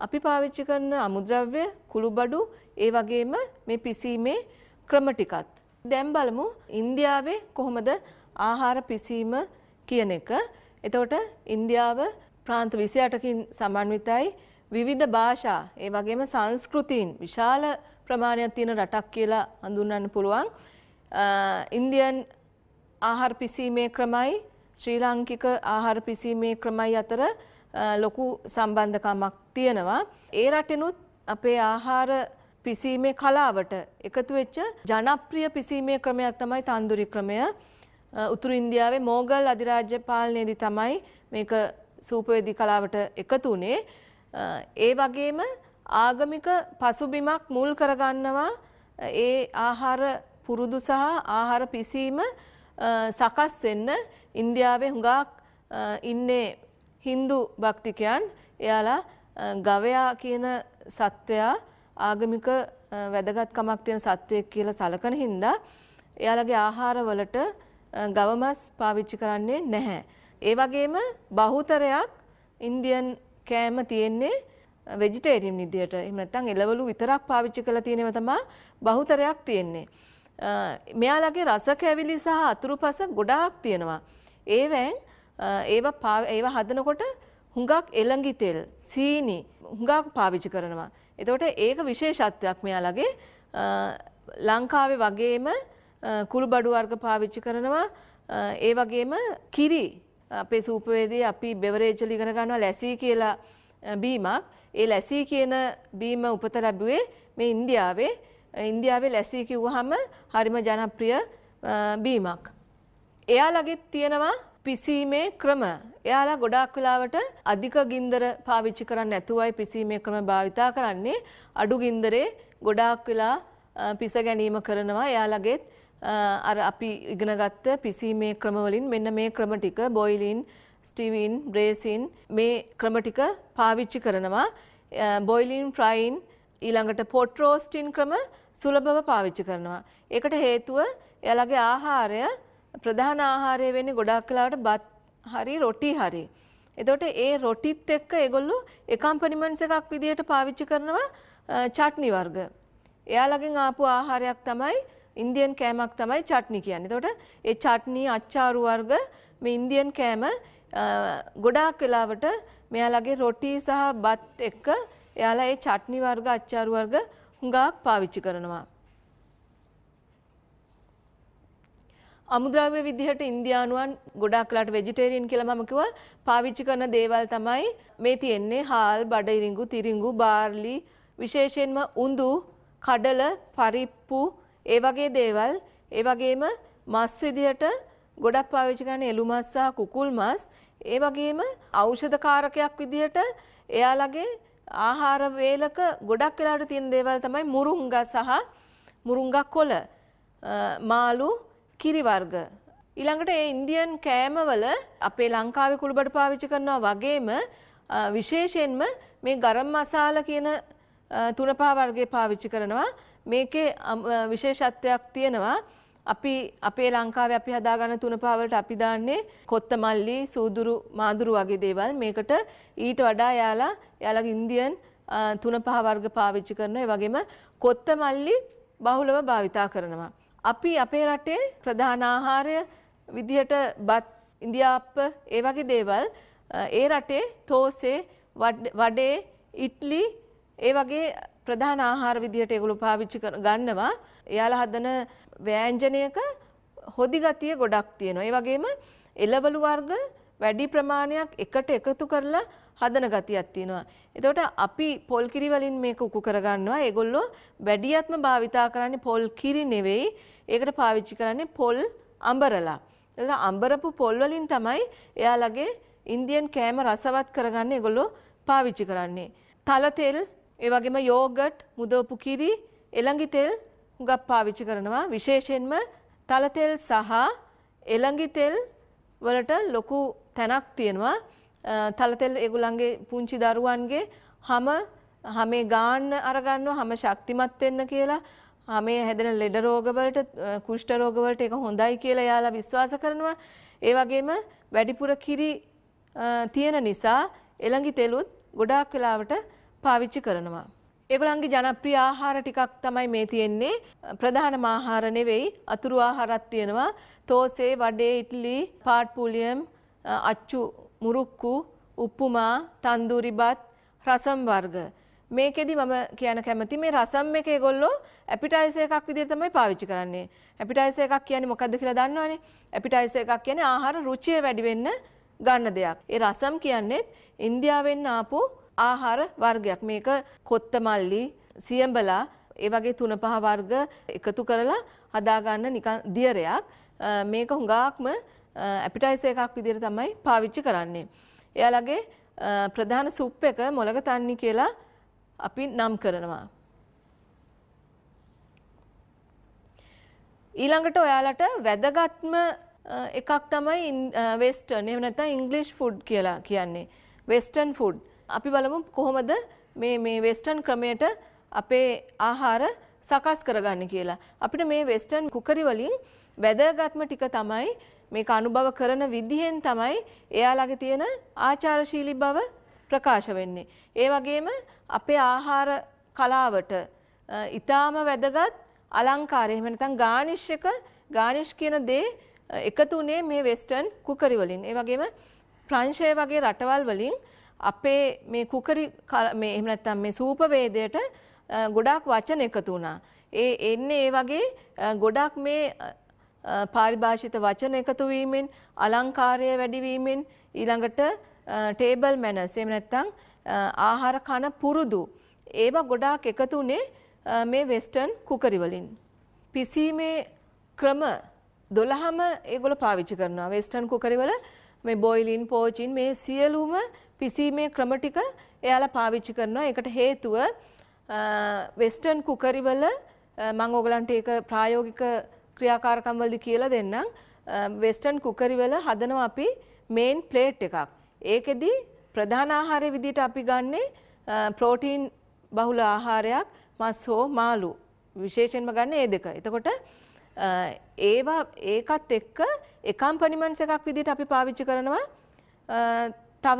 අපි පාවිච්චි කරන අමුද්‍රව්‍ය, කුළුබඩු, ඒ වගේම මේ පිසීමේ ක්‍රම ටිකත්. දැන් බලමු ඉන්දියාවේ කොහොමද ආහාර පිසීම කියන එක. එතකොට ඉන්දියාව ප්‍රාන්ත 28කින් සමන්විතයි. විවිධ භාෂා, ඒ වගේම සංස්කෘතීන් විශාල ප්‍රමාණයක් තියෙන රටක් කියලා හඳුන්වන්න පුළුවන්. ඉන්දියන් ආහාර පිසීමේ ක්‍රමයි ශ්‍රී ලාංකික ආහාර පිසීමේ ක්‍රමයි අතර ලොකු සම්බන්ධකමක් තියෙනවා. ඒ රටිනුත් අපේ ආහාර පිසීමේ කලාවට එකතු වෙච්ච ජනප්‍රිය පිසීමේ ක්‍රමයක් තමයි තන්දුරි ක්‍රමය. උතුරු ඉන්දියාවේ මෝගල් අධිරාජ්‍ය පාලනයේදී තමයි මේක සූපවේදී කලාවට එකතු වුණේ. ඒ වගේම ආගමික පසුබිමක් මුල් කරගන්නවා ඒ ආහාර පුරුදු සහ ආහාර පිසීම සකස් වෙන්න. ඉන්දියාවේ හුඟක් ඉන්නේ හින්දු භක්තිකයන්. එයාලා ගවයා කියන සත්වයා ආගමික වැදගත්කමක් තියෙන සත්වයෙක් කියලා සලකන හින්දා එයාලගේ ආහාරවලට ගවමස් පාවිච්චි කරන්නේ නැහැ. ඒ වගේම බහුතරයක් ඉන්දියන් කෑම තියෙන්නේ වෙජිටේරියන් විදියට එහෙම නැත්නම් එළවලු විතරක් පාවිච්චි කරලා තියෙනව තමයි බහුතරයක් තියෙන්නේ. මෙයාලගේ රස කැවිලි සහ අතුරුපස ගොඩාක් තියෙනවා. ඒවා හදනකොට හුඟක් එළඟි තෙල්, සීනි හුඟක් පාවිච්චි කරනවා. එතකොට ඒක විශේෂත්වයක් මෙයාලගේ. ලංකාවේ වගේම කුළු බඩු වර්ග පාවිච්චි කරනවා. ඒ වගේම කිරි අපේ සූපවේදී අපි බෙවරේජ් වල ඉගෙන ගන්නවා ලැසී කියලා බීමක්. ඒ ලැසී කියන බීම උපත ලැබුවේ මේ ඉන්දියාවේ ලැසී කිව්වහම හරිම ජනප්‍රිය බීමක්. එයාලගෙත් තියෙනවා පිසීමේ ක්‍රම. එයාලා ගොඩාක් වෙලාවට අධික ගින්දර පාවිච්චි කරන්නේ නැතුවයි පිසීමේ ක්‍රම භාවිතා කරන්නේ. අඩු ගින්දරේ ගොඩාක් වෙලා පිස ගැනීම කරනවා. එයාලගෙත් අර අපි ඉගෙන ගත්ත පිසීමේ ක්‍රම වලින් මෙන්න මේ ක්‍රම ටික බොයිලින්, ස්ටිවින්, බ්‍රේසින් මේ ක්‍රම ටික පාවිච්චි කරනවා. බොයිලින්, ෆ්‍රයින් ඊළඟට පොට් රෝස්ටින් ක්‍රම සුලභව පාවිච්චි කරනවා. ඒකට හේතුව එයාලගේ ආහාරය ප්‍රධාන ආහාරය වෙන්නේ ගොඩාක් වෙලාවට බත් හරි රොටි හරි. එතකොට ඒ රොටිත් එක්ක ඒගොල්ලෝ එකම්පනිමන්ට්ස් එකක් විදියට පාවිච්චි කරනවා චට්නි වර්ග. එයාලගෙන් ආපු ආහාරයක් තමයි ඉන්දියන් කෑමක් තමයි චට්නි කියන්නේ. එතකොට ඒ චට්නි අච්චාරු වර්ග මේ ඉන්දියන් කෑම ගොඩාක් වෙලාවට මෙයාලගේ රොටි සහ බත් එක්ක එයාලා ඒ චට්නි වර්ග අච්චාරු වර්ග හුඟක් පාවිච්චි කරනවා. අමුද්‍රව්‍ය විදිහට ඉන්දියානුවන් ගොඩාක් වෙලාට වෙජිටේරියන් කියලා මම කිව්වා පාවිච්චි කරන දේවල් තමයි මේ තියෙන්නේ හාල්, බඩිරිඟු, තිරිඟු, බාර්ලි, විශේෂයෙන්ම උඳු, කඩල, පරිප්පු ඒ වගේ දේවල්. ඒ වගේම මස් විදිහට ගොඩක් පාවිච්චි කරන එළු මස් සහ කුකුල් මස්. ඒ වගේම ඖෂධ කාරකයක් විදිහට එයාලගේ ආහාර වේලක ගොඩක් වෙලාට තියෙන දේවල් තමයි මුරුංගා සහ මුරුංගා කොළ, මාළු, කිරි වර්ග. ඊළඟට ඒ ඉන්දියන් කෑමවල අපේ ලංකාවේ කුළු බඩු පාවිච්චි කරනවා වගේම විශේෂයෙන්ම මේ ගරම් මසාලා කියන තුනපහ වර්ගය පාවිච්චි කරනවා. මේකේ විශේෂත්වයක් තියෙනවා. අපි අපේ ලංකාවේ අපි හදාගන්න තුනපහ වලට අපි දාන්නේ කොත්තමල්ලි, සූදුරු, මාදුරු වගේ දේවල්. මේකට ඊට වඩා යාළගේ ඉන්දියන් තුනපහ වර්ග පාවිච්චි කරනවා. ඒ වගේම කොත්තමල්ලි බහුලව භාවිතා කරනවා. අපි අපේ රටේ ප්‍රධාන ආහාරය විදිහට බත්, ඉන්දියාප්ප ඒ වගේ දේවල් ඒ රටේ තෝසේ, වඩේ, ඉඩ්ලි ඒ වගේ ප්‍රධාන ආහාර විදිහට ඒගොල්ලෝ පාවිච්චි ගන්නවා. එයාලා හදන ව්‍යංජනයක හොදි ගතිය ගොඩක් තියෙනවා. ඒ වගේම එළවලු වර්ග වැඩි ප්‍රමාණයක් එකට එකතු කරලා හදන ගතියක් තියෙනවා. එතකොට අපි පොල් කිරි වලින් මේක උකු කරගන්නවා. ඒගොල්ලෝ වැඩියත්ම භාවිතා කරන්නේ පොල් කිරි නෙවෙයි. ඒකට පාවිච්චි කරන්නේ පොල් අඹරලා. එතකොට අඹරපු පොල් වලින් තමයි එයාලගේ ඉන්දියන් කෑම රසවත් කරගන්න ඒගොල්ලෝ පාවිච්චි කරන්නේ. තල තෙල්, ඒ වගේම යෝගට්, මුදවපු කිරි, එළඟි තෙල් හුඟක් පාවිච්චි කරනවා. විශේෂයෙන්ම තල තෙල් සහ එළඟි තෙල් වලට ලොකු තැනක් තියෙනවා. තල තෙල් ඒගොල්ලන්ගේ පුංචි දරුවන්ගේ හැමේ ගාන්න අරගන්නවා හැම ශක්තිමත් වෙන්න කියලා. හැමේ හැදෙන ලෙඩ රෝග වලට, කුෂ්ඨ රෝග වලට ඒක හොඳයි කියලා යාලා විශ්වාස කරනවා. ඒ වගේම වැඩිපුර කිරි තියෙන නිසා එළඟි තෙලුත් ගොඩාක් වෙලාවට පාවිච්චි කරනවා. ඒගොල්ලන්ගේ ජනප්‍රිය ආහාර ටිකක් තමයි මේ තියෙන්නේ. ප්‍රධානම ආහාර නෙවෙයි, අතුරු ආහාරත් තියෙනවා. තෝසේ, වඩේ, ඉඩ්ලි, පාට්පුලියම්, අච්චු, මුරුක්කු, උප්පුමා, තන්දූරි බත්, රසම් වර්ග. මේකෙදි මම කියන්න කැමති මේ රසම් එක ඒගොල්ලෝ ඇපිටයිසර් එකක් විදිහට තමයි පාවිච්චි කරන්නේ. ඇපිටයිසර් එකක් කියන්නේ මොකක්ද කියලා දන්නවනේ? ඇපිටයිසර් එකක් කියන්නේ ආහාර රුචිය වැඩි වෙන්න ගන්න දෙයක්. ඒ රසම් කියන්නේ ඉන්දියාවෙන් ආපු ආහාර වර්ගයක්. මේක කොත්තමල්ලි, සියඹලා ඒ වගේ තුනපහ වර්ග එකතු කරලා හදාගන්න නිකන් දියරයක්. මේක හුඟක්ම ඇපිටයිසර් එකක් විදිහට තමයි පාවිච්චි කරන්නේ. එයාලගේ ප්‍රධාන සුප් එක මොලක තන්නි කියලා අපි නම් කරනවා. ඊළඟට ඔයාලට වැදගත්ම එකක් තමයි වෙස්ටර්න් එහෙම නැත්නම් ඉංග්‍රීසි ෆුඩ් කියලා කියන්නේ. Western food. අපි බලමු කොහොමද මේ වෙස්ටර්න් ක්‍රමයට අපේ ආහාර සකස් කරගන්නේ කියලා. අපිට මේ වෙස්ටර්න් කුකරි වලින් වැදගත්ම ටික තමයි මේක අනුභව කරන විදිහෙන් තමයි එයාලගේ තියෙන ආචාරශීලී බව ප්‍රකාශ වෙන්නේ. ඒ වගේම අපේ ආහාර කලාවට ඊටාම වැදගත් අලංකාරය එහෙම නැත්නම් ගානිෂ් කියන දේ එකතු වුණේ මේ වෙස්ටර්න් කුකරි වලින්. ඒ වගේම ප්‍රංශය වගේ රටවල් වලින් අපේ මේ කුකරි මේ එහෙම නැත්නම් මේ සූප වේදයට ගොඩාක් වචන එකතු වුණා. එන්නේ ඒ වගේ ගොඩාක් මේ පාරිභාෂිත වචන එකතු වීමෙන් අලංකාරය වැඩි වීමෙන් ඊළඟට ටේබල් මැනර්ස් එහෙම නැත්නම් ආහාර කන පුරුදු ඒවා ගොඩාක් එකතු වුණේ මේ වෙස්ටර්න් කුකරි වලින්. පිසීමේ ක්‍රම 12ම ඒගොල්ලෝ පාවිච්චි කරනවා. වෙස්ටර්න් කුකරි වල මේ බොයිලින් පෝචින් මේ සියලුම පිසීමේ ක්‍රම ටික එයාලා පාවිච්චි කරනවා. ඒකට හේතුව වෙස්ටර්න් කුකරි වල මම ඔයගලන්ට ඒක ප්‍රායෝගික ක්‍රියාකාරකම් වලදී කියලා දෙන්නම්. වෙස්ටර්න් කුකරි වල හදනවා අපි මේන් ප්ලේට් එකක්. ඒකෙදි ප්‍රධාන ආහාරයේ විදිහට අපි ගන්නේ ප්‍රෝටීන් බහුල ආහාරයක් මස් හෝ මාළු. විශේෂයෙන්ම ගන්න ඒ දෙක. එතකොට ඒවා ඒකත් එක්ක එකම්පනිමන්ට්ස් එකක් විදිහට අපි පාවිච්චි කරනවා. තව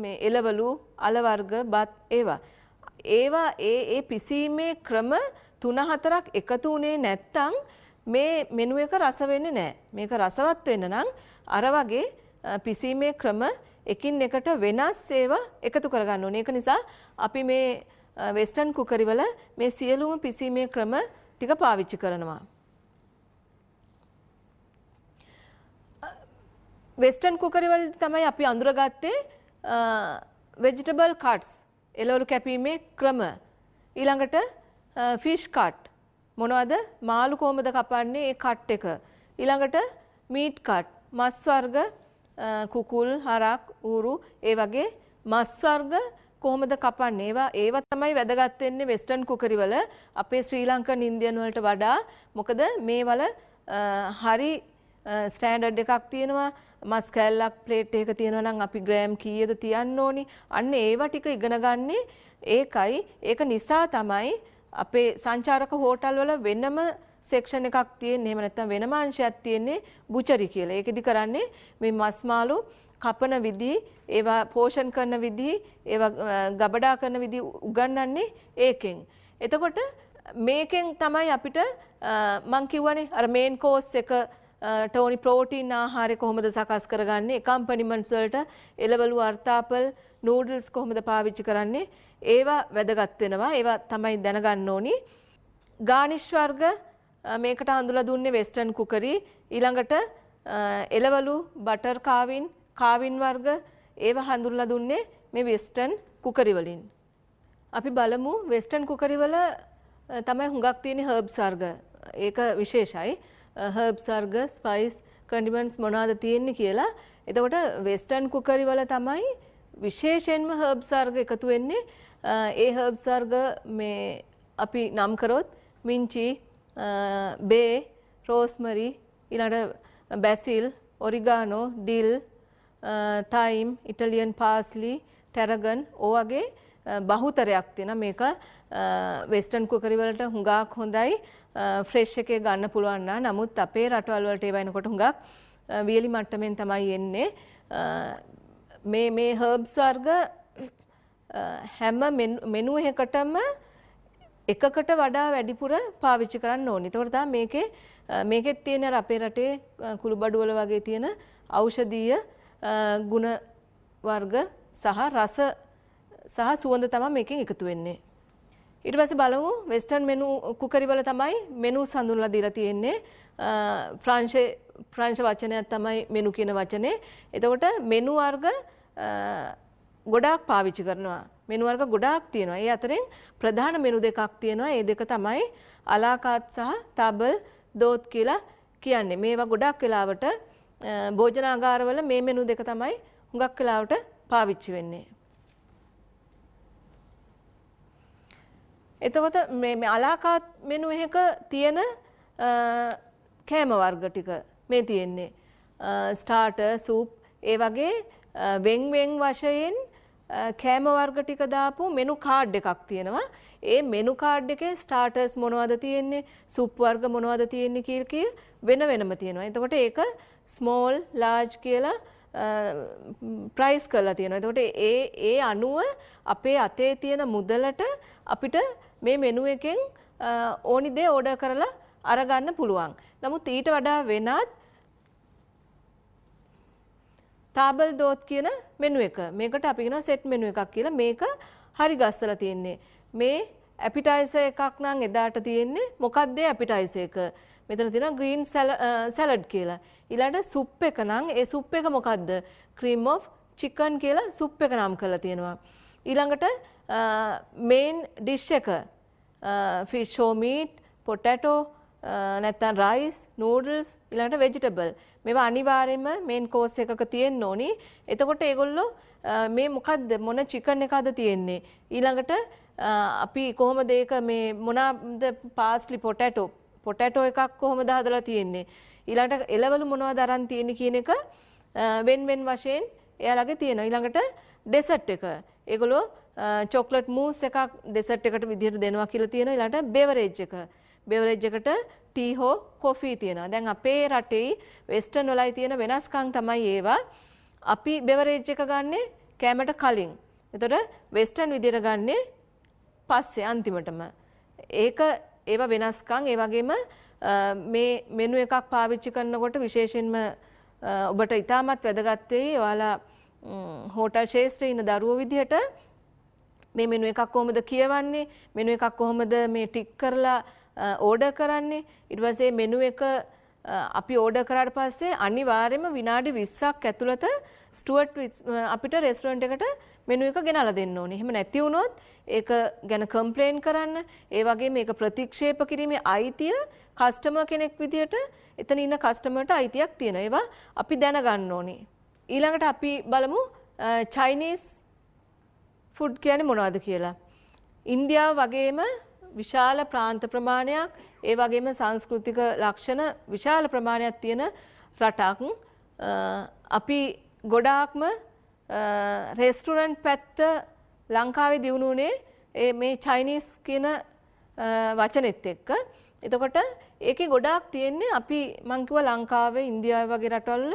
මේ එළවලු, අල වර්ග, බත් ඒවා ඒ පිසීමේ ක්‍රම 3-4ක් එකතු වුණේ නැත්තම් මේ මෙනු එක රස වෙන්නේ නැහැ. මේක රසවත් වෙන්න නම් අර වගේ පිසීමේ ක්‍රම එකින් එකට වෙනස් ඒවා එකතු කරගන්න ඕනේ. ඒක නිසා අපි මේ වෙස්ටර්න් කුකරි වල මේ සියලුම පිසීමේ ක්‍රම ටික පාවිච්චි කරනවා. වෙස්ටර්න් කුකරි වල තමයි අපි අඳුරගත්තේ vegetable cuts එළවලු කැපීමේ ක්‍රම. ඊළඟට fish cut මොනවද? මාළු කොහොමද කපන්නේ ඒ කට් එක. ඊළඟට meat cut මස් වර්ග කුකුල්, හරක්, ඌරු ඒ වගේ මස් වර්ග කොහොමද කපන්නේ? ඒවා තමයි වැදගත් වෙන්නේ වෙස්ටර්න් කුකරි වල අපේ ශ්‍රී ලංකන් ඉන්දියන් වලට වඩා. මොකද මේ වල හරි ස්ටෑන්ඩඩ් එකක් තියෙනවා. මස් කෑල්ලක් ප්ලේට් එකක තියෙනවා නම් අපි ග්‍රෑම් කීයද තියන්න ඕනි. අන්න ඒවා ටික ඉගෙන ගන්නේ ඒකයි. ඒක නිසා තමයි අපේ සංචාරක හෝටල් වල වෙනම සෙක්ෂන් එකක් තියෙන්නේ. එහෙම නැත්නම් වෙනම අංශයක් තියෙන්නේ බුචරි කියලා. ඒකෙදි කරන්නේ මේ මස් මාළු කපන විදි, ඒවා පෝෂන් කරන විදි, ඒවා ගබඩා කරන විදි උගන්වන්නේ ඒකෙන්. එතකොට මේකෙන් තමයි අපිට මං කියවනේ අර මේන් කෝස් එක ටෝනි ප්‍රෝටීන් ආහාරය කොහොමද සකස් කරගන්නේ, එකම්පනිමන්ට්ස් වලට එළවලු, අර්තාපල්, නූඩල්ස් කොහොමද පාවිච්චි කරන්නේ, ඒවා වැදගත් වෙනවා. ඒවා තමයි දැනගන්න ඕනි. ගානිෂ් වර්ග මේකට හඳුලා දුන්නේ වෙස්ටර්න් කුකරි. ඊළඟට එළවලු, බටර් කාවින් වර්ග ඒවා හඳුන්ලා දුන්නේ මේ වෙස්ටර්න් කුකරි වලින්. අපි බලමු වෙස්ටර්න් කුකරි වල තමයි හුඟක් තියෙන හර්බ්ස් වර්ග. ඒක විශේෂයි. හර්බ්ස් වර්ග, ස්පයිස්, කන්ඩිමන්ට්ස් මොනවද තියෙන්නේ කියලා. එතකොට වෙස්ටර්න් කුකරි වල තමයි විශේෂයෙන්ම හර්බ්ස් වර්ග එකතු වෙන්නේ. ඒ හර්බ්ස් වර්ග මේ අපි නම් කරොත් මින්චි, බේ, රෝස්මරි, ඊළඟට Basil, oregano, deal, thyme, ඉටලියන් parsley, ටැරගන් වගේ බහුතරයක් තියෙනවා. මේක වෙස්ටර්න් කුකරි වලට හුඟක් හොඳයි ෆ්‍රෙෂ් එකේ ගන්න පුළුවන් නා. නමුත් අපේ රටවල් වලට ඒවා එනකොට හුඟක් වියලි මට්ටමින් තමයි එන්නේ. මේ හර්බ්ස් වර්ග හැම මෙනු එකකටම එකකට වඩා වැඩිපුර පාවිච්චි කරන්න ඕනේ. ඒතකොට තමයි මේකෙත් තියෙන අපේ රටේ කුළුබඩු වල වගේ තියෙන ඖෂධීය ගුණ වර්ග සහ රස සහ සුවඳ තමයි මේකෙන් එකතු වෙන්නේ. ඊට පස්සේ බලමු වෙස්ටර්න් මෙනු කුකරි වල තමයි මෙනුස් හඳුන්වලා දීලා තියෙන්නේ. ෆ්‍රංශ වචනයක් තමයි මෙනු කියන වචනේ. එතකොට මෙනු වර්ග ගොඩාක් පාවිච්චි කරනවා. මෙනු වර්ග ගොඩාක් තියෙනවා. ඒ අතරින් ප්‍රධාන මෙනු දෙකක් තියෙනවා. ඒ දෙක තමයි අලාකාත් සහ තබල් දෝත් කියලා කියන්නේ. මේවා ගොඩක් වෙලාවට භෝජනාගාරවල මේ මෙනු දෙක තමයි හුඟක් වෙලාවට පාවිච්චි වෙන්නේ. එතකොට මේ අලාකාත් මෙනු එකක තියෙන කෑම වර්ග ටික මේ තියෙන්නේ. ස්ටාර්ටර්, සූප් ඒ වගේ වෙන් වශයෙන් කෑම වර්ග ටික දාපු මෙනු කාඩ් එකක් තියෙනවා. ඒ මෙනු කාඩ් එකේ ස්ටාර්ටර්ස් මොනවද තියෙන්නේ, සූප් වර්ග මොනවද තියෙන්නේ කියලා වෙනම තියෙනවා. එතකොට ඒක ස්මෝල්, ලාර්ජ් කියලා ප්‍රයිස් කරලා තියෙනවා. එතකොට ඒ අනුව අපේ අතේ තියෙන මුදලට අපිට මේ මෙනු එකෙන් ඕනි දේ ඕඩර් කරලා අරගන්න පුළුවන්. නමුත් ඊට වඩා වෙනත් තාබල් දෝත් කියන මෙනු එක. මේකට අපි කියනවා සෙට් මෙනු එකක් කියලා. මේක හරි ගස්සලා තියෙන්නේ. මේ ඇපිටයිසර් එකක් නම් එදාට තියෙන්නේ මොකක්ද ඇපිටයිසර් එක? මෙතන තියෙනවා ග්‍රීන් සැලඩ් කියලා. ඊළඟට සුප් එක නම් ඒ සුප් එක මොකක්ද? ක්‍රීම් ඔෆ් චිකන් කියලා සුප් එක නම් කරලා තියෙනවා. ඊළඟට මේන් ඩිෂ් එක ෆිෂ් ෂෝ මීට්, පොටැටෝ, නැත්නම් රයිස්, නූඩල්ස්, ඊළඟට වෙජිටබල්. මේවා අනිවාර්යයෙන්ම මේන් කෝස් එකක තියෙන්න ඕනි. එතකොට ඒගොල්ලෝ මේ මොකද්ද මොන චිකන් එකක්ද තියෙන්නේ? ඊළඟට අපි කොහොමද ඒක මේ මොනවාද පාස්ලි පොටැටෝ එකක් කොහොමද හදලා තියෙන්නේ? ඊළඟට එළවලු මොනවද අරන් තියෙන්නේ කියන එක වෙන වශයෙන් එයාලගේ තියෙනවා. ඊළඟට ඩෙසර්ට් එක. ඒගොල්ලෝ චොක්ලට් මූස් එකක් ඩෙසර්ට් එකට විදිහට දෙනවා කියලා තියෙනවා. ඊළඟට බෙවරේජ් එක. බෙවරේජ් එකට ටී හෝ කොෆි තියෙනවා. දැන් අපේ රටේ වෙස්ටර්න් වලයි තියෙන වෙනස්කම් තමයි ඒවා. අපි බෙවරේජ් එක ගන්නෙ කැමට කලින්. එතකොට වෙස්ටර්න් විදිහට ගන්නෙ පස්සේ අන්තිමටම. ඒවා වෙනස්කම්. ඒ වගේම මේ මෙනු එකක් පාවිච්චි කරනකොට විශේෂයෙන්ම ඔබට ඉතාමත් වැදගත් වෙයි. ඔයාලා හෝටල් ශාස්ත්‍රයේ ඉන්න දරුවෝ විදිහට මේ මෙනු එකක් කොහොමද කියවන්නේ? මෙනු එකක් කොහොමද මේ ටික් කරලා ඕඩර් කරන්නේ? ඊට පස්සේ මෙනු එක අපි ඕඩර් කරාට පස්සේ අනිවාර්යයෙන්ම විනාඩි 20ක් ඇතුළත ස්ටුවර්ට් අපිට රෙස්ටුරන්ට් එකට මෙනු එක ගෙනලා දෙන්න ඕනේ. එහෙම නැති වුණොත් ඒක ගැන කම්ප්ලේන් කරන්න, ඒ වගේම මේක ප්‍රතික්ෂේප කිරීමේ අයිතිය කස්ටමර් කෙනෙක් විදියට එතන ඉන්න කස්ටමර්ට අයිතියක් තියෙනවා. ඒවා අපි දැනගන්න ඕනේ. ඊළඟට අපි බලමු චයිනීස් ෆුඩ් කියන්නේ මොනවද කියලා. ඉන්දියාව වගේම විශාල ප්‍රාන්ත ප්‍රමාණයක්, ඒ වගේම සංස්කෘතික ලක්ෂණ විශාල ප්‍රමාණයක් තියෙන රටක්. අපි ගොඩාක්ම රෙස්ටුරන්ට් පැත්ත ලංකාවේ දියුණුනේ මේ චයිනීස් කියන වචනෙත් එක්ක. එතකොට ඒකේ ගොඩාක් තියෙන්නේ අපි මං කිව්වා ලංකාවේ ඉන්දියාවේ වගේ රටවල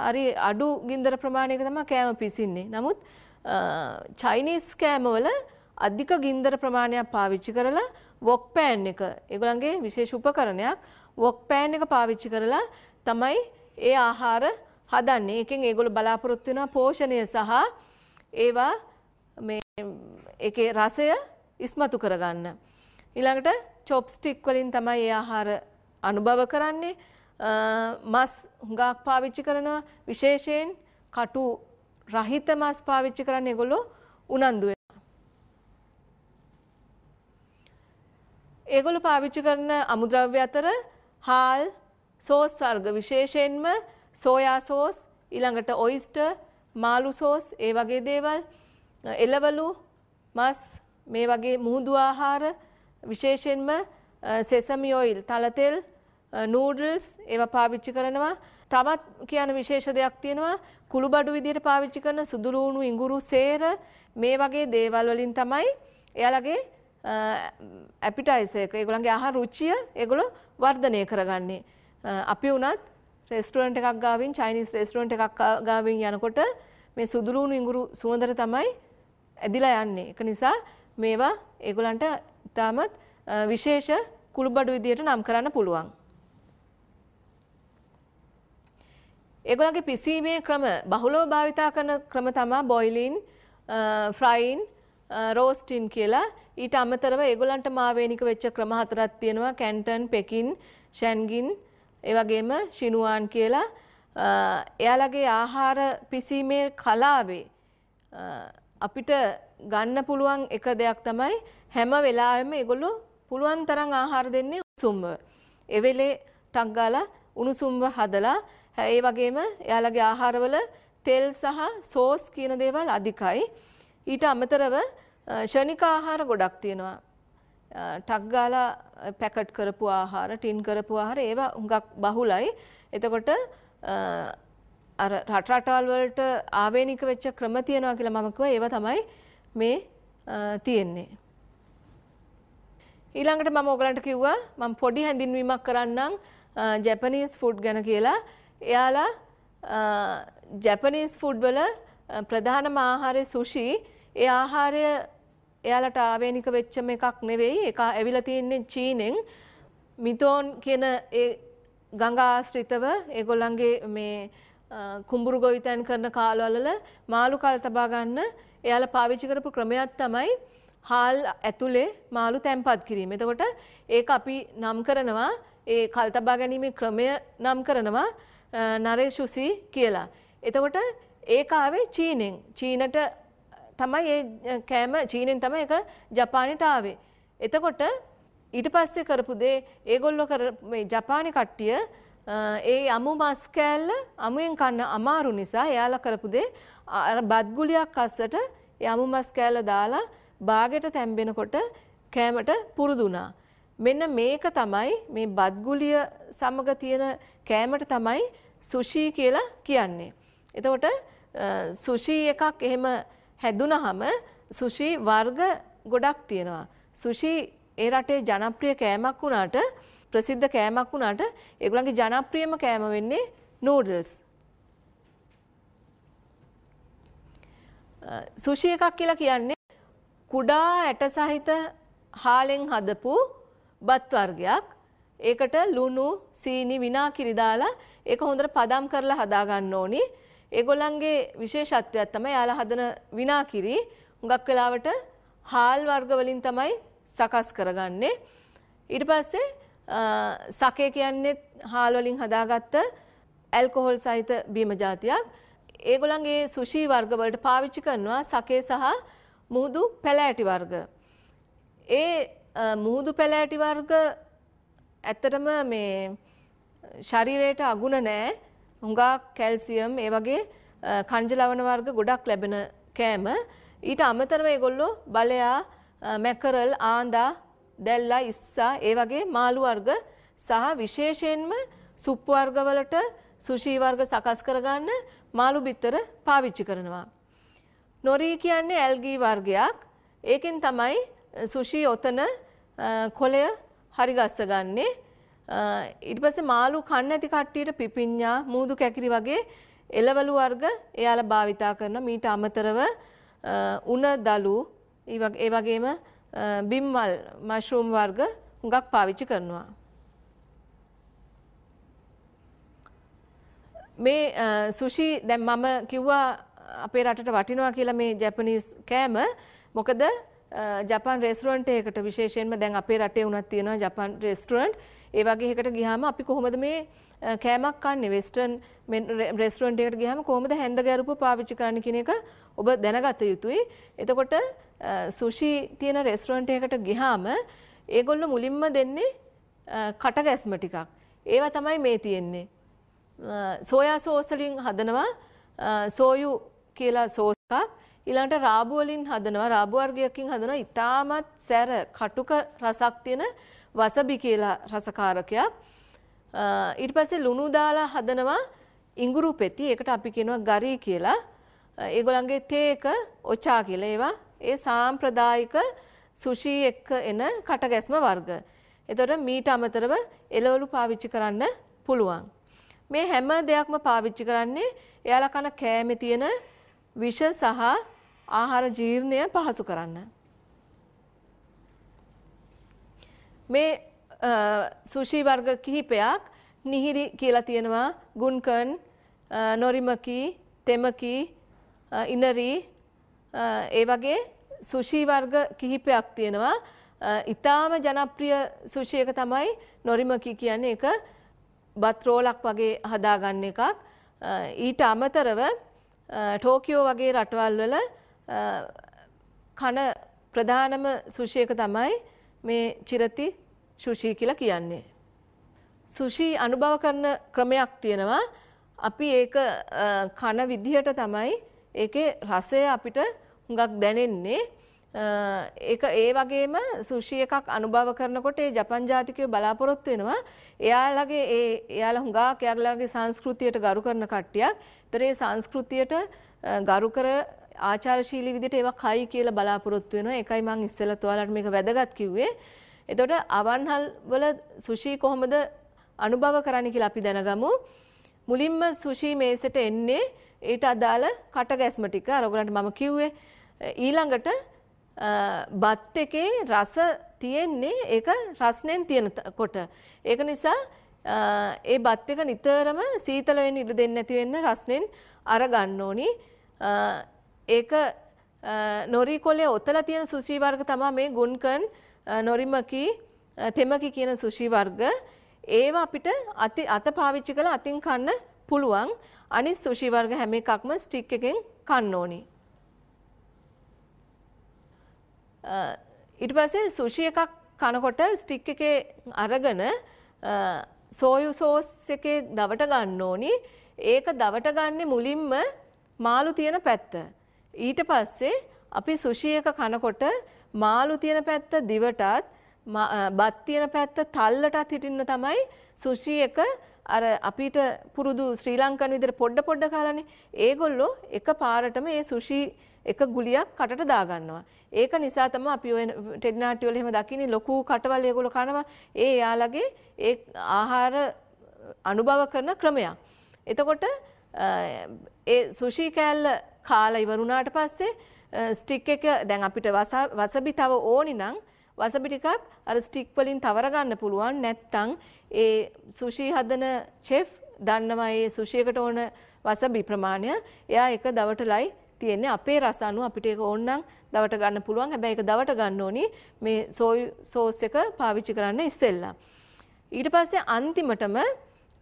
හරි අඩු ගින්දර ප්‍රමාණයක තමයි කෑම පිසින්නේ. නමුත් චයිනීස් කෑමවල අධික ගින්දර ප්‍රමාණයක් පාවිච්චි කරලා වොක් පෑන් එක ඒගොල්ලන්ගේ විශේෂ උපකරණයක් වොක් පෑන් එක පාවිච්චි කරලා තමයි ඒ ආහාර හදන්නේ. ඒකෙන් ඒගොල්ලෝ බලාපොරොත්තු වෙනවා පෝෂණය සහ ඒවා මේ ඒකේ රසය ඉස්මතු කරගන්න. ඊළඟට චොප්ස්ටික් වලින් තමයි ඒ ආහාර අනුභව කරන්නේ. මස් හුඟක් පාවිච්චි කරනවා. විශේෂයෙන් කටු රහිත මස් පාවිච්චි කරන්න ඒගොල්ලෝ උනන්දු වෙනවා. ඒගොල්ලෝ පාවිච්චි කරන අමුද්‍රව්‍ය අතර හාල්, සෝස් වර්ග විශේෂයෙන්ම සෝයා සෝස්, ඊළඟට ඔයිස්ටර්, මාළු සෝස්, ඒ වගේ දේවල්, එළවලු, මස්, මේ වගේ මුහුදු ආහාර විශේෂයෙන්ම සෙසමි ඔයිල්, තල තෙල්, නූඩල්ස් ඒවා පාවිච්චි කරනවා. තවත් කියන විශේෂ දෙයක් තියෙනවා කුළුබඩු විදියට පාවිච්චි කරන සුදු ලුණු, ඉඟුරු, සේර මේ වගේ දේවල් වලින් තමයි එයාලගේ ඇපිටයිසර් එක ඒගොල්ලන්ගේ ආහාර රුචිය ඒගොල්ලෝ වර්ධනය කරගන්නේ. අපි උනත් රෙස්ටුරන්ට් එකක් ගාවින් චයිනීස් රෙස්ටුරන්ට් එකක් ගාවින් යනකොට මේ සුදු ලුණු ඉඟුරු සුවඳට තමයි ඇදිලා යන්නේ. ඒක නිසා මේවා ඒගොල්ලන්ට ඉතාමත් විශේෂ කුළුබඩු විදියට නම් කරන්න පුළුවන්. ඒගොල්ලන්ගේ පිසීමේ ක්‍රම බහුලව භාවිතා කරන ක්‍රම තමයි බොයිලින්, ෆ්‍රයින්, රෝස්ටින් කියලා. ඊට අමතරව ඒගොල්ලන්ට මාවේනික වෙච්ච ක්‍රම හතරක් තියෙනවා. කැන්ටන්, පෙකින්, ෂැන්ගින්, ඒ වගේම ෂිනුවාන් කියලා. එයාලගේ ආහාර පිසීමේ කලාවේ අපිට ගන්න පුළුවන් එක දෙයක් තමයි හැම වෙලාවෙම ඒගොල්ලෝ පුළුවන් තරම් ආහාර දෙන්නේ උණුසුම්ව. ඒ වෙලේ ටක් ගාලා උණුසුම්ව හදලා ඒ වගේම එයාලගේ ආහාරවල තෙල් සහ සෝස් කියන දේවල් අධිකයි. ඊට අමතරව ෂණික ආහාර ගොඩක් තියෙනවා. ටක් ගාලා පැකට් කරපු ආහාර, ටින් කරපු ආහාර ඒවා හුඟක් බහුලයි. එතකොට අර රටවල් වලට ආවේනික වෙච්ච ක්‍රම තියෙනවා කියලා මම කිව්වා. ඒවා තමයි මේ තියෙන්නේ. ඊළඟට මම ඔයගලන්ට කිව්වා මම පොඩි හැඳින්වීමක් කරන්නම් ජැපනීස් ෆුඩ් ගැන කියලා. එයාලා ජැපනීස් ෆුඩ් වල ප්‍රධානම ආහාරය සුෂි. ඒ ආහාරය එයාලට ආවේනික වෙච්චම එකක් නෙවෙයි. ඒක ඇවිල්ලා තියෙන්නේ චීනෙන්. මිතෝන් කියන ඒ ගංගා ආශ්‍රිතව ඒගොල්ලන්ගේ මේ කුඹුරු ගොවිතැන් කරන කාලවල මාළු කල් තබා ගන්න එයාලා පාවිච්චි කරපු ක්‍රමයක් තමයි හාල් ඇතුලේ මාළු තැන්පත් කිරීම. එතකොට ඒක අපි නම් කරනවා ඒ කල් තබා ගැනීමේ ක්‍රමය නම් කරනවා නරේෂුසි කියලා. එතකොට ඒක ආවේ චීනෙන්. චීනට තමයි ඒ කෑම චීනෙන් තමයි ඒක ජපානයට ආවේ. එතකොට ඊට පස්සේ කරපු දේ ඒගොල්ලෝ මේ ජපානි කට්ටිය ඒ අමු මස් කෑල්ල අමුයෙන් කන්න අමාරු නිසා එයාලා කරපු දේ අර බත් ගුලියක් අස්සට ඒ අමු මස් කෑල්ල දාලා බාගෙට තැම්බෙනකොට කෑමට පුරුදු වුණා. මෙන්න මේක තමයි මේ බත් ගුලිය සමග තියෙන කෑමට තමයි සුෂි කියලා කියන්නේ. එතකොට සුෂි එකක් එහෙම හැදුනහම සුෂි වර්ග ගොඩක් තියෙනවා. සුෂි ඒ රටේ ජනප්‍රිය කෑමක් වුණාට ප්‍රසිද්ධ කෑමක් වුණාට ඒගොල්ලන්ගේ ජනප්‍රියම කෑම වෙන්නේ නූඩල්ස්. සුෂි එකක් කියලා කියන්නේ කුඩා ඇට සහිත හාලෙන් හදපු බත් වර්ගයක්. ඒකට ලුණු, සීනි, විනාකිරි දාලා ඒක හොඳට පදම් කරලා හදා ගන්න ඕනි. ඒගොල්ලන්ගේ විශේෂත්වයක් තමයි යාලා හදන විනාකිරි හුඟක් වෙලාවට හාල් වර්ග වලින් තමයි සකස් කරගන්නේ. ඊට පස්සේ සකේ කියන්නේ හාල් වලින් හදාගත්ත ඇල්කොහොල් සහිත බීම જાතියක්. ඒගොල්ලන්ගේ සුෂි වර්ග වලට පාවිච්චි කරනවා සකේ සහ මුහුදු පැලෑටි වර්ග. ඒ මුහුදු පැලෑටි වර්ග ඇත්තටම මේ ශරීරයට අගුණ නැහැ. හුඟක් කැල්සියම් ඒ වගේ කංජ ලවණ වර්ග ගොඩක් ලැබෙන කෑම. ඊට අමතරව ඒගොල්ලෝ බලයා, මැකරල්, ආන්දා, දැල්ලා, ඉස්සා ඒ වගේ මාළු වර්ග සහ විශේෂයෙන්ම සුප් වර්ග වලට සුෂි වර්ග සකස් කරගන්න මාළු බිත්තර පාවිච්චි කරනවා. නොරී කියන්නේ ඇල්ගී වර්ගයක්. ඒකෙන් තමයි සුෂි ඔතන කොළය හරි ගස්ස ගන්නෙ. ඊට පස්සේ මාළු කන්න නැති කට්ටියට පිපිඤ්ඤා, මූදු කැකිරි වගේ එළවලු වර්ග එයාලා භාවිතා කරනවා. මීට අමතරව උණ දලු ඒ වගේම බිම්මල් මෂ්රූම් වර්ග හුඟක් පාවිච්චි කරනවා. මේ සුෂි දැන් මම කිව්වා අපේ රටට වටිනවා කියලා මේ ජැපනීස් කෑම. මොකද ජපාන් රෙස්ටුරන්ට් එකකට විශේෂයෙන්ම දැන් අපේ රටේ උනත් තියෙනවා ජපාන් රෙස්ටුරන්ට්. ඒ වගේ එකකට ගියාම අපි කොහොමද මේ කෑමක් කන්නේ? වෙස්ටර්න් රෙස්ටුරන්ට් එකකට ගියාම කොහොමද හැන්ද ගැරුප පාවිච්චි කරන්න කියන එක ඔබ දැනගත යුතුයි. එතකොට සුෂි තියෙන රෙස්ටුරන්ට් එකකට ගියාම ඒගොල්ලෝ මුලින්ම දෙන්නේ කටගැස්ම ටිකක්. ඒවා තමයි මේ තියෙන්නේ. සෝයා සෝස් වලින් හදනවා සෝයු කියලා සෝස් එකක්. ඊළඟට රාබු වලින් හදනවා රාබු වර්ගයකින් හදනවා ඉතාමත් සැර කටුක රසක් තියෙන වසබි කියලා රසකාරකයක්. ඊට පස්සේ ලුණු දාලා හදනවා ඉඟුරු පෙති. ඒකට අපි කියනවා ගරි කියලා. ඒගොල්ලන්ගේ තේ එක ඔචා කියලා. ඒවා ඒ සාම්ප්‍රදායික සුෂි එක්ක එන කටගැස්ම වර්ග. එතකොට මීට අමතරව එළවලු පාවිච්චි කරන්න පුළුවන්. මේ හැම දෙයක්ම පාවිච්චි කරන්නේ එයාලා කන කෑමේ තියෙන විෂ සහ ආහාර ජීර්ණය පහසු කරන්න. මේ සුෂි වර්ග කිහිපයක් නිහිරි කියලා තියෙනවා. ගුන්කන්, නොරිමකි, තෙමකි, ඉනරි ඒ වගේ සුෂි වර්ග කිහිපයක් තියෙනවා. ඊටාම ජනප්‍රිය සුෂි එක තමයි නොරිමකි කියන්නේ. ඒක බත් රෝලක් වගේ හදාගන්න එකක්. ඊට අමතරව ටෝකියෝ වගේ රටවල් වල කන ප්‍රධානම සුෂි එක තමයි මේ චිරති සුෂි කියලා කියන්නේ. සුෂි අනුභව කරන ක්‍රමයක් තියෙනවා. අපි ඒක කන විදිහට තමයි ඒකේ රසය අපිට හුඟක් දැනෙන්නේ. ඒක ඒ වගේම සුෂි එකක් අනුභව කරනකොට ඒ ජපන් ජාතිකයෝ බලාපොරොත්තු වෙනවා එයාලා හුඟක් එයාලගේ සංස්කෘතියට ගරු කරන කට්ටියක්. ඒතර ඒ සංස්කෘතියට ගරු කර ආචාරශීලී විදිහට ඒවා කයි කියලා බලාපොරොත්තු වෙනවා. ඒකයි මම ඉස්සෙල්ලත් ඔයාලට මේක වැදගත් කිව්වේ. එතකොට අවන්හල් වල සුෂි කොහොමද අනුභව කරන්නේ කියලා අපි දැනගමු. මුලින්ම සුෂි මේසෙට එන්නේ ඊට අදාළ කට ගැස්ම ටික අර ඔයගලන්ට මම කිව්වේ. ඊළඟට බත් එකේ රස තියෙන්නේ ඒක රස්නෙන් තියෙන කොට. ඒක නිසා ඒ බත් එක නිතරම සීතල වෙන්න ඉඩ දෙන්නේ නැති වෙන්න රස්නෙන් අර ගන්න ඕනි. ඒක නොරි කොලේ ඔතලා තියෙන සුෂි වර්ග තමයි මේ ගුන්කන් නොරිමකි තෙමකි කියන සුෂි වර්ග. ඒවා අපිට අත පාවිච්චි කරලා අතින් කන්න පුළුවන්. අනිත් සුෂි වර්ග හැම එකක්ම ස්ටික් එකෙන් කන්න ඕනි. ඊට පස්සේ සුෂි එකක් කනකොට ස්ටික් එකේ අරගෙන සෝයු සෝස් එකේ දවට ගන්න ඕනි. ඒක දවට ගන්නේ මුලින්ම මාළු තියෙන පැත්ත. ඊට පස්සේ අපි සුෂි එක කනකොට මාළු තියෙන පැත්ත දිවටත් බත් තියෙන පැත්ත තල්ලටත් හිටින්න තමයි සුෂි එක අර අපිට පුරුදු ශ්‍රී ලංකන් විදිහට පොඩ කාලානේ. ඒගොල්ලෝ එක පාරටම මේ සුෂි එක ගුලියක් කටට දාගන්නවා. ඒක නිසා තමයි අපි ඔය ටෙලිනාට්‍ය වල එහෙම දකින්නේ ලොකු කටවල් ඒගොල්ලෝ කනවා. ඒ යාළගේ ඒ ආහාර අනුභව කරන ක්‍රමයක්. එතකොට ඒ සුෂි කෑල්ල කාලා ඉවරුණාට පස්සේ ස්ටික් එක දැන් අපිට වසබි තව ඕනි නම් වසබි ටිකක් අර ස්ටික් වලින් තවර ගන්න පුළුවන්. නැත්තම් ඒ සුෂි හදන චෙෆ් දන්නවා ඒ සුෂි එකට ඕන වසබි ප්‍රමාණය. එයා එක දවටලයි තියෙන්නේ. අපේ රස අනුව අපිට ඒක ඕන නම් දවට ගන්න පුළුවන්. හැබැයි ඒක දවට ගන්න ඕනි මේ සෝයි සෝස් එක පාවිච්චි කරන්න ඉස්සෙල්ලා. ඊට පස්සේ අන්තිමටම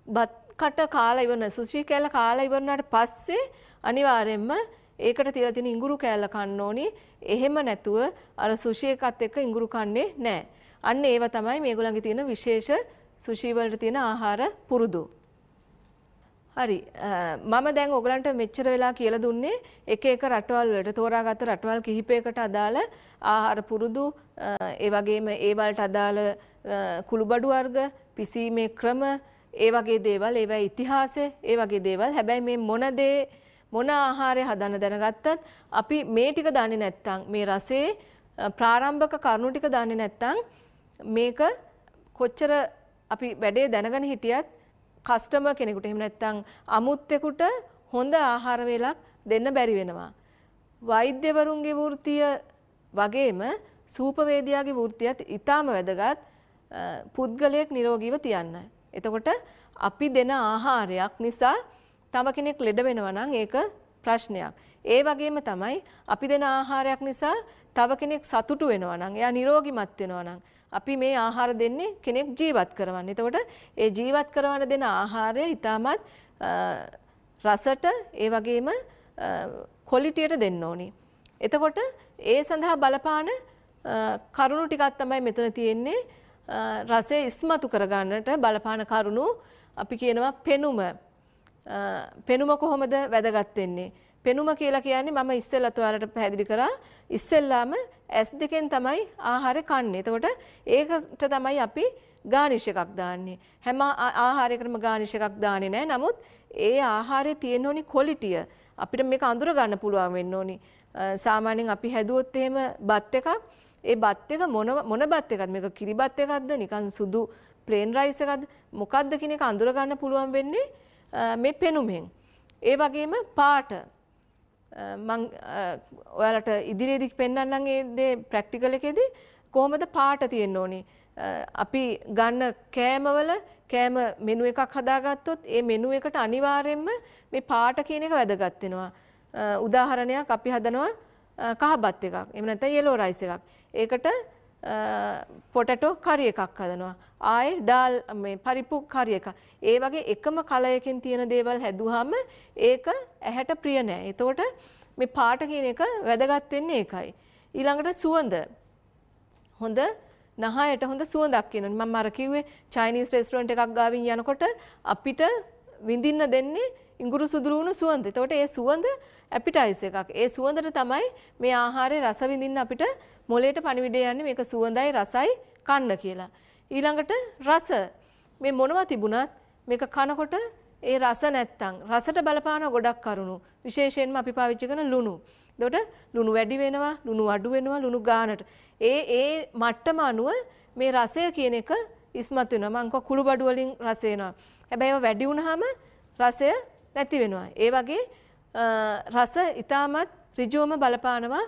බත් කට කාලා ඉවරන සුෂි කෑල්ල කාලා ඉවරනාට පස්සේ අනිවාර්යයෙන්ම ඒකට තියලා තියෙන ඉඟුරු කෑල්ල කන්න ඕනි. එහෙම නැතුව අර සුෂි එකත් එක්ක ඉඟුරු කන්නේ නැහැ. අන්න ඒව තමයි මේගොල්ලන්ගේ තියෙන විශේෂ සුෂි වලට තියෙන ආහාර පුරුදු. හරි. මම දැන් ඔයගලන්ට මෙච්චර වෙලා කියලා දුන්නේ එක එක රටවල් වලට තෝරාගත්ත රටවල් කිහිපයකට අදාළ ආහාර පුරුදු ඒ වගේම ඒ වලට අදාළ කුළුබඩු වර්ග, පිසීමේ ක්‍රම, ඒ වගේ දේවල්, ඒවයි ඉතිහාසය, ඒ වගේ දේවල්. හැබැයි මේ මොන ආහාරය හදන්න දැනගත්තත් අපි මේ ටික දන්නේ නැත්නම් මේ රසයේ ප්‍රාරම්භක කරුණු ටික දන්නේ නැත්නම් මේක කොච්චර අපි වැඩේ දැනගෙන හිටියත් කස්ටමර් කෙනෙකුට එහෙම නැත්නම් අමුත්තෙකුට හොඳ ආහාර වේලක් දෙන්න බැරි වෙනවා. වෛද්‍යවරුන්ගේ වෘත්තිය වගේම සූපවේදියාගේ වෘත්තියත් ඊටාම වැදගත් පුද්ගලයෙක් නිරෝගීව තියන්න. එතකොට අපි දෙන ආහාරයක් නිසා තව කෙනෙක් ලෙඩ වෙනවා නම් ඒක ප්‍රශ්නයක්. ඒ වගේම තමයි අපි දෙන ආහාරයක් නිසා තව කෙනෙක් සතුටු වෙනවා නම් එයා නිරෝගීමත් වෙනවා නම් අපි මේ ආහාර දෙන්නේ කෙනෙක් ජීවත් කරවන්න. එතකොට ඒ ජීවත් කරවන්න දෙන ආහාරය ඊටමත් රසට ඒ වගේම ක්වොලිටියට දෙන්න ඕනි. එතකොට ඒ සඳහා බලපාන කරුණු ටිකක් තමයි මෙතන තියෙන්නේ. රසය ඉස්මතු කරගන්නට බලපාන කරුණු අපි කියනවා පෙනුම. පෙනුම කොහොමද වැදගත් වෙන්නේ? පෙනුම කියලා කියන්නේ මම ඉස්සෙල්ලත් ඔයාලට පැහැදිලි කරා. ඉස්සෙල්ලාම S2 තමයි ආහාරය කන්නේ. එතකොට ඒකට තමයි අපි ගානිෂ් එකක් දාන්නේ. හැම ආහාරයකටම ගානිෂ් එකක් දාන්නේ නැහැ. නමුත් ඒ ආහාරයේ තියෙන ඕනි ක්වොලිටිය අපිට මේක අඳුර ගන්න පුළුවන් වෙන්න ඕනි. සාමාන්‍යයෙන් අපි හැදුවොත් එහෙම බත් එකක් ඒ බත් එක මොන බත් එකක්ද? මේක කිරි බත් එකක්ද? නිකන් සුදු ප්ලේන් රයිස් එකක්ද? මොකක්ද කියන එක අඳුර ගන්න පුළුවන් වෙන්නේ මේ පෙනුමෙන්. ඒ වගේම පාට මම ඔයාලට ඉදිරියේදී පෙන්නන්නම් ඒ දේ ප්‍රැක්ටිකල් එකේදී කොහොමද පාට තියෙන්න ඕනේ. අපි ගන්න කෑමවල කෑම මෙනු එකක් හදාගත්තොත් ඒ මෙනු එකට අනිවාර්යයෙන්ම මේ පාට කියන එක වැදගත් වෙනවා. උදාහරණයක් අපි හදනවා කහ බත් එකක්. එහෙම නැත්නම් yellow rice එකක්. ඒකට පොටැටෝ කරි එකක් හදනවා. ආයේ ඩාල් මේ පරිප්පු කරි එක. ඒ වගේ එකම කලයකින් තියෙන දේවල් හැදුවාම ඒක ඇහැට ප්‍රිය නෑ. එතකොට මේ පාට කියන එක වැදගත් වෙන්නේ ඒකයි. ඊළඟට සුවඳ. හොඳ නහයට හොඳ සුවඳක් කියනවා. මම අර කිව්වේ චයිනීස් රෙස්ටුරන්ට් එකක් ගාවින් යනකොට අපිට විඳින්න දෙන්නේ ඉඟුරු සුදුරු වුණු සුවඳ. එතකොට ඒ සුවඳ ඇපිටයිස් එකක්. ඒ සුවඳට තමයි මේ ආහාරයේ රස විඳින්න අපිට මොළයට පණිවිඩය යන්නේ මේක සුවඳයි රසයි කන්න කියලා. ඊළඟට රස. මේ මොනවා තිබුණත් මේක කනකොට ඒ රස නැත්තම් රසට බලපාන ගොඩක් කරුණු. විශේෂයෙන්ම අපි පාවිච්චි කරන ලුණු. එතකොට ලුණු වැඩි වෙනවා, ලුණු අඩු වෙනවා, ලුණු ගානට. ඒ මට්ටම අනුව මේ රසය කියන එක ඉස්මතු වෙනවා. මං කව කුළු බඩු වලින් රස එනවා. හැබැයි ඒවා වැඩි වුණාම රසය නැති වෙනවා. ඒ වගේ රස ඊටමත් ඍජුවම බලපානවා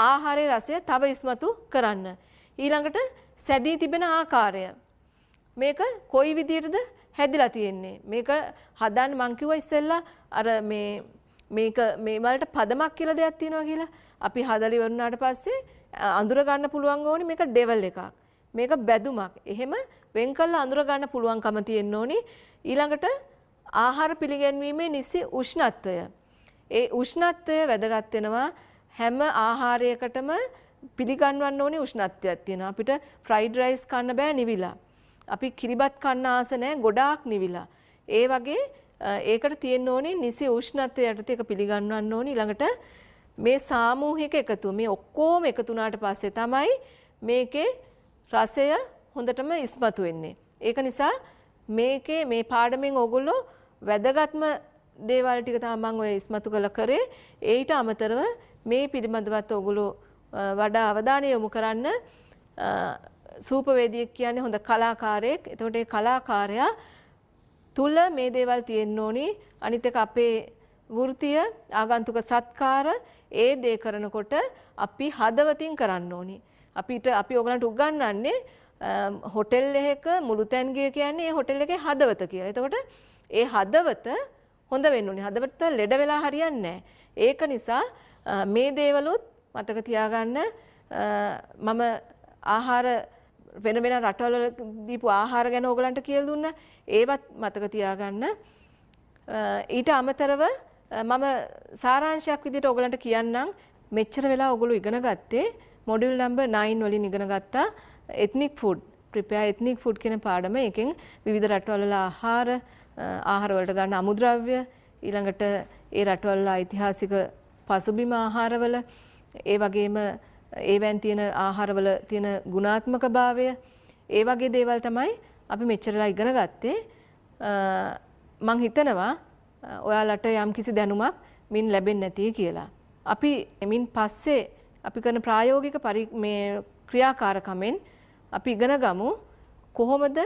ආහාරයේ රසය තව ඉස්මතු කරන්න. ඊළඟට සැදී තිබෙන ආකාරය. මේක කොයි විදියටද හැදිලා තියෙන්නේ? මේක හදන්න මං කිව්වා ඉස්සෙල්ලා අර මේක මේ වලට පදමක් කියලා දෙයක් තියෙනවා කියලා. අපි හදලි වුණාට පස්සේ අඳුර ගන්න පුළුවන් ඕනි මේක ඩෙවල් එකක්. මේක බැදුමක්. එහෙම වෙන් කළා අඳුර ගන්න පුළුවන්කම තියෙන්න ඕනි. ඊළඟට ආහාර පිළිගැන්වීමේ නිසි උෂ්ණත්වය. ඒ උෂ්ණත්වය වැදගත් වෙනවා. හැම ආහාරයකටම පිළිගන්වන්න ඕනි උෂ්ණත්වයක් තියෙනවා. අපිට ෆ්‍රයිඩ් රයිස් කන්න බෑ නිවිලා. අපි කිරිබත් කන්න ආස නැහැ ගොඩාක් නිවිලා. ඒ වගේ ඒකට තියෙන්න ඕනේ නිසි උෂ්ණත්වය යටතේ ඒක පිළිගන්වන්න ඕනි. ඊළඟට මේ සාමූහික එකතුව මේ ඔක්කොම එකතු වුණාට පස්සේ තමයි මේකේ රසය හොඳටම ඉස්මතු වෙන්නේ. ඒක නිසා මේකේ මේ පාඩමෙන් ඕගොල්ලෝ වැදගත්ම දේවල් ටික තමයි මම ඔය ඉස්මතු කළ කරේ. ඊට අමතරව මේ පිළිබඳවත් ඕගොල්ලෝ වඩා අවධානය යොමු කරන්න. සූපවේදියෙක් කියන්නේ හොඳ කලාකාරයෙක්. එතකොට ඒ කලාකාරයා තුල මේ දේවල් තියෙන්න ඕනි. අනිත් එක අපේ වෘත්තිය ආගන්තුක සත්කාර ඒ දේ කරනකොට අපි හදවතින් කරන්න ඕනි. අපි ඕගලන්ට උගන්වන්නේ හොටෙල් එකක මුළුතැන්ගිය කියන්නේ ඒ හොටෙල් එකේ හදවත කියලා. එතකොට ඒ හදවත හොඳ වෙන්න ඕනි. හදවත ලෙඩ වෙලා හරියන්නේ නැහැ. ඒක නිසා මේ දේවලුත් මතක තියාගන්න. මම ආහාර වෙන වෙන රටවල දීපු ආහාර ගැන ඕගලන්ට කියලා දුන්නා. ඒවත් මතක තියාගන්න. ඊට අමතරව මම සාරාංශයක් විදිහට ඕගලන්ට කියන්නම්. මෙච්චර වෙලා ඕගොල්ලෝ ඉගෙන ගත්තේ මොඩියුල් නම්බර් 9 වලින් ඉගෙන ගත්තා ethnic food, prepare ethnic food කියන පාඩම. එකෙන් විවිධ රටවල ආහාර වලට ගන්න අමුද්‍රව්‍ය, ඊළඟට ඒ රටවල ඓතිහාසික පසුබිම ආහාරවල, ඒ වගේම ඒවෙන් තියෙන ආහාරවල තියෙන ගුණාත්මක භාවය, ඒ වගේ දේවල් තමයි අපි මෙච්චරලා ඉගෙන ගත්තේ. මං හිතනවා ඔයාලට යම්කිසි දැනුමක් මින් ලැබෙන්නේ නැති කියලා. අපි මින් පස්සේ අපි කරන ප්‍රායෝගික ක්‍රියාකාරකමෙන් අපි ඉගෙන ගමු කොහොමද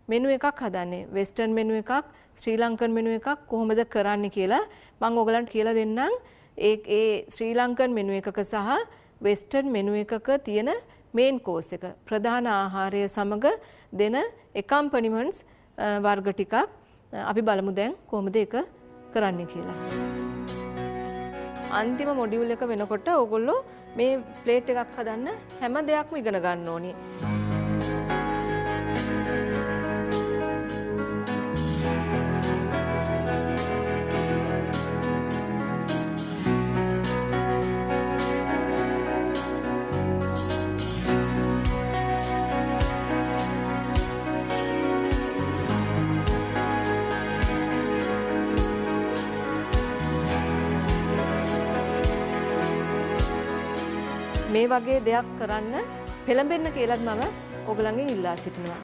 මෙනු එකක් හදන්නේ. වෙස්ටර්න් මෙනු එකක්, ශ්‍රී ලංකන් මෙනු එකක් කොහොමද කරන්නේ කියලා මම ඔයගලන්ට කියලා දෙන්නම්. ඒ ශ්‍රී ලංකන් මෙනු එකක සහ වෙස්ටර්න් මෙනු එකක තියෙන මේන් කෝස් එක ප්‍රධාන ආහාරය සමග දෙන එකම්පනිමන්ට්ස් වර්ග ටිකක් අපි බලමු දැන් කොහොමද ඒක කරන්නේ කියලා. අන්තිම මොඩියුල් එක වෙනකොට ඕගොල්ලෝ මේ ප්ලේට් එකක් හදන්න හැම දෙයක්ම ඉගෙන ගන්න ඕනි. මේ වගේ දෙයක් කරන්න පෙළඹෙන්න කියලාත් මම ඔයගලගෙන් ඉල්ලා සිටිනවා.